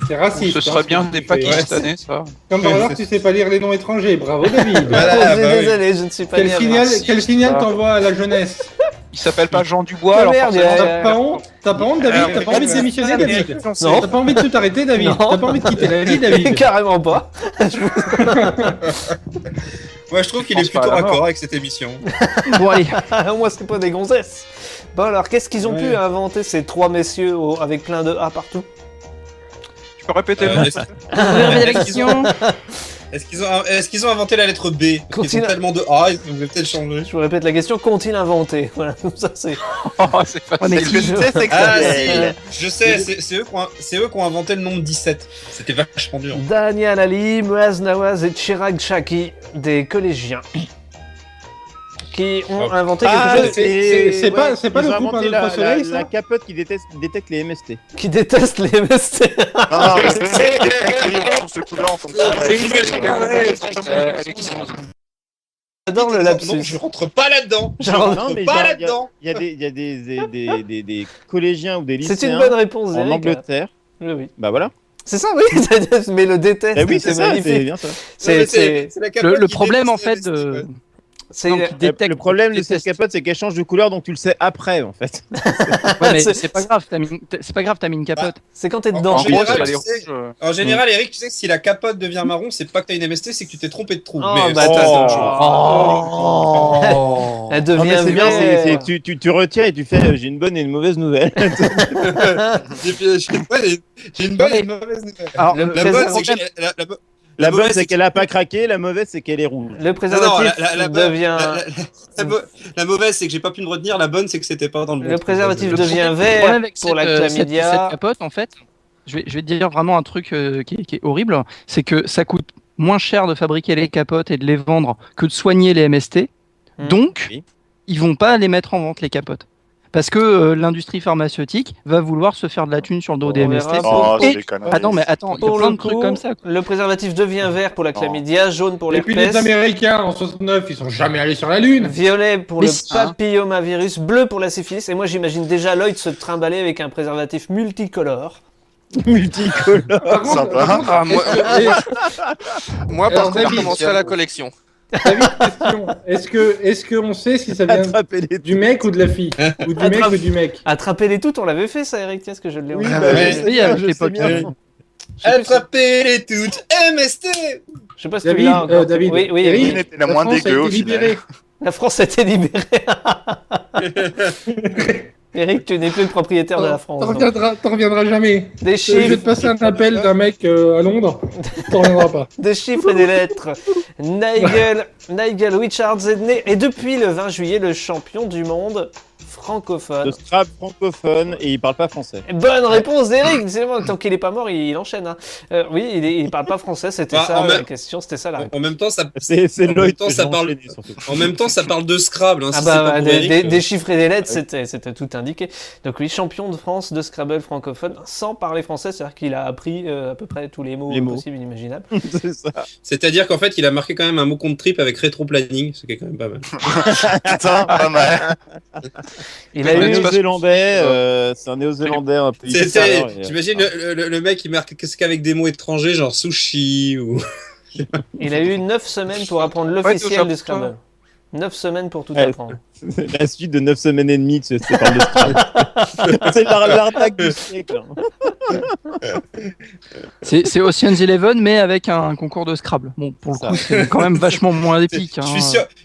C'est raciste. Ce serait bien des Pakistanais, ça. Comme par hasard, tu sais pas lire les noms étrangers. Bravo, David. Désolé, je ne suis pas Quel signal t'envoie à la jeunesse? Il s'appelle pas Jean Dubois, alors merde, forcément... T'as pas honte, David? T'as pas envie de démissionner, David? Non. T'as pas envie de tout arrêter, David? Non. T'as pas envie de quitter la vie, David? Carrément pas. Moi, je trouve qu'il est plutôt raccord avec cette émission. Bon, allez. Moi, c'est pas des gonzesses. Bon, alors, qu'est-ce qu'ils ont pu inventer, ces trois messieurs avec plein de A partout? Tu peux répéter le nom? La question. Est-ce qu'ils ont inventé la lettre B? Parce qu'ils ont tellement de A, ils vont peut-être changer. Je vous répète la question, qu'ont-ils inventé? Voilà, ça c'est... Oh, c'est facile. Est-ce que tu sais, c'est que Ah, ça si, je sais, c'est eux qui ont inventé le nombre 17. C'était vachement dur. Daniel Ali, Muaz Nawaz et Chirag Shahaki, des collégiens, qui ont inventé quelque chose C'est pas le groupe Un Autre Soleil, ça? La capote qui détecte les MST. qui déteste les MST. Non, ce coup-là, on s'en J'adore le Non, lapsus. je rentre pas là-dedans. Je Genre, rentre pas là-dedans. Il y a des collégiens ou des lycéens C'est une bonne réponse, en Eric. Angleterre. Oui. Bah voilà. C'est ça, oui, mais le déteste, Eh oui, c'est ça, magnifique. c'est bien ça. C'est la capote Le qui problème, en déteste fait, les de... MST, c'est- Non, qui détecte- Le problème de déteste. cette capote, c'est qu'elle change de couleur, donc tu le sais après, en fait. Ouais, mais C'est- c'est pas grave, t'as mis une capote. c'est quand t'es En dedans. général, ça va tu aller sais- rouge. En général, Eric, tu sais que si la capote devient marron, c'est pas que t'as une MST, c'est que tu t'es trompé de trou. Oh, Mais bah, c'est attends. toujours- Elle Non, mais devient c'est bien, vraie. tu retiens et tu fais j'ai une bonne et une mauvaise nouvelle. J'ai une bonne et une mauvaise nouvelle. Alors, Le La bonne, présent- c'est que La bonne, mauvaise, c'est qu'elle a pas craqué, la mauvaise, c'est qu'elle est rouge. Le Non, préservatif la devient... la mauvaise, c'est que j'ai pas pu me retenir. La bonne, c'est que c'était pas dans le bon Le trou. préservatif Le- devient Le vert problème avec pour la cette chlamydia. capote, en fait, je vais te dire vraiment un truc qui est horrible, c'est que ça coûte moins cher de fabriquer les capotes et de les vendre que de soigner les MST. Donc, Oui. ils vont pas les mettre en vente, les capotes. Parce que l'industrie pharmaceutique va vouloir se faire de la thune sur le dos des On MST. verra. Oh, Et- c'est des conneries. Ah non, mais attends, il y a Pour plein le de trucs coup, comme ça. le préservatif devient vert pour la chlamydia, jaune pour Et puis les l'herpès, Américains, en 69, ils sont jamais allés sur la Lune. violet pour Mais le si. papillomavirus, bleu pour la syphilis. Et moi, j'imagine déjà Lloyd se trimballer avec un préservatif multicolore. Multicolore. Par contre, Sympa. par contre, Ah, moi, moi par Alors, contre, je David, commencerai à la collection. David, question. Est-ce qu'on sait si ça vient Attraper les du mec ou de la fille? Ou du mec Attrape- ou du mec? Attraper les toutes, on l'avait fait ça, Eric, tiens, ce que je l'ai Oui, oublié. bah, ouais. oui, avec je les sais potes. bien. Attraper les toutes MST. Je sais pas si David, tu l'as encore. David, Oui, oui, Eric, oui. Qui était la moins France a dégueu, été au final. libérée. La France a été libérée. Eric, tu n'es plus le propriétaire de la France. donc. T'en reviendras jamais. Des Je vais chiffres, te passer un appel d'un mec à Londres. T'en reviendras pas. des chiffres et des lettres. Nigel Richards est né et depuis le 20 juillet le champion du monde francophone. De Scrabble francophone et il parle pas français. Bonne réponse d'Eric. C'est bon, tant qu'il est pas mort, il enchaîne. Hein. Oui, il parle pas français. C'était Bah, ça en la même- question. C'était ça la réponse. En même temps, ça. C'est En même Lloyd temps, que ça j'ai parle- enchaîné, surtout. En même temps, ça parle de Scrabble. Hein, Ah si bah, c'est pas pour Eric, des chiffres et des lettres, c'était tout indiqué. Donc oui, champion de France de Scrabble francophone sans parler français, c'est-à-dire qu'il a appris à peu près tous les mots possibles et inimaginables. C'est ça. C'est-à-dire qu'en fait, il a marqué quand même un mot contre trip avec rétro-planning, ce qui est quand même pas mal. Putain, pas mal. Il a Ouais, eu c'est pas- C'est un néo-zélandais un peu C'était, bizarre, et- j'imagine le mec qui marque qu'est-ce qu'avec des mots étrangers, genre sushi ou. Il a eu 9 semaines pour apprendre Ouais, l'officiel tout ça, du Scrabble. 9 semaines pour tout Ouais, apprendre. C'est la suite de 9 semaines et demie, c'est parle de Scrabble. C'est l'arnaque du siècle. C'est Ocean's Eleven, mais avec un concours de Scrabble. Bon, pour le coup, c'est quand même vachement moins épique. Hein.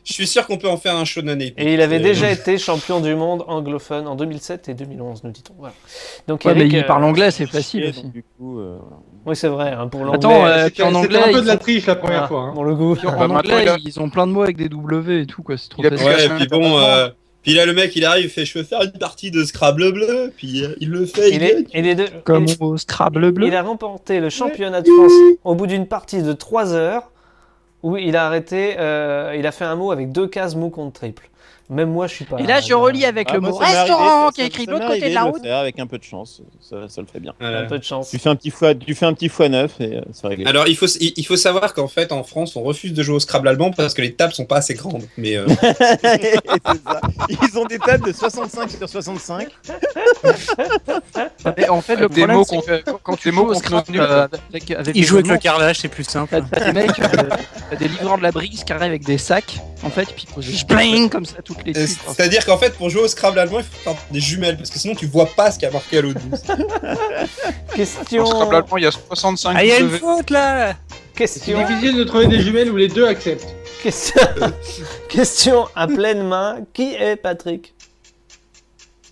Je suis sûr qu'on peut en faire un shonen épique. Et il avait déjà été champion du monde anglophone en 2007 et 2011, nous dit-on. Voilà. Donc, Ouais, Eric, mais il parle anglais, c'est facile Et aussi. donc, du coup, Oui, c'est vrai, hein, pour l'anglais. Attends, puis en C'était anglais, un peu ils de la ont- triche la première fois. Hein. Pour le goût. puis en Bah, maintenant, anglais, il a- ils ont plein de mots avec des W et tout, quoi. C'est trop Il a facile. pris- Ouais, puis bon, puis là le mec il arrive, il fait je veux faire une partie de Scrabble bleu, puis il le fait. Comme au Scrabble bleu. Il a remporté le championnat de France au bout d'une partie de 3 heures où il a arrêté, il a fait un mot avec 2 cases mot contre triple. Même moi, je suis pas. Et là, je relis avec le moi, mot ça m'est arrivé, restaurant ça- qui est écrit de ça l'autre m'est côté de la arrivé route. le faire avec un peu de chance, ça le fait bien. Un peu de chance. Tu fais un petit fois 9 et c'est réglé. Alors il faut savoir qu'en fait en France on refuse de jouer au Scrabble allemand parce que les tables sont pas assez grandes. Mais C'est ça. Ils ont des tables de 65 sur 65. Et en fait, le Des problème, mots c'est que quand tu des joues mots au contre Scrabble nul. avec Il les joue avec le mots, carrelage, c'est plus simple. t'as des mecs, t'as des livreurs de la brise qui arrivent avec des sacs, en fait, puis ils posent bling comme ça toutes les suites. c'est-à-dire qu'en fait pour jouer au Scrabble allemand il faut faire des jumelles parce que sinon tu vois pas ce qu'il y a marqué à l'autre bout. Question. Dans Scrabble allemand, il y a 65 Ah, il y a une W. faute là. C'est Question. difficile de trouver des jumelles où les deux acceptent. Question. Question à pleine main. Qui est Patrick?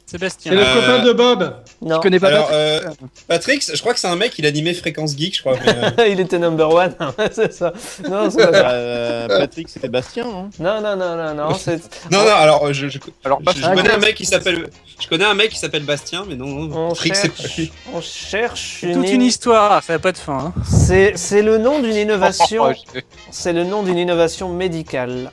Sébastien. C'est le copain de Bob. Non. Je connais pas Alors Patrick. Patrick, je crois que c'est un mec il animait Fréquence Geek je crois. Mais, Il était number one. C'est ça. Non, c'est pas ça. Patrick Sébastien, hein. Non. C'est. Non alors je Alors, je connais un mec qui s'appelle Bastien mais non On Patrick c'est pas cherche, lui. on cherche C'est toute une histoire, ça n'a pas de fin. Hein. C'est le nom d'une innovation. Oh, C'est le nom d'une innovation médicale.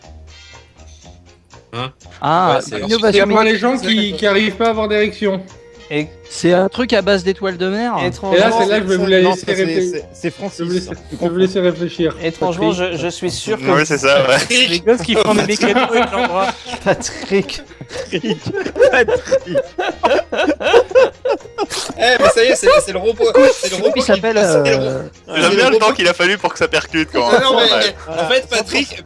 Ah, Ouais, c'est- C'est innovation. pour les gens qui arrivent pas à avoir d'érection. Et C'est un truc à base d'étoiles de mer. Et là, étrangement, celle-là, je vais vous la Non, laisser ça, réfléchir. c'est Je vais Francis. vous laisser- je vais vous laisser réfléchir. étrangement, je suis sûr que Oui, c'est ça, ouais. C'est les gosses qui font des mécanos avec leurs bras. Patrick. Eh mais ça y est c'est le robot. C'est le robot Il s'appelle. J'aime bien le temps qu'il a fallu pour que ça percute quand Ah non, mais, Ouais. en fait,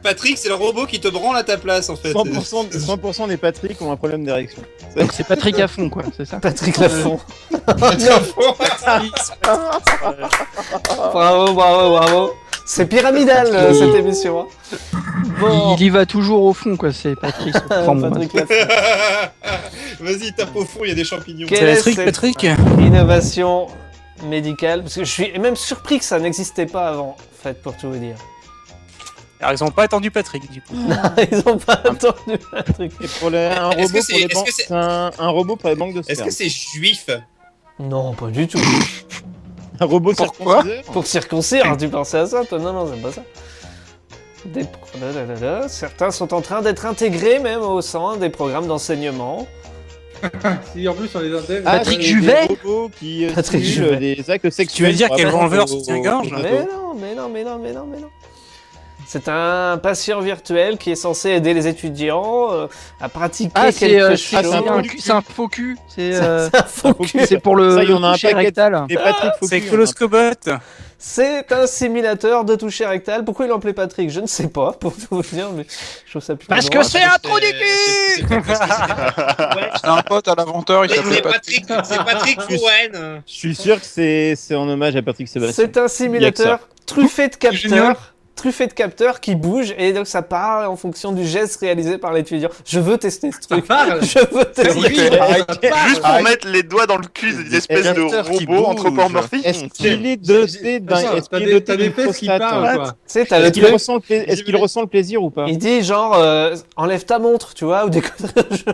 Patrick, c'est le robot qui te branle à ta place, en fait. 100% des Patrick ont un problème d'érection. Donc c'est Patrick à fond, quoi, c'est ça. Patrick Lafont. Bravo. Bravo. C'est pyramidal cette émission. Hein. Bon. Il y va toujours au fond, quoi, c'est Patrick. Enfin, bon, Patrick Lafont. Vas-y, tape au fond, il y a des champignons. Quelle C'est la est trick, cette Patrick. innovation médicale? Parce que je suis même surpris que ça n'existait pas avant, en fait, pour tout vous dire. Alors, ils ont pas attendu Patrick, du coup. Ils ont pas attendu Patrick. Et pour un Est-ce que robot c'est- pour les est-ce banques, que c'est- c'est un robot pour les banques de Est-ce sperme. que c'est juif? Non, pas du tout. Un robot Pourquoi circonciseur. Pour circoncire, tu pensais à ça, toi? Non, c'est pas ça. Certains sont en train d'être intégrés même au sein des programmes d'enseignement. Si en plus on les intègre. Patrick des Juvet robots qui Patrick simulent Juvet. des actes sexuels. Tu veux dire pour quel apprendre vendeur aux- soutien-gorge aux Mais ados. non. C'est un patient virtuel qui est censé aider les étudiants à pratiquer Ah, c'est quelque c'est chose. un faux cul. C'est C'est un faux cul. c'est pour le Ça, il y en a un toucher paquet. rectal. Des Patrick Focus. C'est Coloscobot. C'est un simulateur de toucher rectal. Pourquoi il l'appelait Patrick? Je ne sais pas, pour tout vous dire, mais je trouve ça plutôt Parce drôle. que c'est un trou du cul. C'est un pote à l'inventeur, il s'appelait C'est Patrick. Patrick Fouen. Je suis sûr que c'est en hommage à Patrick Sébastien. C'est un simulateur truffé de capteurs qui bouge et donc ça parle en fonction du geste réalisé par l'étudiant. Je veux tester ce truc. Je veux tester. Juste pour mettre les doigts dans le cul des espèces de capteurs qui robots bougent. anthropomorphiques. Est-ce qu'il est doté d'un. Attends, Est-ce t'as qu'il est des- doté t'as des d'une fesses qui prostate parlent, quoi. Tu sais, t'as le Est-ce qu'il truc. ressent le est-ce qu'il ressent le plaisir ou pas? Il dit genre enlève ta montre, tu vois, ou des conneries.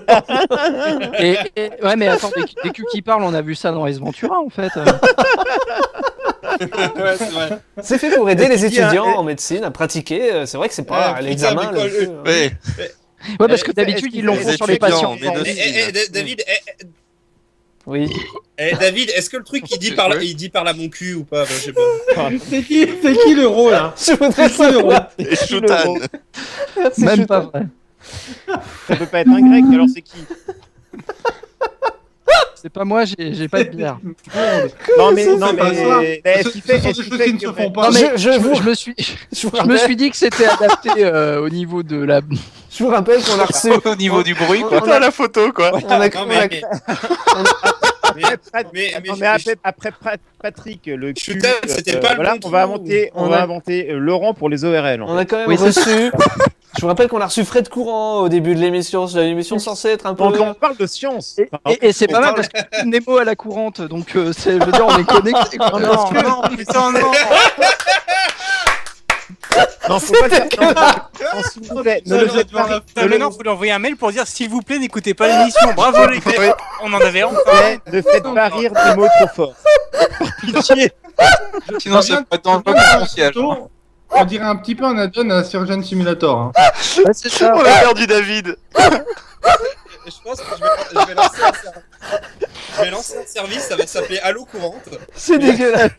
Ouais, mais attends, des culs qui parlent, on a vu ça dans Ace Ventura, en fait. Ouais, c'est vrai. C'est fait pour aider les Est-ce qu'il y a un- étudiants en médecine à pratiquer. C'est vrai que c'est pas Ah, putain, l'examen. mais quoi, le plus, Ouais. Ouais, parce que d'habitude, ils l'ont fait sur les patients. David, Oui. David, est-ce que le truc il dit par là mon cul ou pas? Bah, je sais pas. C'est qui l'euro là? Je voudrais C'est qui l'euro? savoir. Et Shoutan. Merci, Même Chutan. pas vrai. Ça peut pas être un grec, alors c'est qui? C'est pas moi, j'ai pas de bière. Non mais Ce sont des choses qui ne se font pas. Non, mais je me suis dit que c'était adapté au niveau de la. Je vous rappelle qu'on a reçu. Au niveau du bruit, quoi. On a la photo, quoi. Après Patrick, le cul, Putain, c'était pas le voilà, bon on va trou. inventer Laurent pour les ORL. On a quand même Oui, c'est reçu. Je vous rappelle qu'on a reçu Fred Courant au début de l'émission. C'est une émission censée être un peu. On parle de science. Et c'est pas mal parce que Nemo à la courante, donc je veux dire, on est connecté. Non, putain, non. Non, faut pas faire. Non, s'il vous plaît, ne le faites pas. Maintenant, faut lui envoyer un mail pour dire s'il vous plaît, n'écoutez pas l'émission. Bravo les gars. On en avait enfin. Ne faites pas rire des mots trop forts. Pitié. Sinon, ça peut être dangereux pour mon siège. On dirait un petit peu un add-on à Surgeon Simulator. Hein. Ouais, c'est ça. On a perdu David. Je pense que je vais lancer un service, ça va s'appeler Allo Courante. C'est dégueulasse.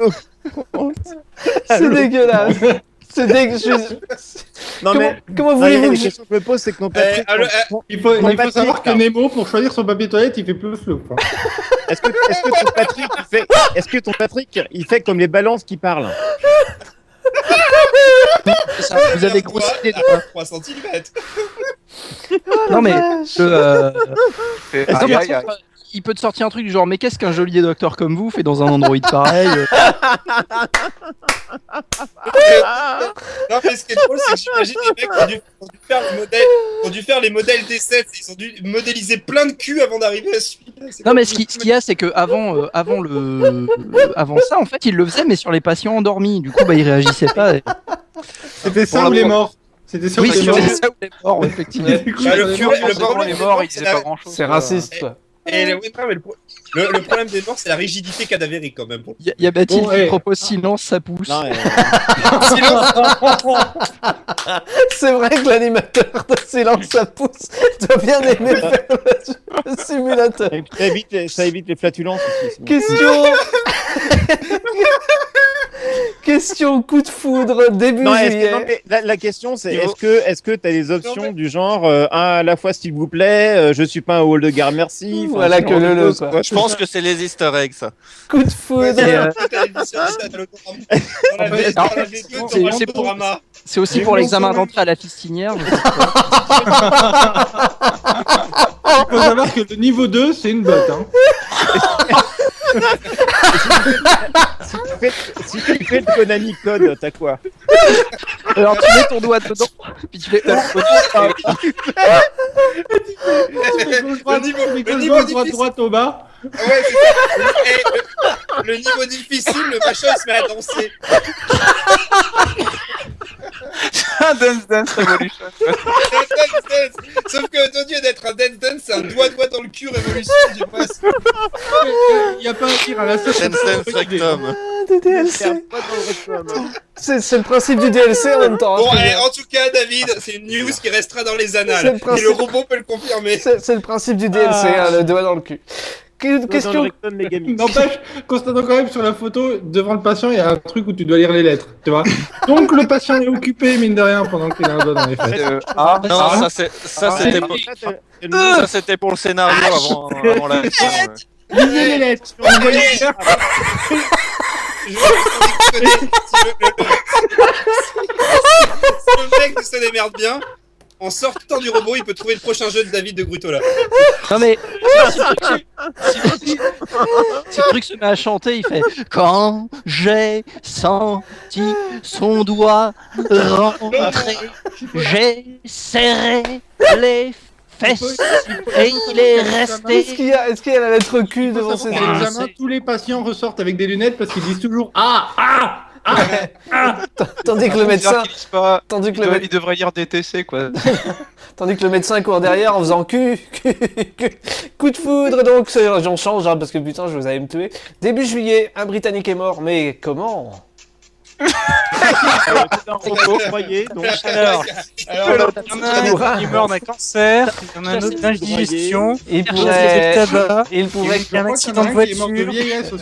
C'est dégueulasse. C'est dégueulasse. Non mais Comment la voulez-vous que question que je me pose, c'est que nos Patrick. Il faut savoir que Nemo, pour choisir son papier toilette, il fait plus flou. Est-ce que ton Patrick, il fait comme les balances qui parlent? Vous avez grossi les 3 cm. Non mais Aïe, aïe, aïe. il peut te sortir un truc du genre mais qu'est-ce qu'un geôlier docteur comme vous fait dans un Android pareil Non mais ce qui est drôle, c'est que j'imagine les mecs ont dû faire les modèles des sets. Ils ont dû modéliser plein de culs avant d'arriver à celui-là. Non mais ce qu'il y a c'est que avant ça en fait il le faisait mais sur les patients endormis du coup bah il réagissait pas. C'était ça ou les morts. C'était ça ou Oui les morts. c'était ça ou les morts effectivement. Le problème les morts, ils disaient pas grand chose. C'est raciste, quoi. Et le problème des morts, c'est la rigidité cadavérique quand même. Il y a Mathilde qui propose silence ça pousse. Non, C'est vrai que l'animateur de Silence ça pousse doit bien aimer faire le simulateur. Ça évite les flatulences aussi. Question coup de foudre début juillet. La question c'est est-ce que tu as des options du genre à la fois s'il vous plaît, je suis pas un hall de gare merci. Voilà que le quoi. Je pense que c'est les easter eggs, ça. Coup de foudre. C'est aussi pour l'examen d'entrée à la fistinière. Il faut savoir que le niveau 2, c'est une botte. Hein. Si tu fais le Konami Code, t'as quoi? Alors tu mets ton doigt dedans, puis tu fais le niveau droite au bas. Ouais, c'est ça. Le niveau difficile, le machin il se met à danser. Un Dance Revolution. Sauf que au lieu d'être un Dance, c'est un doigt dans le cul Révolution du passe. Il n'y a pas à dire à la Dance Rectum. Des DLC. C'est le principe du DLC en même temps. Bon, en tout cas, David, c'est une news qui restera dans les annales. Et le robot peut le confirmer. C'est le principe du DLC, le doigt dans le cul. Question. N'empêche, constatant quand même sur la photo, devant le patient, il y a un truc où tu dois lire les lettres, tu vois. Donc le patient est occupé, mine de rien, pendant qu'il a un doigt dans les fesses. Non, ça c'était pour le scénario avant la. Lisez les lettres. Je vais si le mec se démerde bien, en sortant du robot, il peut trouver le prochain jeu de David de Grutola. Non mais si le truc se met à chanter, il fait quand j'ai senti son doigt rentrer, j'ai serré les fesses et il est resté. Est-ce qu'il y a la lettre Q devant ses examens? Tous les patients ressortent avec des lunettes parce qu'ils disent toujours Tandis que le médecin, il devrait lire DTC quoi. Tandis que le médecin court derrière en faisant coup de foudre. Donc j'en change parce que putain je vous allais me tuer. Début juillet, un Britannique est mort, mais comment? Il meurt d'un cancer, il y en a un autre d'indigestion, il pourrait y a un accident de voiture.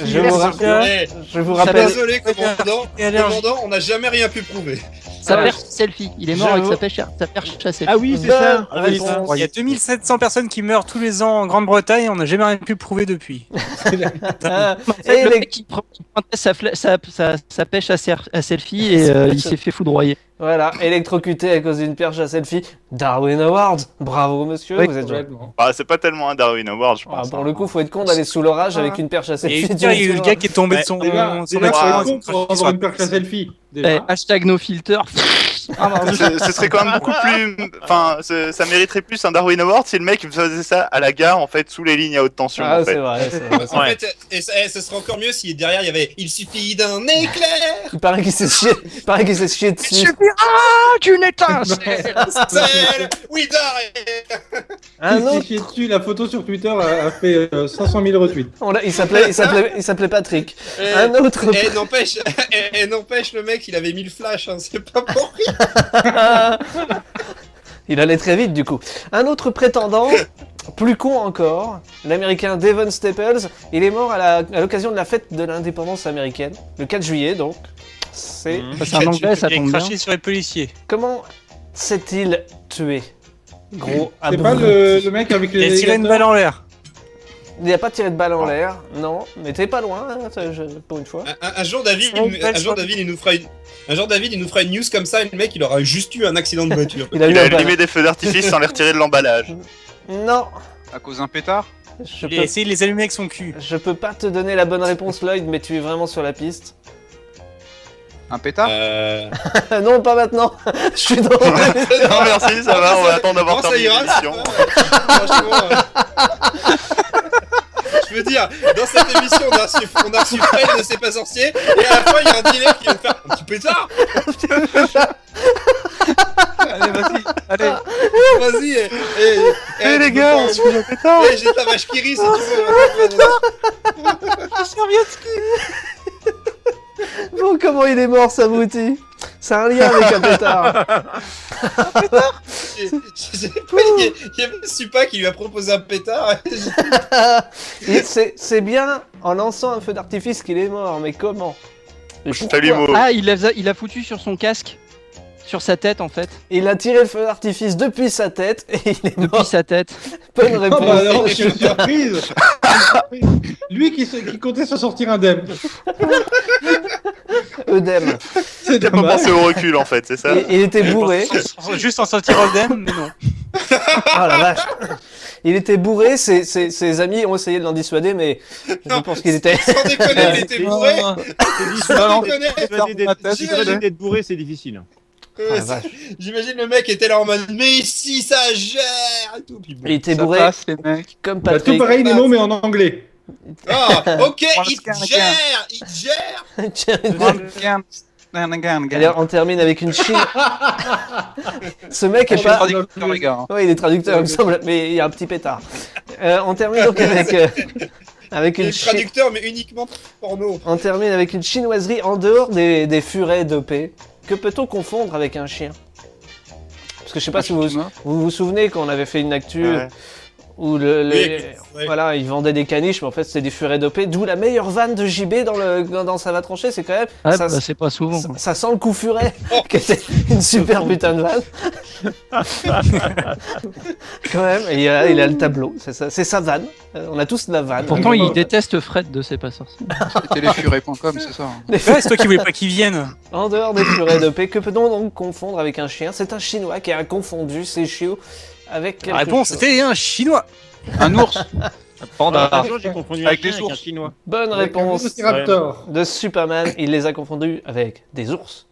Je vous rappelle. Désolé, commandant, on n'a jamais rien pu prouver. Sa perche selfie. Il est mort avec J'avoue. sa perche à selfie. Ah oui, c'est Bonne ça. réponse. Il y a 2700 personnes qui meurent tous les ans en Grande-Bretagne et on n'a jamais rien pu prouver depuis. Et Le les- mec qui pointait sa pêche à selfie et il s'est fait foudroyer. Voilà, électrocuté à cause d'une perche à selfie. Darwin Award. Bravo, monsieur. Oui, vous êtes gentil. Complètement. Ah, c'est pas tellement un Darwin Award, je Ah, pense. pour le coup, faut être con d'aller sous l'orage avec une perche à Et selfie. il y a eu le gars qui est tombé de son. Déjà, son déjà, accident, c'est il con s'est pour craché sur avoir la une perche à selfie. Eh, Déjà. hashtag no filter. Ce serait quand même beaucoup plus. Enfin, ça mériterait plus un Darwin Award si le mec faisait ça à la gare, en fait, sous les lignes à haute tension. Ah, en fait. c'est vrai. c'est vrai. En Ouais. fait, et ce serait encore mieux si derrière il y avait il suffit d'un éclair. Il paraît qu'il s'est chié. Il paraît qu'il s'est chié dessus. D'une étincelle. Celle, oui, d'arrêt. Un Il s'est autre. chié dessus, la photo sur Twitter a fait 500 000 retweets. Il s'appelait Patrick. Un autre. Et n'empêche, le mec, il avait mis le flash, hein, c'est pas pour rien. Il allait très vite du coup. Un autre prétendant, plus con encore, l'américain Devon Staples, il est mort à l'occasion de la fête de l'indépendance américaine, le 4 juillet donc. C'est... C'est un anglais, ça Il a tombe bien. craché sur les policiers. Comment s'est-il tué? Gros C'est pas abruti. le mec avec Il a les tiré une balle en l'air. Il n'a pas tiré de balle en l'air, non, mais t'es pas loin, hein, pour une fois. Un jour, David, il nous fera une news comme ça, et le mec, il aura juste eu un accident de voiture. Il a eu Il a un bal- allumé des feux d'artifice sans les retirer de l'emballage. Non, À cause d'un pétard. je Il a peux... essayé de les allumer avec son cul. je peux pas te donner la bonne réponse Lloyd, mais tu es vraiment sur la piste. Un pétard. Non, pas maintenant. Je suis dans... Non, merci, ça va, on va attendre d'avoir Non, ça terminé ira, l'émission. Franchement, je veux dire, dans cette émission, on a reçu Fred de C'est pas sorcier, et à la fin, il y a un dealer qui vient de faire un petit pétard. Allez, vas-y. Allez. Vas-y, Eh les gars, on se fait le pétard. Eh, j'ai ta vache qui rit si tu veux. Bon, comment il est mort, s'abruti? C'est un lien avec un pétard. Je sais pas, il y avait Supa qui lui a proposé un pétard. Et c'est bien en lançant un feu d'artifice qu'il est mort, mais comment? Et pourquoi? Ah, il a foutu sur son casque. Sur sa tête en fait. Il a tiré le feu d'artifice depuis sa tête et il est mort. Depuis sa tête. Bonne réponse. Oh bah non, quelle surprise. Lui qui comptait s'en sortir indemne. Œdème. C'est T'as pas dommage. pensé au recul en fait, c'est ça? Il était bourré. Juste en sortir œdème, mais non. Ah la vache. Il était bourré, ses amis ont essayé de l'en dissuader, mais je pense qu'il était... Sans déconner, il était bourré. Sans déconner. Dissuader d'être bourré, c'est difficile. Ah, la vache. J'imagine le mec était là en mode mais si ça gère et tout. Puis bon. Il était Ça bourré passe, les mecs. comme Bah, tout Patrick. pareil, Nemo, mais en anglais. Ah, ok, On il le scanne, gère. Allez, on termine avec une Chine. Ce mec Je est suis pas... traducteur, les gars. Oui, il est traducteur, il me semble, mais il y a un petit pétard. On termine donc avec Il une est traducteur, mais uniquement porno. On termine avec une chinoiserie en dehors des furets dopés. Que peut-on confondre avec un chien? Parce que je sais pas si vous souvenez qu'on avait fait une actu Ouais. où voilà, ils vendaient des caniches, mais en fait c'était des furets dopés. D'où la meilleure vanne de JB dans Ça va trancher, c'est quand même... Ah, ça, bah, c'est pas souvent. ça sent le coup furet, qui était une super putain de vanne. Quand même, et il a le tableau, c'est sa vanne. On a tous la vanne. Pourtant, il déteste Fred de C'est pas sorcier. C'était lesfurets.com, c'est ça. Les Ouais, c'est toi qui voulais pas qu'ils viennent. En dehors des furets dopés, que peut-on donc confondre avec un chien? C'est un chinois qui a confondu ses chiots avec quelque La réponse chose. c'était un chinois. Un ours. Panda. J'ai confondu Avec un chien des avec un ours. chinois. Bonne Avec un réponse Velociraptor. de Superman. Il les a confondus avec des ours.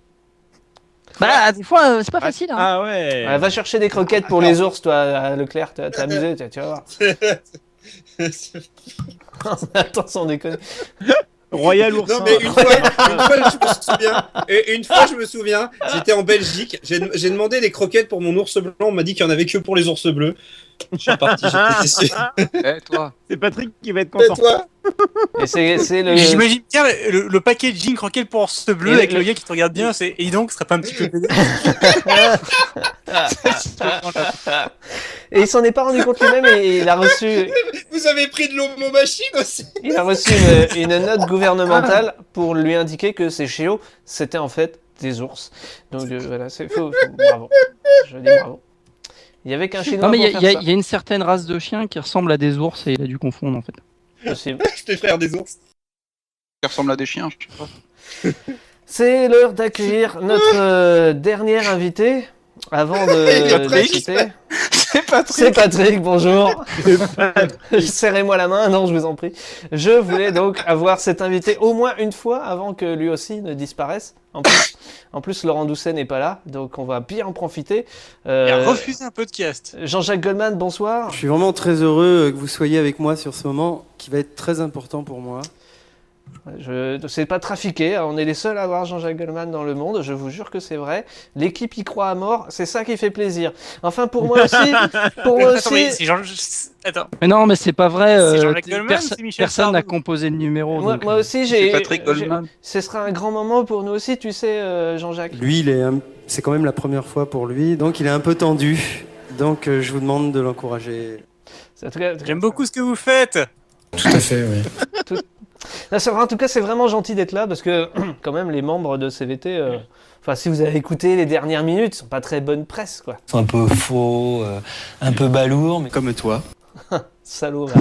Bah, des fois, c'est pas facile. Hein. Ah ouais. Va chercher des croquettes pour les ours, toi, à Leclerc. T'es amusé, tu vas voir. Attends, sans déconner. Royal ours. Non mais une fois, je me souviens, j'étais en Belgique, j'ai demandé des croquettes pour mon ours blanc, on m'a dit qu'il y en avait que pour les ours bleus. Je suis reparti, j'étais déçu. Eh, toi. C'est Patrick qui va être Et content. toi? Et c'est le. J'imagine bien le packaging croquette pour ce bleu Et avec le- le gars qui te regarde bien, c'est et donc ce serait pas un petit peu pédé. Et il s'en est pas rendu compte lui-même et il a reçu. Vous avez pris de l'homo-machine aussi? Il a reçu une note gouvernementale pour lui indiquer que ces chiots, c'était en fait des ours. Donc voilà, c'est faux. Bravo. Je dis bravo. Il y avait qu'un chinois Non, mais pour il faire ça. y a une certaine race de chiens qui ressemble à des ours et il a dû confondre en fait. Possible. Je frère des ours. Qui ressemble à des chiens, je sais pas. C'est l'heure d'accueillir notre dernier invité. Avant de quitter. C'est Patrick, bonjour. Serrez-moi la main, non, je vous en prie. Je voulais donc avoir cet invité au moins une fois avant que lui aussi ne disparaisse. En plus Laurent Doucet n'est pas là, donc on va bien en profiter. Il a refusé un podcast. Jean-Jacques Goldman, bonsoir. Je suis vraiment très heureux que vous soyez avec moi sur ce moment qui va être très important pour moi. C'est pas trafiqué, on est les seuls à avoir Jean-Jacques Goldman dans le monde, je vous jure que c'est vrai. L'équipe y croit à mort, c'est ça qui fait plaisir. Enfin, pour moi aussi. Attends, mais c'est Attends. Mais non, mais c'est pas vrai. C'est Jean-Jacques Goldman, c'est Michel personne Sardou. n'a composé le numéro. Moi, donc, moi aussi, j'ai. Patrick Goldman. Ce sera un grand moment pour nous aussi, tu sais, Jean-Jacques. Lui, c'est quand même la première fois pour lui, donc il est un peu tendu. Donc je vous demande de l'encourager. J'aime beaucoup ce que vous faites. Tout à fait, oui. Non, c'est vrai, en tout cas, c'est vraiment gentil d'être là parce que, quand même, les membres de CVT, enfin, si vous avez écouté les dernières minutes, sont pas très bonne presse, quoi. C'est un peu faux, un peu balourd, mais comme toi. Salaud, va.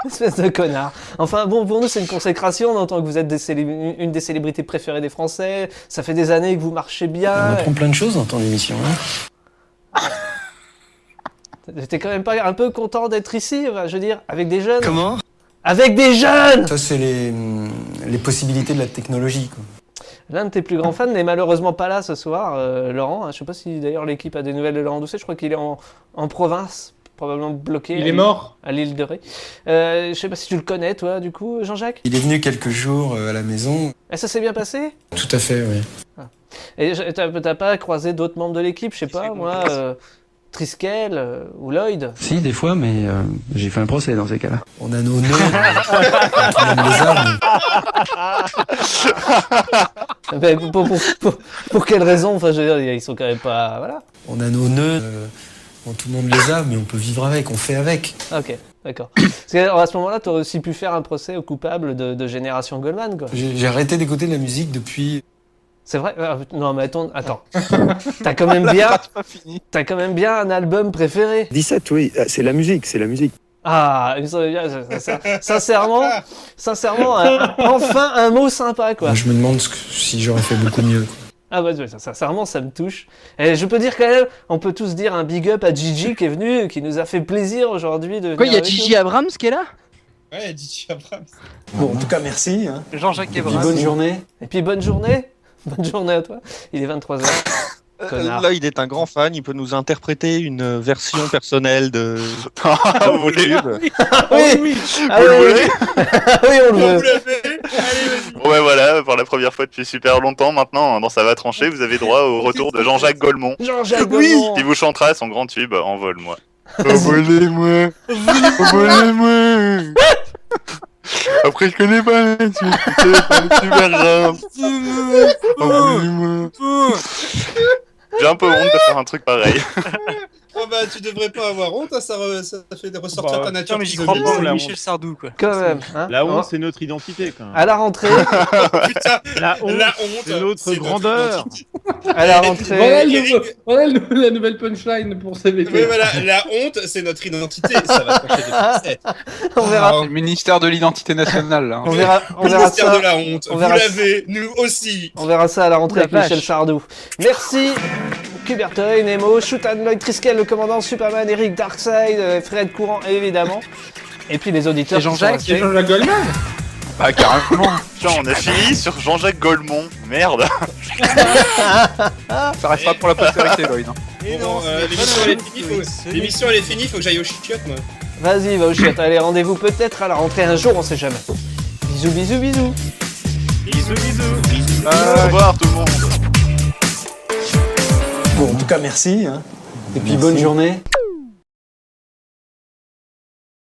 Espèce de connard. Enfin, bon, pour nous, c'est une consécration. On entend que vous êtes une des célébrités préférées des Français. Ça fait des années que vous marchez bien. On apprend plein de choses dans ton émission. Hein. T'es quand même pas un peu content d'être ici, enfin, je veux dire, avec des jeunes. Comment ? Avec des jeunes! Ça, c'est les possibilités de la technologie, quoi. L'un de tes plus grands fans n'est malheureusement pas là ce soir, Laurent. Je sais pas si d'ailleurs l'équipe a des nouvelles de Laurent Doucet. Je crois qu'il est en province, probablement bloqué. Il est mort. À l'île de Ré. Je sais pas si tu le connais, toi, du coup, Jean-Jacques? Il est venu quelques jours à la maison. Et ça s'est bien passé? Tout à fait, oui. Ah. Et t'as pas croisé d'autres membres de l'équipe, je sais pas, moi, Triskel ou Lloyd? Si, des fois, mais j'ai fait un procès dans ces cas-là. On a nos nœuds, tout le monde les a, mais... Pour quelle raison? Enfin, je veux dire, ils sont quand même pas... Voilà. On a nos nœuds, tout le monde les a, mais on peut vivre avec, on fait avec. Ok, d'accord. Parce qu'à ce moment-là, t'aurais aussi pu faire un procès au coupable de Génération Goldman, quoi. J'ai arrêté d'écouter de la musique depuis... C'est vrai? Non, mais attends. T'as quand même bien un album préféré. 17, oui, c'est la musique, Ah, sincèrement, enfin un mot sympa, quoi. Je me demande si j'aurais fait beaucoup mieux. Ah bah, sincèrement, ça me touche. Et je peux dire quand même, on peut tous dire un big up à Gigi qui est venu, qui nous a fait plaisir aujourd'hui de venir. Quoi, il y a avec Gigi nous. Abrams qui est là? Ouais, Gigi Abrams. Bon, en tout cas, merci. Hein. Jean-Jacques Et puis, Abrams. bonne journée. Et puis bonne journée. Bonne journée à toi. Il est 23h. Connard. Là, il est un grand fan, il peut nous interpréter une version personnelle de. Vous voulez? Oui. Vous le voulez? Oui, on le veut. Bon ben voilà, pour la première fois depuis super longtemps maintenant, dans Ça va trancher, vous avez droit au retour de Jean-Jacques Goldman. Jean-Jacques Oui, Goldman. qui vous chantera son grand tube Envole-moi. Envolez-moi. Après, je connais pas les tubes, c'est super grave. Envolez-moi. J'ai un peu honte de faire un truc pareil. Oh bah tu devrais pas avoir honte, ça fait ressortir ta nature. Non, mais j'y crois pas, on est Michel Sardou, quoi. Quand même. Hein. La honte, c'est notre identité, quand même. À la rentrée. Putain, La honte, c'est notre grandeur. À la rentrée. Voilà la nouvelle punchline pour CVT. Oui, voilà, la honte, c'est notre identité. Ça va trancher des facettes. On verra. C'est le ministère de l'identité nationale, là. On verra Ministère ça. de la honte. On Vous verra l'avez, nous aussi. On verra ça à la rentrée La avec Michel vache. Sardou. Merci. Kubertoy, Nemo, Shutan, Lloyd, Triskel, le commandant, Superman, Eric, Darkseid, Fred Courant, évidemment. Et puis les auditeurs. Et Jean-Jacques, qui sont restés. Jean-Jacques Goldman. Bah, carrément. Tiens, on a fini sur Jean-Jacques Goldman. Merde. Ça restera pour la postérité, Lloyd. Bon, l'émission elle est finie, faut que j'aille au chiottes, moi. Vas-y, va au chiottes. Allez, rendez-vous peut-être à la rentrée un jour, on sait jamais. Bisous, bisous, bisous. Bisous, bisous. Au revoir tout le monde. Bon, en tout cas, merci. Hein. Et puis, bonne journée.